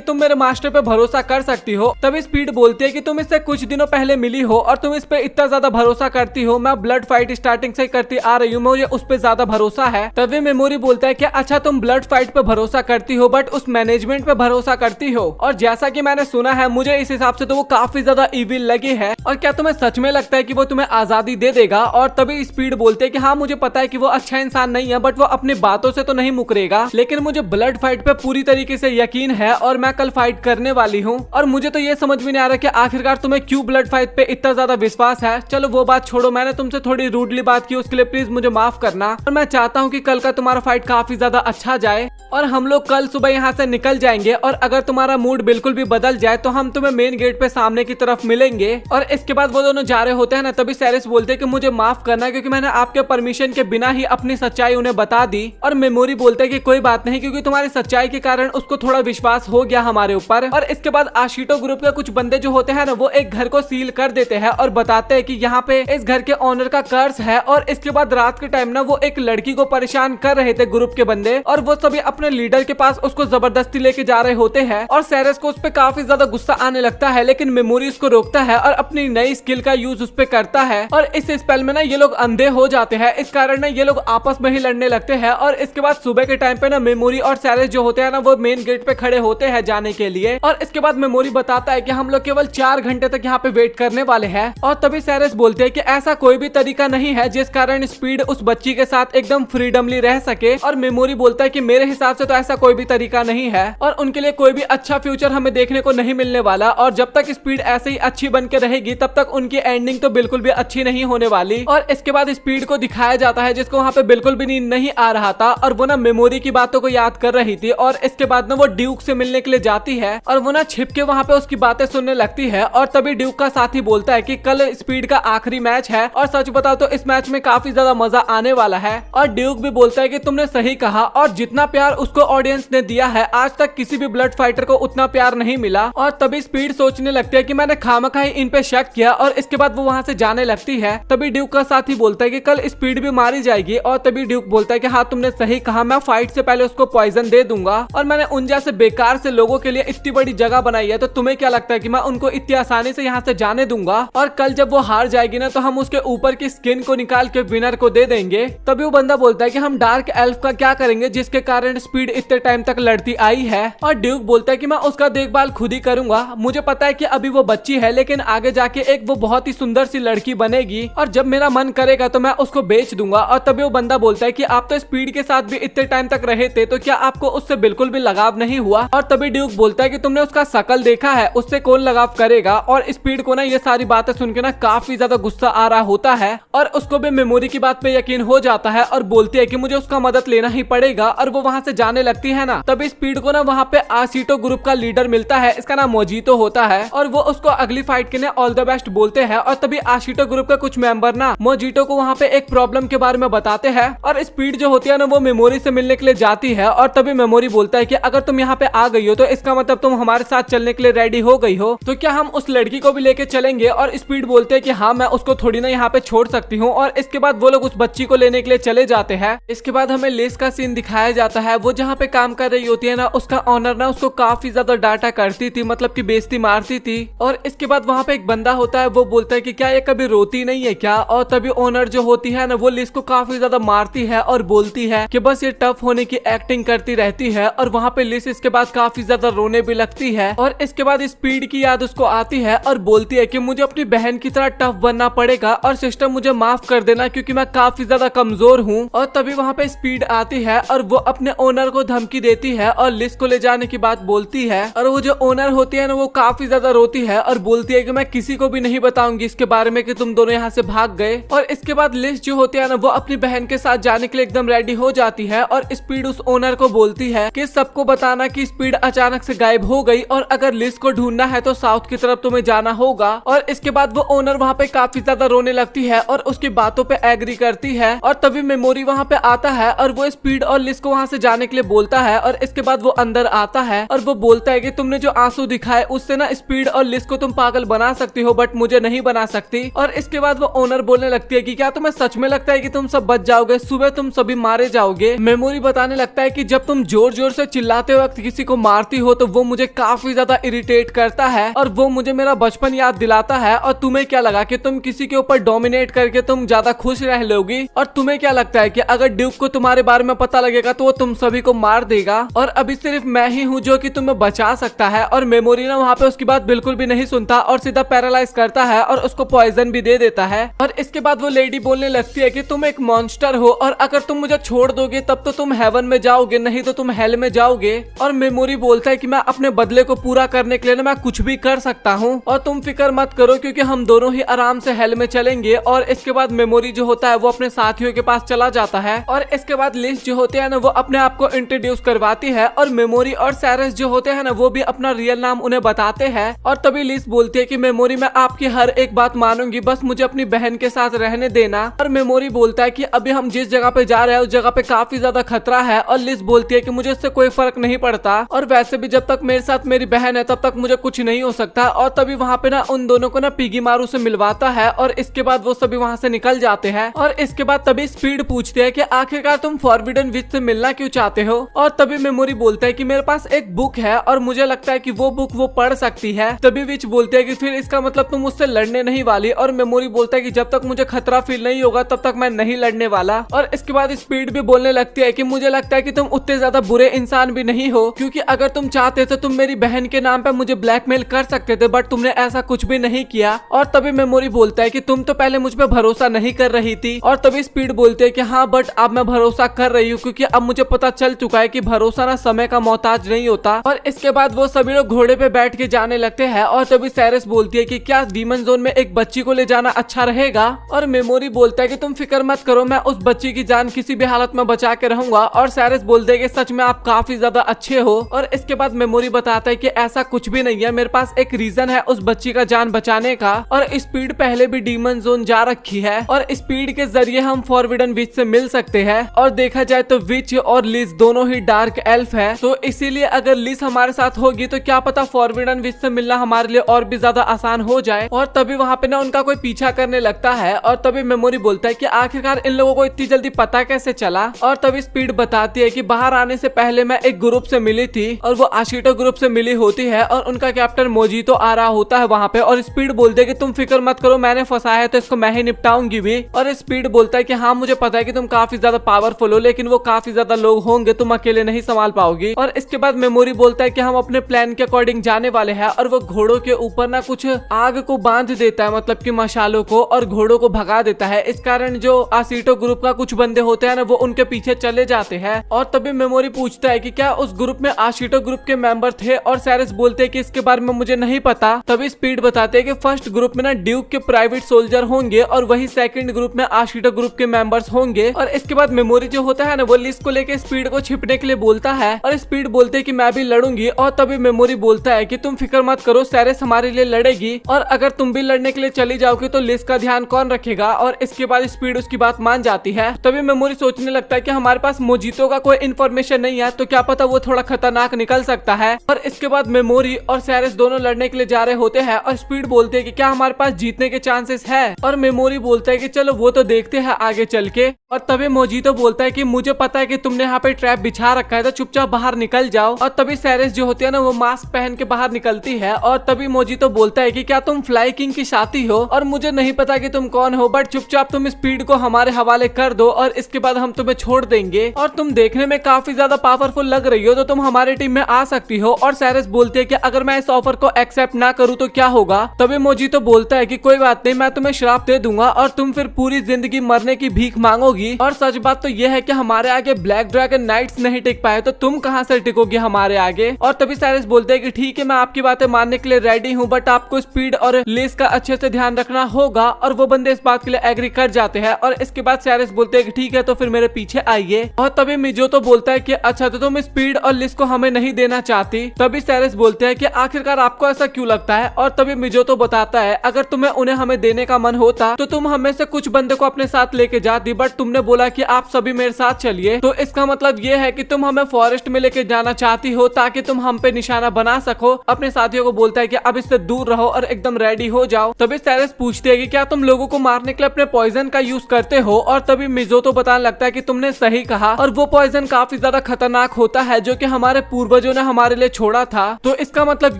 तुम मेरे मास्टर पे भरोसा कर सकती हो। तभी स्पीड बोलती है कि तुम इससे कुछ दिनों पहले मिली हो और तुम इस पे इतना ज्यादा भरोसा करती हो। मैं ब्लड फाइट स्टार्टिंग से करती आ रही हूँ, मुझे उस पे ज्यादा भरोसा है। तभी मेमोरी बोलता है कि अच्छा तुम ब्लड फाइट पे भरोसा करती हो, बट उस मैनेजमेंट पे भरोसा करती हो। और जैसा कि मैंने सुना है, मुझे इस हिसाब से तो वो काफी ज्यादा इविल लगी है और क्या तुम्हें सच में लगता है कि वो तुम्हें आजादी दे देगा? और तभी स्पीड बोलते हैं कि हाँ मुझे पता है कि वो अच्छा इंसान नहीं है, बट वो अपनी बातों से तो नहीं मुकरेगा, लेकिन मुझे ब्लड फाइट पे पूरी तरीके से यकीन है और मैं कल फाइट करने वाली हूँ। और मुझे तो ये समझ में नहीं आ रहा कि आखिरकार तुम्हें क्यों ब्लड फाइट पे इतना ज्यादा विश्वास है। चलो वो बात छोड़ो, मैंने तुमसे थोड़ी रूडली बात की, उसके लिए प्लीज मुझे माफ करना। और मैं चाहता हूँ कि कल का तुम्हारा फाइट काफी ज्यादा अच्छा जाए और हम लोग कल सुबह यहाँ से निकल जाएंगे। और अगर तुम्हारा मूड बिल्कुल भी बदल जाए तो हम तुम्हें मेन गेट पे सामने की तरफ मिलेंगे। और इसके बाद वो दोनों जा रहे होते हैं ना, तभी सेरेस बोलते हैं कि मुझे माफ करना क्योंकि मैंने आपके परमिशन के बिना ही अपनी सच्चाई उन्हें बता दी। और मेमोरी बोलते हैं कि कोई बात नहीं, क्योंकि तुम्हारी सच्चाई के कारण उसको थोड़ा विश्वास हो गया हमारे ऊपर। और इसके बाद आशिटो ग्रुप के कुछ बंदे जो होते हैं ना, वो एक घर को सील कर देते हैं और बताते हैं कि यहाँ पे इस घर के ओनर का कर्ज है। और इसके बाद रात के टाइम ना वो एक लड़की को परेशान कर रहे थे ग्रुप के बंदे, और वो सभी अपने लीडर के पास उसको जबरदस्ती लेके जा रहे होते हैं। और सेरेस को उस पर काफी ज्यादा गुस्सा आने लगता है, लेकिन मेमोरी उसको रोकता है और अपनी नई स्किल का यूज उस पर करता है। और इस स्पेल में ना ये लोग अंधे हो जाते हैं, इस कारण ना ये लोग आपस में ही लड़ने लगते हैं। और इसके बाद सुबह के टाइम पे ना मेमोरी और सेरेस जो होते हैं ना, वो मेन गेट पे खड़े होते हैं जाने के लिए। और इसके बाद मेमोरी बताता है कि हम लोग केवल 4 घंटे तक यहाँ पे वेट करने वाले हैं। और तभी सेरेस बोलते हैं कि ऐसा कोई भी तरीका नहीं है जिस कारण स्पीड उस बच्ची के साथ एकदम फ्रीडमली रह सके। और मेमोरी बोलता है कि मेरे हिसाब से तो ऐसा कोई भी तरीका नहीं है और उनके लिए कोई भी अच्छा फ्यूचर हमें देखने को नहीं मिलने वाला। और जब तक स्पीड ऐसे ही अच्छी बन के रहेगी तब तक उनकी एंडिंग तो बिल्कुल भी अच्छी नहीं होने वाली। और इसके बाद स्पीड को दिखाया जाता है जिसको वहाँ पे बिल्कुल भी नींद नहीं आ रहा था और वो ना मेमोरी की बातों को याद कर रही थी। और इसके बाद ना वो ड्यूक से मिलने के लिए जाती है और वो ना छिप के वहाँ पे उसकी बातें सुनने लगती है। और तभी ड्यूक का साथी बोलता है कि कल स्पीड का आखिरी मैच है और सच बताओ तो इस मैच में काफी ज्यादा मजा आने वाला है। और ड्यूक भी बोलता है कि तुमने सही कहा, और जितना प्यार उसको ऑडियंस ने दिया है आज तक किसी भी ब्लड फाइटर को उतना प्यार नहीं मिला। और तभी स्पीड सोचने लगती है कि मैंने खामखा ही इन पे शक किया, और इसके बाद वो वहाँ से जाने लगती है। तभी ड्यूक का साथी बोलता है कि कल स्पीड भी मारी जाएगी। और तभी ड्यूक बोलता है कि हाँ तुमने सही कहा, मैं फाइट से पहले उसको पॉइजन दे दूंगा और मैंने उन जैसे बेकार से लोगों के लिए इतनी बड़ी जगह बनाई है, तो तुम्हें क्या लगता है कि मैं उनको इतनी आसानी से यहाँ से जाने दूंगा? और कल जब वो हार जाएगी ना तो हम उसके ऊपर की स्किन को निकाल के विनर को दे देंगे। तभी वो बंदा बोलता है कि हम डार्क एल्फ का क्या करेंगे जिसके कारण स्पीड इतने टाइम तक लड़ती आई है? और ड्यूक बोलता है कि मैं उसका देखभाल खुद ही करूंगा, मुझे पता है कि अभी वो बच्ची है लेकिन आगे जाके एक वो बहुत ही सुंदर सी लड़की बनेगी और जब मेरा मन करेगा तो मैं उसको बेच दूंगा। और तभी वो बंदा बोलता है कि आप तो स्पीड के साथ भी इतने टाइम तक रहे थे, तो क्या आपको उससे बिल्कुल भी लगाव नहीं हुआ? और तभी ड्यूक बोलता है कि तुमने उसका शकल देखा है, उससे कौन लगाव करेगा? और स्पीड को ना ये सारी बातें सुन के ना काफी ज्यादा गुस्सा आ रहा होता है और उसको भी मेमोरी की बात पे यकीन हो जाता है और बोलती है कि मुझे उसका मदद लेना ही पड़ेगा। और वो वहाँ से जाने लगती है ना, तभी स्पीड को ना वहाँ पे आशिटो ग्रुप का लीडर मिलता है, इसका नाम मोजितो होता है और वो उसको अगली फाइट के लिए ऑल द बेस्ट बोलते हैं। और तभी आशिटो ग्रुप के कुछ मेंबर ना मोजितो को वहाँ पे एक प्रॉब्लम के बारे में बताते हैं और स्पीड जो होती है ना वो मेमोरी से मिलने के लिए जाती है। और तभी मेमोरी बोलता है कि अगर तुम यहाँ पे आ गई हो तो इसका मतलब तुम हमारे साथ चलने के लिए रेडी हो गई हो, तो क्या हम उस लड़की को भी लेके चलेंगे? और स्पीड बोलते हैं कि हाँ मैं उसको थोड़ी ना यहाँ पे छोड़ सकती हूँ। और इसके बाद वो लोग उस बच्ची को लेने के लिए चले जाते हैं। इसके बाद हमें लिस का सीन दिखाया जाता है, वो जहाँ पे काम कर रही होती है ना, उसका ऑनर ना उसको काफी ज्यादा डांटा करती थी, मतलब की बेइज्जती मारती थी। और इसके बाद वहाँ पे एक बंदा होता है, वो बोलता है कि क्या ये कभी रोती नहीं है क्या? और तभी ओनर जो होती है ना वो लिस को काफी ज्यादा मारती है और बोलती है कि बस ये टफ होने की एक्टिंग करती रहती है। और वहाँ पे लिस इसके बाद काफी ज्यादा रोने भी लगती है। और इसके बाद स्पीड की याद उसको आती है और बोलती है कि मुझे अपनी बहन की तरह टफ बनना पड़ेगा और सिस्टर मुझे माफ कर देना क्योंकि मैं काफी ज्यादा कमजोर हूँ। और तभी वहाँ पे स्पीड आती है और वो अपने ओनर को धमकी देती है और लिस को ले जाने की बात बोलती है। और वो जो ओनर होती है ना वो काफी ज्यादा रोती है और बोलती है कि मैं किसी को भी नहीं बताऊंगी इसके बारे में कि तुम दोनों यहाँ से भाग गए। और इसके बाद लिस जो होती है ना वो अपनी बहन के साथ जाने के लिए एकदम रेडी हो जाती है और स्पीड उस ओनर को बोलती है कि सबको बताना कि स्पीड अचानक से गायब हो गई और अगर लिस को ढूंढना है तो साउथ की तरफ तुम्हें जाना होगा। और इसके बाद वो ओनर वहाँ पे काफी ज्यादा रोने लगती है और उसकी बातों पे एग्री करती है। और तभी मेमोरी वहाँ पे आता है और वो स्पीड और लिस को वहाँ से जाने के लिए बोलता है। और इसके बाद वो अंदर आता है और वो बोलता है कि तुमने जो आंसू दिखाए उससे ना स्पीड और लिस को तुम पागल बना सकती हो बट मुझे नहीं बना सकती। और इसके बाद वो ओनर बोलने लगती है कि क्या तुम्हें सच में लगता है कि तुम सब बच जाओगे, सुबह तुम सभी मारे जाओगे? मेमोरी बताने लगता है कि जब तुम जोर जोर से चिल्लाते वक्त किसी को मारती हो तो वो मुझे काफी ज्यादा इरिटेट करता है और वो मुझे मेरा बचपन याद दिलाता है। और तुम्हें क्या लगा कि तुम किसी के ऊपर डोमिनेट करके तुम ज्यादा खुश रह लोगी? और तुम्हें क्या लगता है कि अगर ड्यूक को तुम्हारे बारे में पता लगेगा तो वो तुम सभी सभी को मार देगा और अभी सिर्फ मैं ही हूँ जो कि तुम्हें बचा सकता है। और मेमोरी ना वहाँ पे उसकी बात बिल्कुल भी नहीं सुनता और सीधा पैरालाइज करता है और उसको पॉइजन भी दे देता है। और इसके बाद वो लेडी बोलने लगती है कि तुम एक मॉन्स्टर हो और अगर तुम मुझे छोड़ दोगे तब तो तुम हेवन में जाओगे, नहीं तो तुम हेल में जाओगे। और मेमोरी बोलता है कि मैं अपने बदले को पूरा करने के लिए ना मैं कुछ भी कर सकता हूँ और तुम फिक्र मत करो क्योंकि हम दोनों ही आराम से हेल में चलेंगे। और इसके बाद मेमोरी जो होता है वो अपने साथियों के पास चला जाता है और इसके बाद लिस जो होते हैं ना वो अपने आप को इंट्रोड्यूस करवाती है और मेमोरी और सैरस जो होते हैं ना वो भी अपना रियल नाम उन्हें बताते हैं। और तभी लिस बोलती है कि मेमोरी मैं आपकी हर एक बात मानूंगी, बस मुझे अपनी बहन के साथ रहने देना। और मेमोरी बोलता है कि अभी हम जिस जगह पे जा रहे हैं उस जगह पे काफी ज्यादा खतरा है। और लिस बोलती है कि मुझे इससे कोई फर्क नहीं पड़ता और वैसे भी जब तक मेरे साथ मेरी बहन है तब तक मुझे कुछ नहीं हो सकता। और तभी वहाँ पे ना उन दोनों को ना पिगी मारू से मिलवाता है और इसके बाद वो सभी वहाँ से निकल जाते हैं। और इसके बाद तभी स्पीड पूछते हैं कि आखिरकार तुम फॉरबिडन विच से मिलना क्यों चाहते हो। और तभी मेमोरी बोलता है कि मेरे पास एक बुक है और मुझे लगता है कि वो बुक वो पढ़ सकती है। तभी विच बोलते हैं कि फिर इसका मतलब तुम मुझसे लड़ने नहीं वाली। और मेमोरी बोलता है कि जब तक मुझे खतरा फील नहीं होगा तब तक मैं नहीं लड़ने वाला। और इसके बाद स्पीड भी बोलने लगती है कि मुझे लगता है कि तुम उतने ज्यादा बुरे इंसान भी नहीं हो, क्योंकि अगर तुम चाहते तो तुम मेरी बहन के नाम पे मुझे ब्लैकमेल कर सकते थे, बट तुमने ऐसा कुछ भी नहीं किया। और तभी मेमोरी बोलता है कि तुम तो पहले मुझ पे भरोसा नहीं कर रही थी। और तभी स्पीड बोलते है कि हाँ बट अब मैं भरोसा कर रही हूँ, क्योंकि अब मुझे पता चल चुका है कि भरोसा ना समय का मोहताज नहीं होता। और इसके बाद वो सभी लोग घोड़े पे बैठ के जाने लगते हैं। और तभी सैरस बोलती है कि क्या डीमन जोन में एक बच्ची को ले जाना अच्छा रहेगा। और मेमोरी बोलता है कि तुम फिक्र मत करो, मैं उस बच्ची की जान किसी भी हालत में बचा के रहूंगा। और सैरस बोलते है कि सच में आप काफी ज्यादा अच्छे हो। और इसके बाद मेमोरी बताता है कि ऐसा कुछ भी नहीं है, मेरे पास एक रीजन है उस बच्ची का जान बचाने का। और स्पीड पहले भी डीमन जोन जा रखी है और स्पीड के जरिए हम फॉरबिडन विच से मिल सकते हैं। और देखा जाए तो विच और लिस दोनों ही डार्क एल्फ है, तो इसीलिए अगर लिस हमारे साथ होगी तो क्या पता फॉरबिडन विच से मिलना हमारे लिए और भी ज्यादा आसान हो जाए। और तभी वहाँ पे ना उनका कोई पीछा करने लगता है। और तभी मेमोरी बोलता है कि आखिरकार इन लोगों को इतनी जल्दी पता कैसे चला। और तभी स्पीड बताती है कि बाहर आने से पहले मैं एक ग्रुप से मिली थी और वो आशिटो ग्रुप से मिली होती है और उनका कैप्टन मोजीतो आ रहा होता है वहाँ पे। और स्पीड बोलते है कि तुम फिक्र मत करो, मैंने फंसाया है तो इसको मैं ही निपटाऊंगी भी। और स्पीड बोलता है कि हाँ मुझे पता है कि तुम काफी ज्यादा पावरफुल हो, लेकिन वो काफी ज्यादा लोग होंगे, तुम अकेले नहीं संभाल पाओगी। और इसके बाद मेमोरी बोलता है कि हम अपने प्लान के अकॉर्डिंग जाने वाले हैं। और वो घोड़ों के ऊपर ना कुछ आग को बांध देता है, मतलब कि मशालों को, और घोड़ों को भगा देता है। इस कारण जो आशिटो ग्रुप का कुछ बंदे होते हैं ना वो उनके पीछे चले जाते हैं। और तभी मेमोरी पूछता है कि क्या उस ग्रुप में आशिटो ग्रुप के मेंबर थे। और सैरस बोलते हैं कि इसके बारे में मुझे नहीं पता। तभी स्पीड बताते हैं कि फर्स्ट ग्रुप में ना ड्यूक के प्राइवेट सोल्जर होंगे और वही सेकंड ग्रुप में आशिटो ग्रुप के मेंबर्स होंगे। और इसके बाद मेमोरी जो होता है ना वो लिस को लेके स्पीड को छिपने के लिए बोलता है और स्पीड बोलते है कि मैं भी लड़ूंगी। और तभी मेमोरी बोलता है कि तुम फिक्र मत करो, सैरस हमारे लिए लड़ेगी और अगर तुम भी लड़ने के लिए चली जाओगी तो लिस का ध्यान कौन रखेगा। और इसके बाद स्पीड उसकी बात मान जाती है। तभी मेमोरी सोचने लगता है कि हमारे पास मोजीतो का कोई इन्फॉर्मेशन नहीं है, तो क्या पता वो थोड़ा खतरनाक निकल सकता है। और इसके बाद मेमोरी और सैरस दोनों लड़ने के लिए जा रहे होते हैं और स्पीड बोलते है कि क्या हमारे पास जीतने के चांसेस है। और मेमोरी बोलता है कि चलो वो तो देखते हैं आगे चल के। और तभी मोजीतो बोलता है कि मुझे पता है कि तुमने यहाँ पे ट्रैप बिछा रखा है, तो चुपचाप बाहर निकल जाओ। और तभी सैरस जो होती है ना वो मास्क पहन के बाहर निकलती है। और तभी मोजीतो बोलता है कि क्या तुम फ्लाई किंग की साथी हो और मुझे नहीं पता कि तुम कौन हो, बट चुपचाप तुम स्पीड को हमारे हवाले कर दो और इसके बाद हम तुम्हें छोड़ देंगे। और तुम देखने में काफी ज्यादा पावरफुल लग रही हो, तो तुम हमारी टीम में आ सकती हो। और सैरस बोलती है कि अगर मैं इस ऑफर को एक्सेप्ट ना करूँ तो क्या होगा। तभी मोजीतो बोलता है कि कोई बात नहीं, मैं तुम्हें श्राप दे दूंगा और तुम फिर पूरी जिंदगी मरने की भीख मांगोगी। और सच बात तो यह है कि हमारे आगे ब्लैक ड्रैगन नाइट्स नहीं टिक पाए, तो तुम कहां से टिकोगे हमारे आगे। और तभी सैरस बोलते हैं कि ठीक है मैं आपकी बातें मानने के लिए रेडी हूं, बट आपको स्पीड और लिस का अच्छे से ध्यान रखना होगा। और वो बंदे इस बात के लिए एग्री कर जाते हैं। और इसके बाद सैरस बोलते हैं कि ठीक है तो फिर मेरे पीछे आइए। और तभी मिजोतो बोलता है कि अच्छा तो तुम स्पीड और लिस को हमें नहीं देना चाहती। तभी सैरस बोलते हैं कि आखिरकार आपको ऐसा क्यों लगता है। और तभी मिजोतो बताता है अगर तुम्हें उन्हें हमें देने का मन होता तो तुम हमें से कुछ बंदे को अपने साथ लेके जाती, बट तुमने बोला कि आप सभी मेरे साथ चलिए, तो इसका मतलब ये है कि तुम हमें फॉरेस्ट में लेके जाना चाहती हो ताकि तुम हम पे निशाना बना सको। अपने साथियों को बोलता है कि अब इससे दूर रहो और एकदम रेडी हो जाओ। तभी सैरस पूछते है कि क्या तुम लोगों को मारने के लिए अपने पॉइजन का यूज करते हो। और तभी मिजोतो बताने लगता है कि तुमने सही कहा और वो पॉइजन काफी ज्यादा खतरनाक होता है जो कि हमारे पूर्वजों ने हमारे लिए छोड़ा था, तो इसका मतलब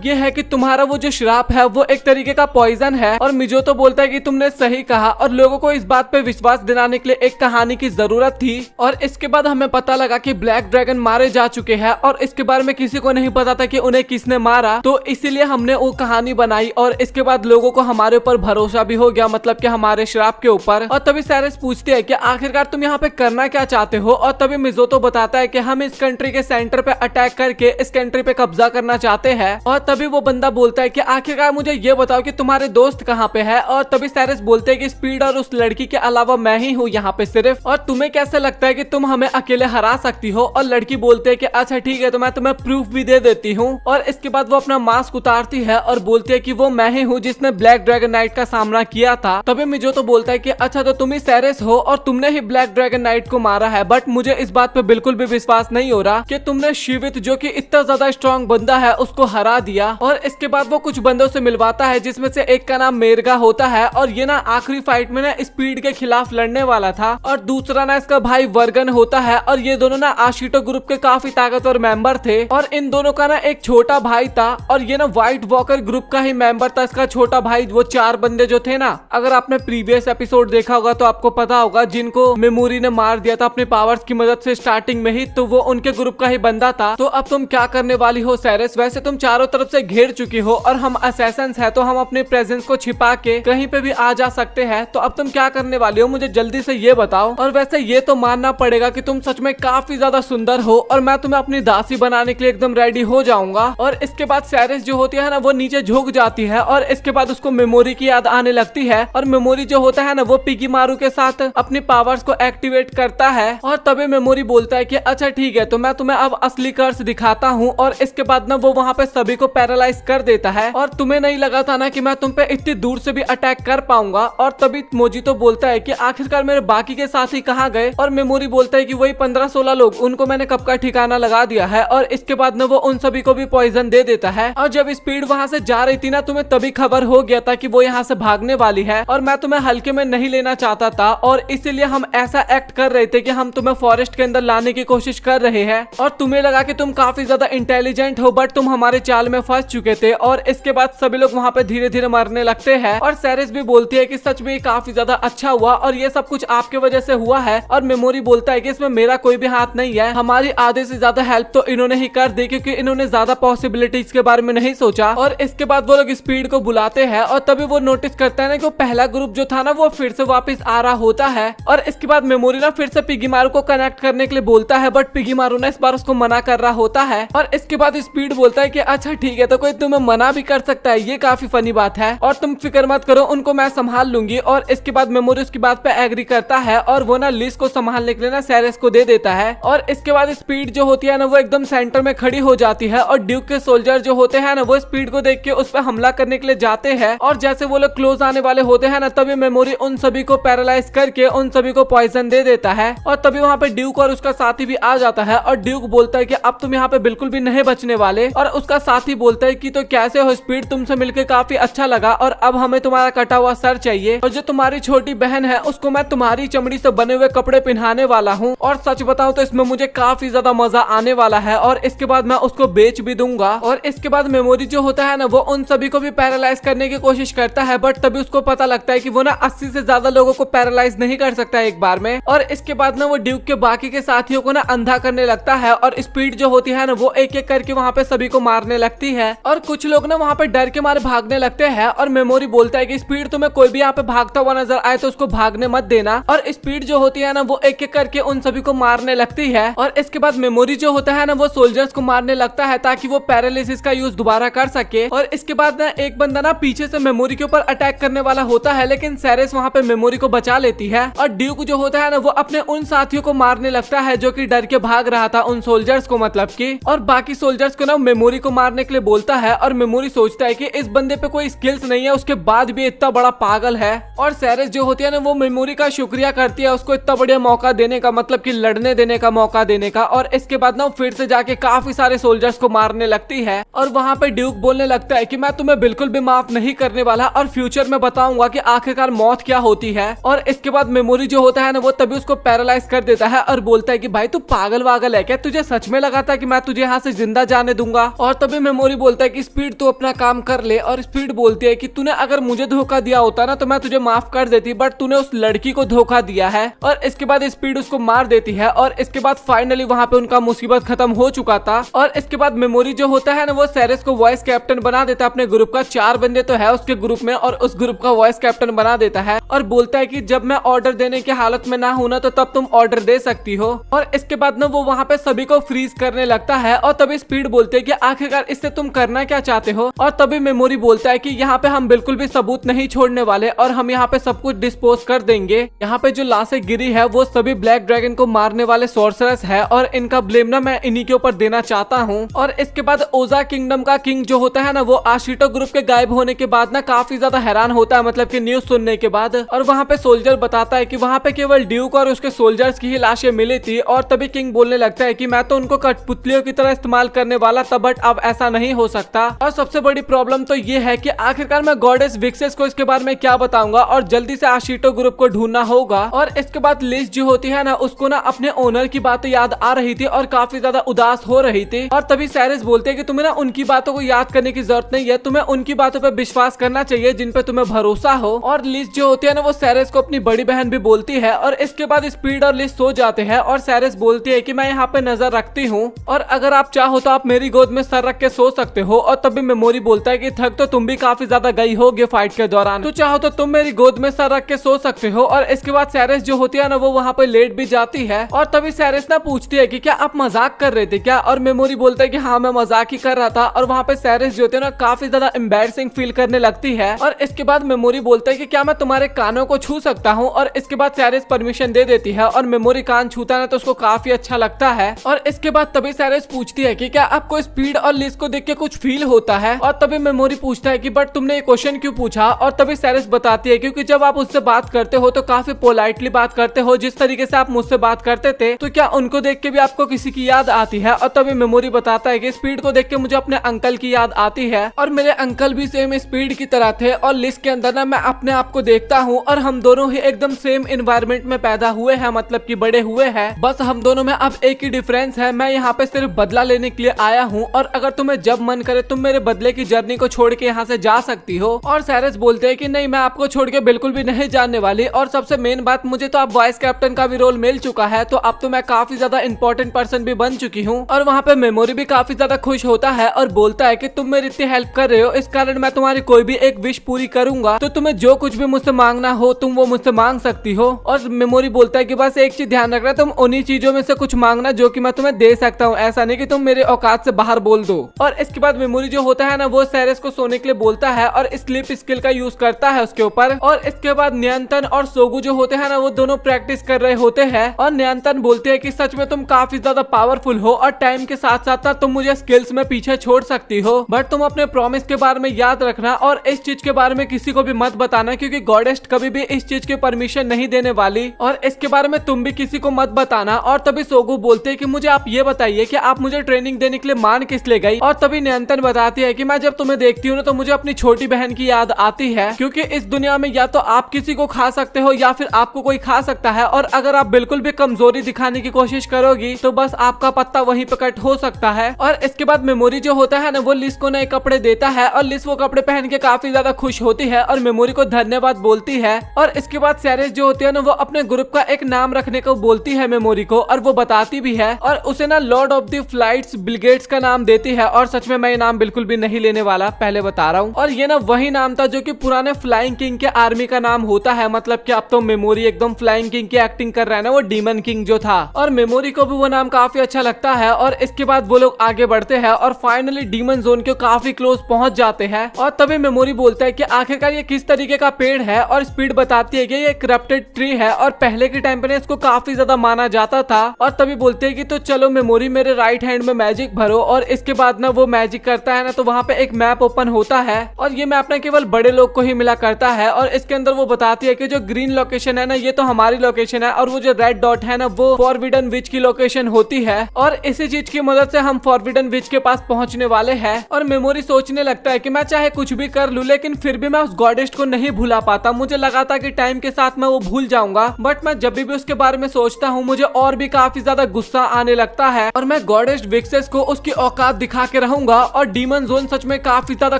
ये है कि तुम्हारा वो जो श्राप है वो एक तरीके का पॉइजन है। और मिजोतो बोलता है कि तुमने सही कहा और लोगों को इस बात पे विश्वास दिलाने के लिए एक कहानी की जरूरत थी। और इसके बाद हमें पता लगा बाकी ब्लैक ड्रैगन मारे जा चुके हैं और इसके बारे में किसी को नहीं पता था कि उन्हें किसने मारा, तो इसीलिए हमने वो कहानी बनाई और इसके बाद लोगों को हमारे ऊपर भरोसा भी हो गया, मतलब कि हमारे श्राप के ऊपर। और तभी साइरस पूछती है कि आखिरकार तुम यहाँ पे करना क्या चाहते हो, और तभी मिज़ोतो बताता है कि हम इस कंट्री के सेंटर पे अटैक करके इस कंट्री पे कब्जा करना चाहते हैं। और तभी वो बंदा बोलता है कि आखिरकार मुझे ये बताओ कि तुम्हारे दोस्त कहाँ पे है। और तभी साइरस बोलते हैं कि स्पीड और उस लड़की के अलावा मैं ही हूँ यहाँ पे सिर्फ, और तुम्हें कैसे लगता है कि तुम हमें अकेले हरा सकती हो। और लड़की बोलते है कि अच्छा ठीक है, तो मैं तुम्हें प्रूफ भी दे देती हूँ। और इसके बाद वो अपना मास्क उतारती है और बोलती है कि वो मैं ही हूँ जिसने ब्लैक ड्रैगन नाइट का सामना किया था। तभी मिज़ोतो बोलता है कि अच्छा तो तुम ही साइरस हो और तुमने ही ब्लैक ड्रैगन नाइट को मारा है, बट मुझे इस बात पे बिल्कुल भी विश्वास नहीं हो रहा कि तुमने शिवित जो कि इतना ज्यादा स्ट्रॉन्ग बंदा है उसको हरा दिया। और इसके बाद वो कुछ बंदों से मिलवाता है जिसमें से एक का नाम मेरगा होता है और ये ना आखिरी फाइट में ना स्पीड के खिलाफ लड़ने वाला था, और दूसरा ना इसका भाई वर्गन होता है और ये दोनों ना आशिटो ग्रुप के काफी ताकतवर मेंबर थे। और इन दोनों का ना एक छोटा भाई था और ये ना व्हाइट वॉकर ग्रुप का ही मेंबर था इसका छोटा भाई। वो 4 बंदे जो थे ना, अगर आपने प्रीवियस एपिसोड देखा होगा तो आपको पता होगा, जिनको मेमोरी ने मार दिया था अपने पावर्स की मदद से स्टार्टिंग में ही, तो वो उनके ग्रुप का ही बंदा था। तो अब तुम क्या करने वाली हो साइरस? वैसे तुम चारों तरफ से घेर चुकी हो और हम असैसन्स है तो हम अपने प्रेजेंस को छिपा के कहीं पे भी आ जा सकते हैं, तो अब तुम क्या करने वाली हो मुझे जल्दी से ये बताओ। और वैसे ये तो मानना पड़ेगा कि तुम सच में काफी ज्यादा सुंदर हो और मैं तुम्हें अपनी दासी बनाने के लिए एकदम रेडी हो जाऊंगा। और इसके बाद साइरस जो होती है ना वो नीचे झुक जाती है और इसके बाद उसको मेमोरी की याद आने लगती है, और मेमोरी जो होता है ना वो पिगी मारू के साथ अपनी पावर्स को एक्टिवेट करता है। और तभी मेमोरी बोलता है कि अच्छा ठीक है, तो मैं तुम्हें अब असली कर्स दिखाता हूँ। और इसके बाद ना वो वहाँ पे सभी को पैरालाइज कर देता है, और तुम्हें नहीं लगा था ना कि मैं तुम पे इतनी दूर से भी अटैक कर पाऊंगा। और तभी मोजितो बोलता है कि आखिरकार मेरे बाकी के साथी कहाँ गए, और मेमोरी बोलता है कि वही 15-16 लोग, उनको मैंने कब का ठिकाना लगा दिया है। और इसके बाद ना वो उन सभी को भी पॉइजन दे देता है। और जब स्पीड वहाँ से जा रही थी ना, तुम्हें तभी खबर हो गया था कि वो यहाँ से भागने वाली है, और मैं तुम्हें हल्के में नहीं लेना चाहता था, और इसीलिए हम ऐसा एक्ट कर रहे थे कि हम तुम्हें फॉरेस्ट के अंदर लाने की कोशिश कर रहे हैं। और तुम्हें लगा कि तुम काफी ज्यादा इंटेलिजेंट हो, बट तुम हमारे चाल में फंस चुके थे। और इसके बाद सभी लोग वहाँ पे धीरे धीरे मरने लगते हैं। और साइरस भी बोलती है कि सच में काफी ज्यादा अच्छा हुआ और ये सब कुछ आपके वजह से हुआ है। और मेमोरी बोलता है कि इसमें मेरा कोई भी हाथ नहीं है, हमारी आधे से ज्यादा हेल्प तो इन्होंने ही कर दी, क्योंकि इन्होंने ज्यादा पॉसिबिलिटीज के बारे में नहीं सोचा। और इसके बाद वो लोग स्पीड को बुलाते हैं और तभी वो नोटिस करता है ना कि वो पहला ग्रुप जो था ना वो फिर से वापस आ रहा होता है। और इसके बाद मेमोरी ना फिर से पिगी मारू को कनेक्ट करने के लिए बोलता है, बट पिगी मारू ना इस बार उसको मना कर रहा होता है। और इसके बाद स्पीड बोलता है कि अच्छा ठीक है, तो कोई तुम्हें मना भी कर सकता है, ये काफी फनी बात है, और तुम फिक्र मत करो, उनको मैं संभाल लूंगी। और इसके बाद मेमोरी उसकी बात पे एग्री करता है और वो ना लिस को संभालने के लिए ना साइरस को दे देता है। और इसके बाद स्पीड जो होती है ना वो एकदम सेंटर में खड़ी हो जाती है, और ड्यूक के सोल्जर जो होते हैं ना वो स्पीड को देख के उस पर हमला करने के लिए जाते हैं। और जैसे वो लोग क्लोज आने वाले होते हैं ना, तभी मेमोरी उन सभी को पैरालाइज करके उन सभी को पॉइजन दे देता है। और तभी वहाँ पे ड्यूक और उसका साथी भी आ जाता है, और ड्यूक बोलता है कि अब तुम यहाँ पे बिल्कुल भी नहीं बचने वाले। और उसका साथी बोलता है कि तो कैसे हो स्पीड, तुमसे मिलकर काफी अच्छा लगा, और अब हमें तुम्हारा कटा हुआ सर चाहिए, और जो तुम्हारी छोटी बहन है उसको मैं तुम्हारी चमड़ी से बने हुए कपड़े पहनाने वाला हूँ। और सच बताऊं तो इसमें मुझे काफी ज्यादा मजा आने वाला है, और इसके बाद मैं उसको बेच भी दूंगा। और इसके बाद मेमोरी जो होता है ना वो उन सभी को भी पैरालाइज करने की कोशिश करता है, बट तभी उसको पता लगता है कि वो ना 80 से ज्यादा लोगों को पैरालाइज नहीं कर सकता एक बार में। और इसके बाद ना वो ड्यूक के बाकी के साथियों को ना अंधा करने लगता है, और स्पीड जो होती है ना वो एक एक करके वहाँ पे सभी को मारने लगती है। और कुछ लोग ना वहाँ पे डर के मारे भागने लगते हैं, और मेमोरी बोलता है कि स्पीड तुम्हें कोई भी यहाँ पे भागता हुआ नजर आए तो उसको भागने मत देना। और स्पीड जो होती है ना वो एक एक करके उन सभी को मारने लगती है। और इसके बाद मेमोरी जो होता है ना वो सोल्जर्स को मारने लगता है ताकि वो पैरालिसिस का यूज दोबारा कर सके। और इसके बाद ना एक बंदा ना पीछे से मेमोरी के ऊपर अटैक करने वाला होता है, लेकिन साइरस वहाँ पे मेमोरी को बचा लेती है। और ड्यूक जो होता है ना वो अपने उन साथियों को मारने लगता है जो कि डर के भाग रहा था, उन सोल्जर्स को मतलब की। और बाकी सोल्जर्स को ना मेमोरी को मारने के लिए बोलता है, और मेमोरी सोचता है कि इस बंदे पे कोई स्किल्स नहीं है, उसके बाद भी इतना बड़ा पागल है। और साइरस जो होती है ना वो मेमोरी का शुक्रिया करती है उसको इतना बढ़िया मौका देने का, मतलब कि लड़ने देने का मौका देने का। और इसके बाद ना फिर से जाके काफी सारे सोल्जर्स को मारने लगती है। और वहाँ पे ड्यूक बोलने लगता है कि मैं तुम्हें बिल्कुल भी माफ नहीं करने वाला, और फ्यूचर में बताऊंगा कि आखिरकार मौत क्या होती है। और इसके बाद मेमोरी जो होता है ना वो तभी उसको पैरालाइज कर देता है और बोलता है कि भाई तू पागल वागल है क्या, तुझे सच में लगा था कि मैं तुझे यहाँ से जिंदा जाने दूंगा। और तभी मेमोरी बोलता है कि स्पीड तू अपना काम कर ले। और स्पीड बोलती है कि तूने अगर मुझे धोखा दिया होता ना तो मैं तुझे माफ कर देती, बट तूने उस लड़की को धोखा दिया है। और इसके बाद स्पीड उसको मार देती है। और इसके इसके बाद फाइनली वहाँ पे उनका मुसीबत खत्म हो चुका था। और इसके बाद मेमोरी जो होता है ना वो सेरेस को वॉइस कैप्टन बना देता है अपने ग्रुप का। 4 बंदे तो है उसके ग्रुप में और उस ग्रुप का वॉइस कैप्टन बना देता है और बोलता है कि जब मैं ऑर्डर देने की हालत में ना हूं ना तो तब तुम ऑर्डर दे सकती हो। और इसके बाद ना वो वहाँ पे सभी को फ्रीज करने लगता है और तभी स्पीड बोलते है कि आखिरकार इससे तुम करना क्या चाहते हो। और तभी मेमोरी बोलता है कि यहाँ पे हम बिल्कुल भी सबूत नहीं छोड़ने वाले और हम यहाँ पे सब कुछ डिस्पोज कर देंगे। यहाँ पे जो लाशें गिरी है वो सभी ब्लैक ड्रैगन को मारने वाले सोर्सरस है और इनका ब्लेम ना मैं इन्हीं के ऊपर देना चाहता हूँ। और इसके बाद ओजा किंगडम का किंग जो होता है ना वो आशिटो ग्रुप के गायब होने के बाद ना काफी ज्यादा हैरान होता है, मतलब कि न्यूज सुनने के बाद। और वहाँ पे सोल्जर बताता है कि वहाँ पे केवल ड्यूक और उसके सोल्जर्स की ही लाशें मिली थी। और तभी किंग बोलने लगता है कि मैं तो उनको कठपुतलियों की तरह इस्तेमाल करने वाला था, बट अब ऐसा नहीं हो सकता। और सबसे बड़ी प्रॉब्लम तो ये है कि आखिरकार मैं गॉडेस विक्सेस को इसके बारे में क्या बताऊंगा और जल्दी से आशिटो ग्रुप को ढूंढना होगा। और इसके बाद लिज जो होती है ना उसको ना अपने ओनर की बातें याद आ रही थी और काफी ज्यादा उदास हो रही थी। और तभी सेरेस बोलते हैं कि तुम्हें ना उनकी बातों को याद करने की जरूरत नहीं है, तुम्हें उनकी बातों पर विश्वास करना चाहिए जिन पे तुम्हें भरोसा हो। और लिज जो होती है ना वो सेरेस को अपनी बड़ी बहन भी बोलती है। और इसके बाद स्पीड और लिज सो जाते हैं और सेरेस बोलती है कि मैं यहाँ पे नजर रखती हूँ और अगर आप चाहो तो आप मेरी गोद में सर रख के सो सकते हो। और तभी मेमोरी बोलता है कि थक तो तुम भी काफी ज्यादा गई होगे फाइट के दौरान, तो चाहो तो तुम मेरी गोद में सर रख के सो सकते हो। और इसके बाद सेरेस जो होती है ना वो वहाँ पे लेट भी जाती है। और तभी सेरेस ना पूछती है कि क्या आप मजाक कर रहे थे क्या? और मेमोरी बोलता है कि हाँ मैं मजाक ही कर रहा था। और वहाँ पे सेरेस जो होती है ना काफी ज्यादा एम्बैरसिंग फील करने लगती है। और इसके बाद मेमोरी बोलता है कि क्या मैं तुम्हारे कानों को छू सकता हूँ? और इसके बाद सेरेस परमिशन दे देती है और मेमोरी कान छूता है तो उसको काफी अच्छा लगता है। और इसके बाद तभी सेरेस पूछती है कि क्या आपको स्पीड और लिज को देख के कुछ फील होता है? और तभी मेमोरी पूछता है कि बट तुमने ये क्वेश्चन क्यों पूछा? और तभी सेरेस बताती है क्योंकि जब आप उससे बात करते हो तो काफी पोलाइटली बात करते हो, जिस तरीके से आप मुझसे बात करते थे, तो क्या उनको देख के भी आपको किसी की याद आती है? और तभी मेमोरी बताता है कि स्पीड को देख के मुझे अपने अंकल की याद आती है और मेरे अंकल भी सेम स्पीड की तरह थे। और लिज के अंदर ना मैं अपने आप को देखता हूँ और हम दोनों ही एकदम सेम एनवायरनमेंट में पैदा हुए हैं, मतलब कि बड़े हुए हैं। बस हम दोनों में अब एक ही डिफरेंस है, मैं यहाँ पे सिर्फ बदला लेने के लिए आया हूँ और अगर तुम्हें जब मन करे तुम मेरे बदले की जर्नी को छोड़ के यहाँ से जा सकती हो। और सेरेस बोलते हैं कि नहीं, मैं आपको छोड़ के बिल्कुल भी नहीं जाने वाली। और सबसे मेन बात, मुझे तो अब वाइस कैप्टन का भी रोल मिल चुका है, तो अब तो मैं काफी ज्यादा इंपॉर्टेंट पर्सन भी बन चुकी हूँ। और वहाँ पे मेमोरी भी काफी ज्यादा खुश होता है और बोलता है कि तुम मेरी इतनी हेल्प कर रहे हो, इस कारण मैं तुम्हारी कोई भी एक विश पूरी करूंगा, तो तुम्हें जो कुछ भी मुझसे मांगना हो तुम वो मुझसे मांग सकती हो। और मेमोरी बोलता है कि बस एक चीज ध्यान रखना, तुम उन्हीं चीजों में से कुछ मांगना जो कि मैं तुम्हें दे सकता हूँ, ऐसा नहीं कि तुम मेरे औकात से बाहर बोल दो। और इसके बाद मेमोरी जो होता है ना वो सेरेस को सोने के लिए बोलता है और स्लीप स्किल का यूज करता है उसके ऊपर। और इसके बाद न्यंतन और सोगु जो होते हैं ना वो दोनों प्रैक्टिस कर रहे होते हैं और न्यंतन बोलते हैं कि सच में तुम काफी ज्यादा पावरफुल हो और टाइम के साथ साथ तुम मुझे स्किल्स में पीछे छोड़ सकती हो, बट तुम अपने प्रॉमिस के बारे में याद रखना और इस चीज के बारे में किसी को भी मत बताना, क्योंकि गॉडेस कभी भी इस चीज की परमिशन नहीं देने वाली और इसके बारे में तुम भी किसी को मत बताना। और तभी सोगु बोलते हैं कि मुझे आप ये बताइए कि आप मुझे ट्रेनिंग देने के लिए मान किस लिए गई? और तभी न्यंतन बताती है कि मैं जब तुम्हें देखती हूँ ना तो मुझे अपनी छोटी बहन की याद आती है, क्योंकि इस दुनिया में या तो आप किसी को खा सकते हो या फिर आपको कोई खा सकता है, और अगर आप बिल्कुल भी कमजोरी दिखाने की कोशिश करोगी तो बस आपका पत्ता वहीं पे कट हो सकता है। और इसके बाद मेमोरी जो होता है ना वो लिस को नए कपड़े देता है और लिस वो कपड़े पहन के काफी ज्यादा खुश होती है और मेमोरी को धन्यवाद बोलती है। और इसके बाद सेरेस जो होती है ना वो अपने ग्रुप का एक नाम रखने को बोलती है मेमोरी को, और वो बताती भी है और उसे ना Lord of the flights Bill Gates का नाम देती है। और सच में मैं ये नाम बिल्कुल भी नहीं लेने वाला, पहले बता रहा हूँ। और ये ना वही नाम था जो कि पुराने फ्लाइंग किंग के आर्मी का नाम होता है, मतलब कि अब तो मेमोरी एकदम फ्लाइंग किंग की एक्टिंग कर रहा है ना, वो डीमन किंग जो था। और मेमोरी को भी वो नाम काफी अच्छा लगता है। और इसके बाद वो लोग आगे बढ़ते हैं और फाइनली डीमन जोन के काफी क्लोज पहुंच जाते हैं। और तभी मेमोरी बोलता है कि आखिरकार ये किस तरीके का पेड़ है, और स्पीड बताती है कि ये करप्टेड ट्री है और पहले के टाइम पे इसको काफी ज्यादा माना जाता था। और तभी बोलते हैं कि तो चलो मेमोरी मेरे राइट हैंड में मैजिक भरो, और इसके बाद ना वो मैजिक करता है ना तो वहाँ पे एक मैप ओपन होता है और ये मैप ना केवल बड़े लोग को ही मिला करता है। और इसके अंदर वो बताती है कि जो ग्रीन लोकेशन है ना ये तो हमारी लोकेशन है, और वो जो रेड डॉट है ना वो फॉरबिडन विच की लोकेशन होती है, और इसी चीज की मदद से हम फॉरबिडन विच के पास पहुंचने वाले हैं। और मेमोरी सोचने लगता है कि मैं चाहे कुछ भी कर लूं लेकिन फिर भी मैं उस गॉडेस को नहीं भुला पाता। मुझे लगा था कि टाइम के साथ मैं वो भूल जाऊंगा, बट मैं जब भी उसके बारे में सोचता हूँ मुझे और भी काफी ज्यादा गुस्सा आने लगता है और मैं गॉडेस विक्सेस को उसकी औकात दिखा के रहूंगा। और डीमन जोन सच में काफी ज्यादा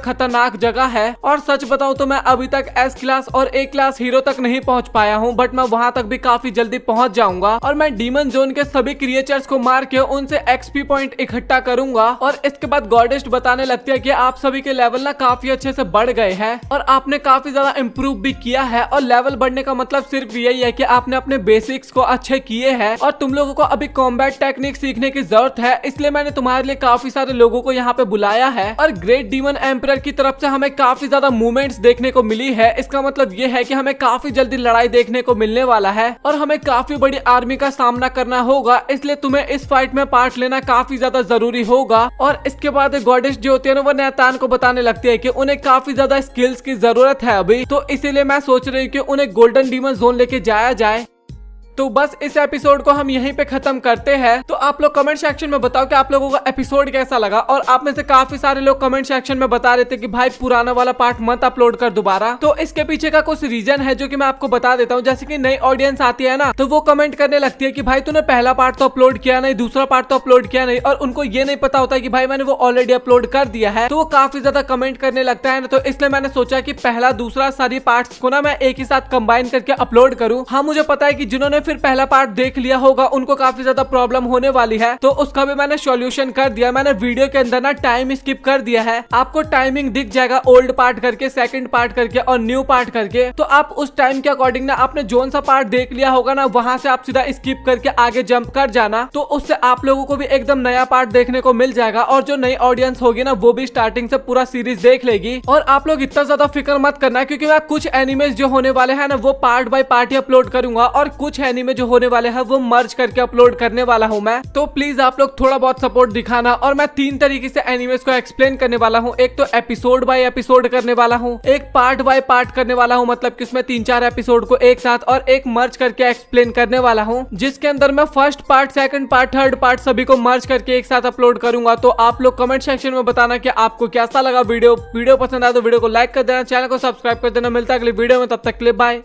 खतरनाक जगह है, और सच बताऊं तो मैं अभी तक एस क्लास और ए क्लास हीरो तक नहीं पहुंच पाया हूं, बट मैं वहां तक भी काफी जल्दी पहुंच जाऊंगा। और मैं डीमन डीमन जोन के सभी क्रिएचर्स को मार के उनसे एक्सपी पॉइंट इकट्ठा करूंगा। और इसके बाद गॉडेस्ट बताने लगती है कि आप सभी के लेवल ना काफी अच्छे से बढ़ गए हैं और आपने काफी ज्यादा इम्प्रूव भी किया है। और लेवल बढ़ने का मतलब सिर्फ यही है कि आपने अपने बेसिक्स को अच्छे किए हैं और तुम लोगों को अभी कॉम्बैट टेक्निक सीखने की जरूरत है, इसलिए मैंने तुम्हारे लिए काफी सारे लोगों को यहाँ पे बुलाया है। और ग्रेट डीमन एम्परर की तरफ से हमें काफी ज्यादा मूवमेंट्स देखने को मिली है। इसका मतलब ये है कि हमें काफी जल्दी लड़ाई देखने को मिलने वाला है और हमें काफी बड़ी आर्मी का सामना करना होगा, इसलिए तुम्हें इस फाइट में पार्ट लेना काफी ज्यादा जरूरी होगा। और इसके बाद गॉडेस जो होती है ना वो नैतान को बताने लगती है कि उन्हें काफी ज्यादा स्किल्स की जरूरत है अभी, तो इसीलिए मैं सोच रही हूँ कि उन्हें गोल्डन डीमन जोन लेके जाया जाए। तो बस इस एपिसोड को हम यहीं पे खत्म करते हैं। तो आप लोग कमेंट सेक्शन में बताओ कि आप लोगों को एपिसोड कैसा लगा। और आप में से काफी सारे लोग कमेंट सेक्शन में बता रहे थे कि भाई पुराना वाला पार्ट मत अपलोड कर दोबारा, तो इसके पीछे का कुछ रीजन है जो कि मैं आपको बता देता हूँ। जैसे कि नई ऑडियंस आती है ना, तो वो कमेंट करने लगती है कि भाई तूने पहला पार्ट तो अपलोड किया नहीं, दूसरा पार्ट तो अपलोड किया नहीं, और उनको ये नहीं पता होता कि भाई मैंने वो ऑलरेडी अपलोड कर दिया है, तो वो काफी ज्यादा कमेंट करने लगता है ना। तो इसलिए मैंने सोचा कि पहला दूसरा सारी पार्ट्स को ना मैं एक ही साथ कंबाइन करके अपलोड करूँ। हाँ, मुझे पता है कि जिन्होंने फिर पहला पार्ट देख लिया होगा उनको काफी ज्यादा प्रॉब्लम होने वाली है, तो उसका भी मैंने सॉल्यूशन कर दिया। मैंने वीडियो के अंदर ना टाइम स्किप कर दिया है, आपको टाइमिंग दिख जाएगा ओल्ड पार्ट करके, सेकंड पार्ट करके और न्यू पार्ट करके। तो आप उस टाइम के अकॉर्डिंग ना आपने जोन सा पार्ट देख लिया होगा ना, वहां से आप सीधा स्किप करके आगे जंप कर जाना, तो उससे आप लोगों को भी एकदम नया पार्ट देखने को मिल जाएगा। और जो नई ऑडियंस होगी ना वो भी स्टार्टिंग से पूरा सीरीज देख लेगी। और आप लोग इतना ज्यादा फिक्र मत करना, क्योंकि मैं कुछ एनिमेज जो होने वाले हैं ना वो part by part he upload करूंगा, और कुछ एनिमे जो होने वाले हैं वो मर्ज करके अपलोड करने वाला हूं मैं। तो प्लीज आप लोग थोड़ा बहुत सपोर्ट दिखाना। और मैं 3 तरीके से एनिमेज को एक्सप्लेन करने वाला हूं। एक तो एपिसोड बाय एपिसोड करने वाला हूं, एक पार्ट बाय पार्ट करने वाला हूं, मतलब कि उसमें 3-4 एपिसोड को एक साथ, और एक मर्ज करके एक्सप्लेन करने वाला हूं, जिसके अंदर मैं first part, second part, third part सभी को मर्ज करके एक साथ अपलोड करूंगा। तो आप लोग कमेंट सेक्शन में बताना कि आपको कैसा लगा वीडियो पसंद आया तो वीडियो को लाइक कर देना, चैनल को सब्सक्राइब कर देना। मिलता है अगली वीडियो में, तब तक के लिए बाय।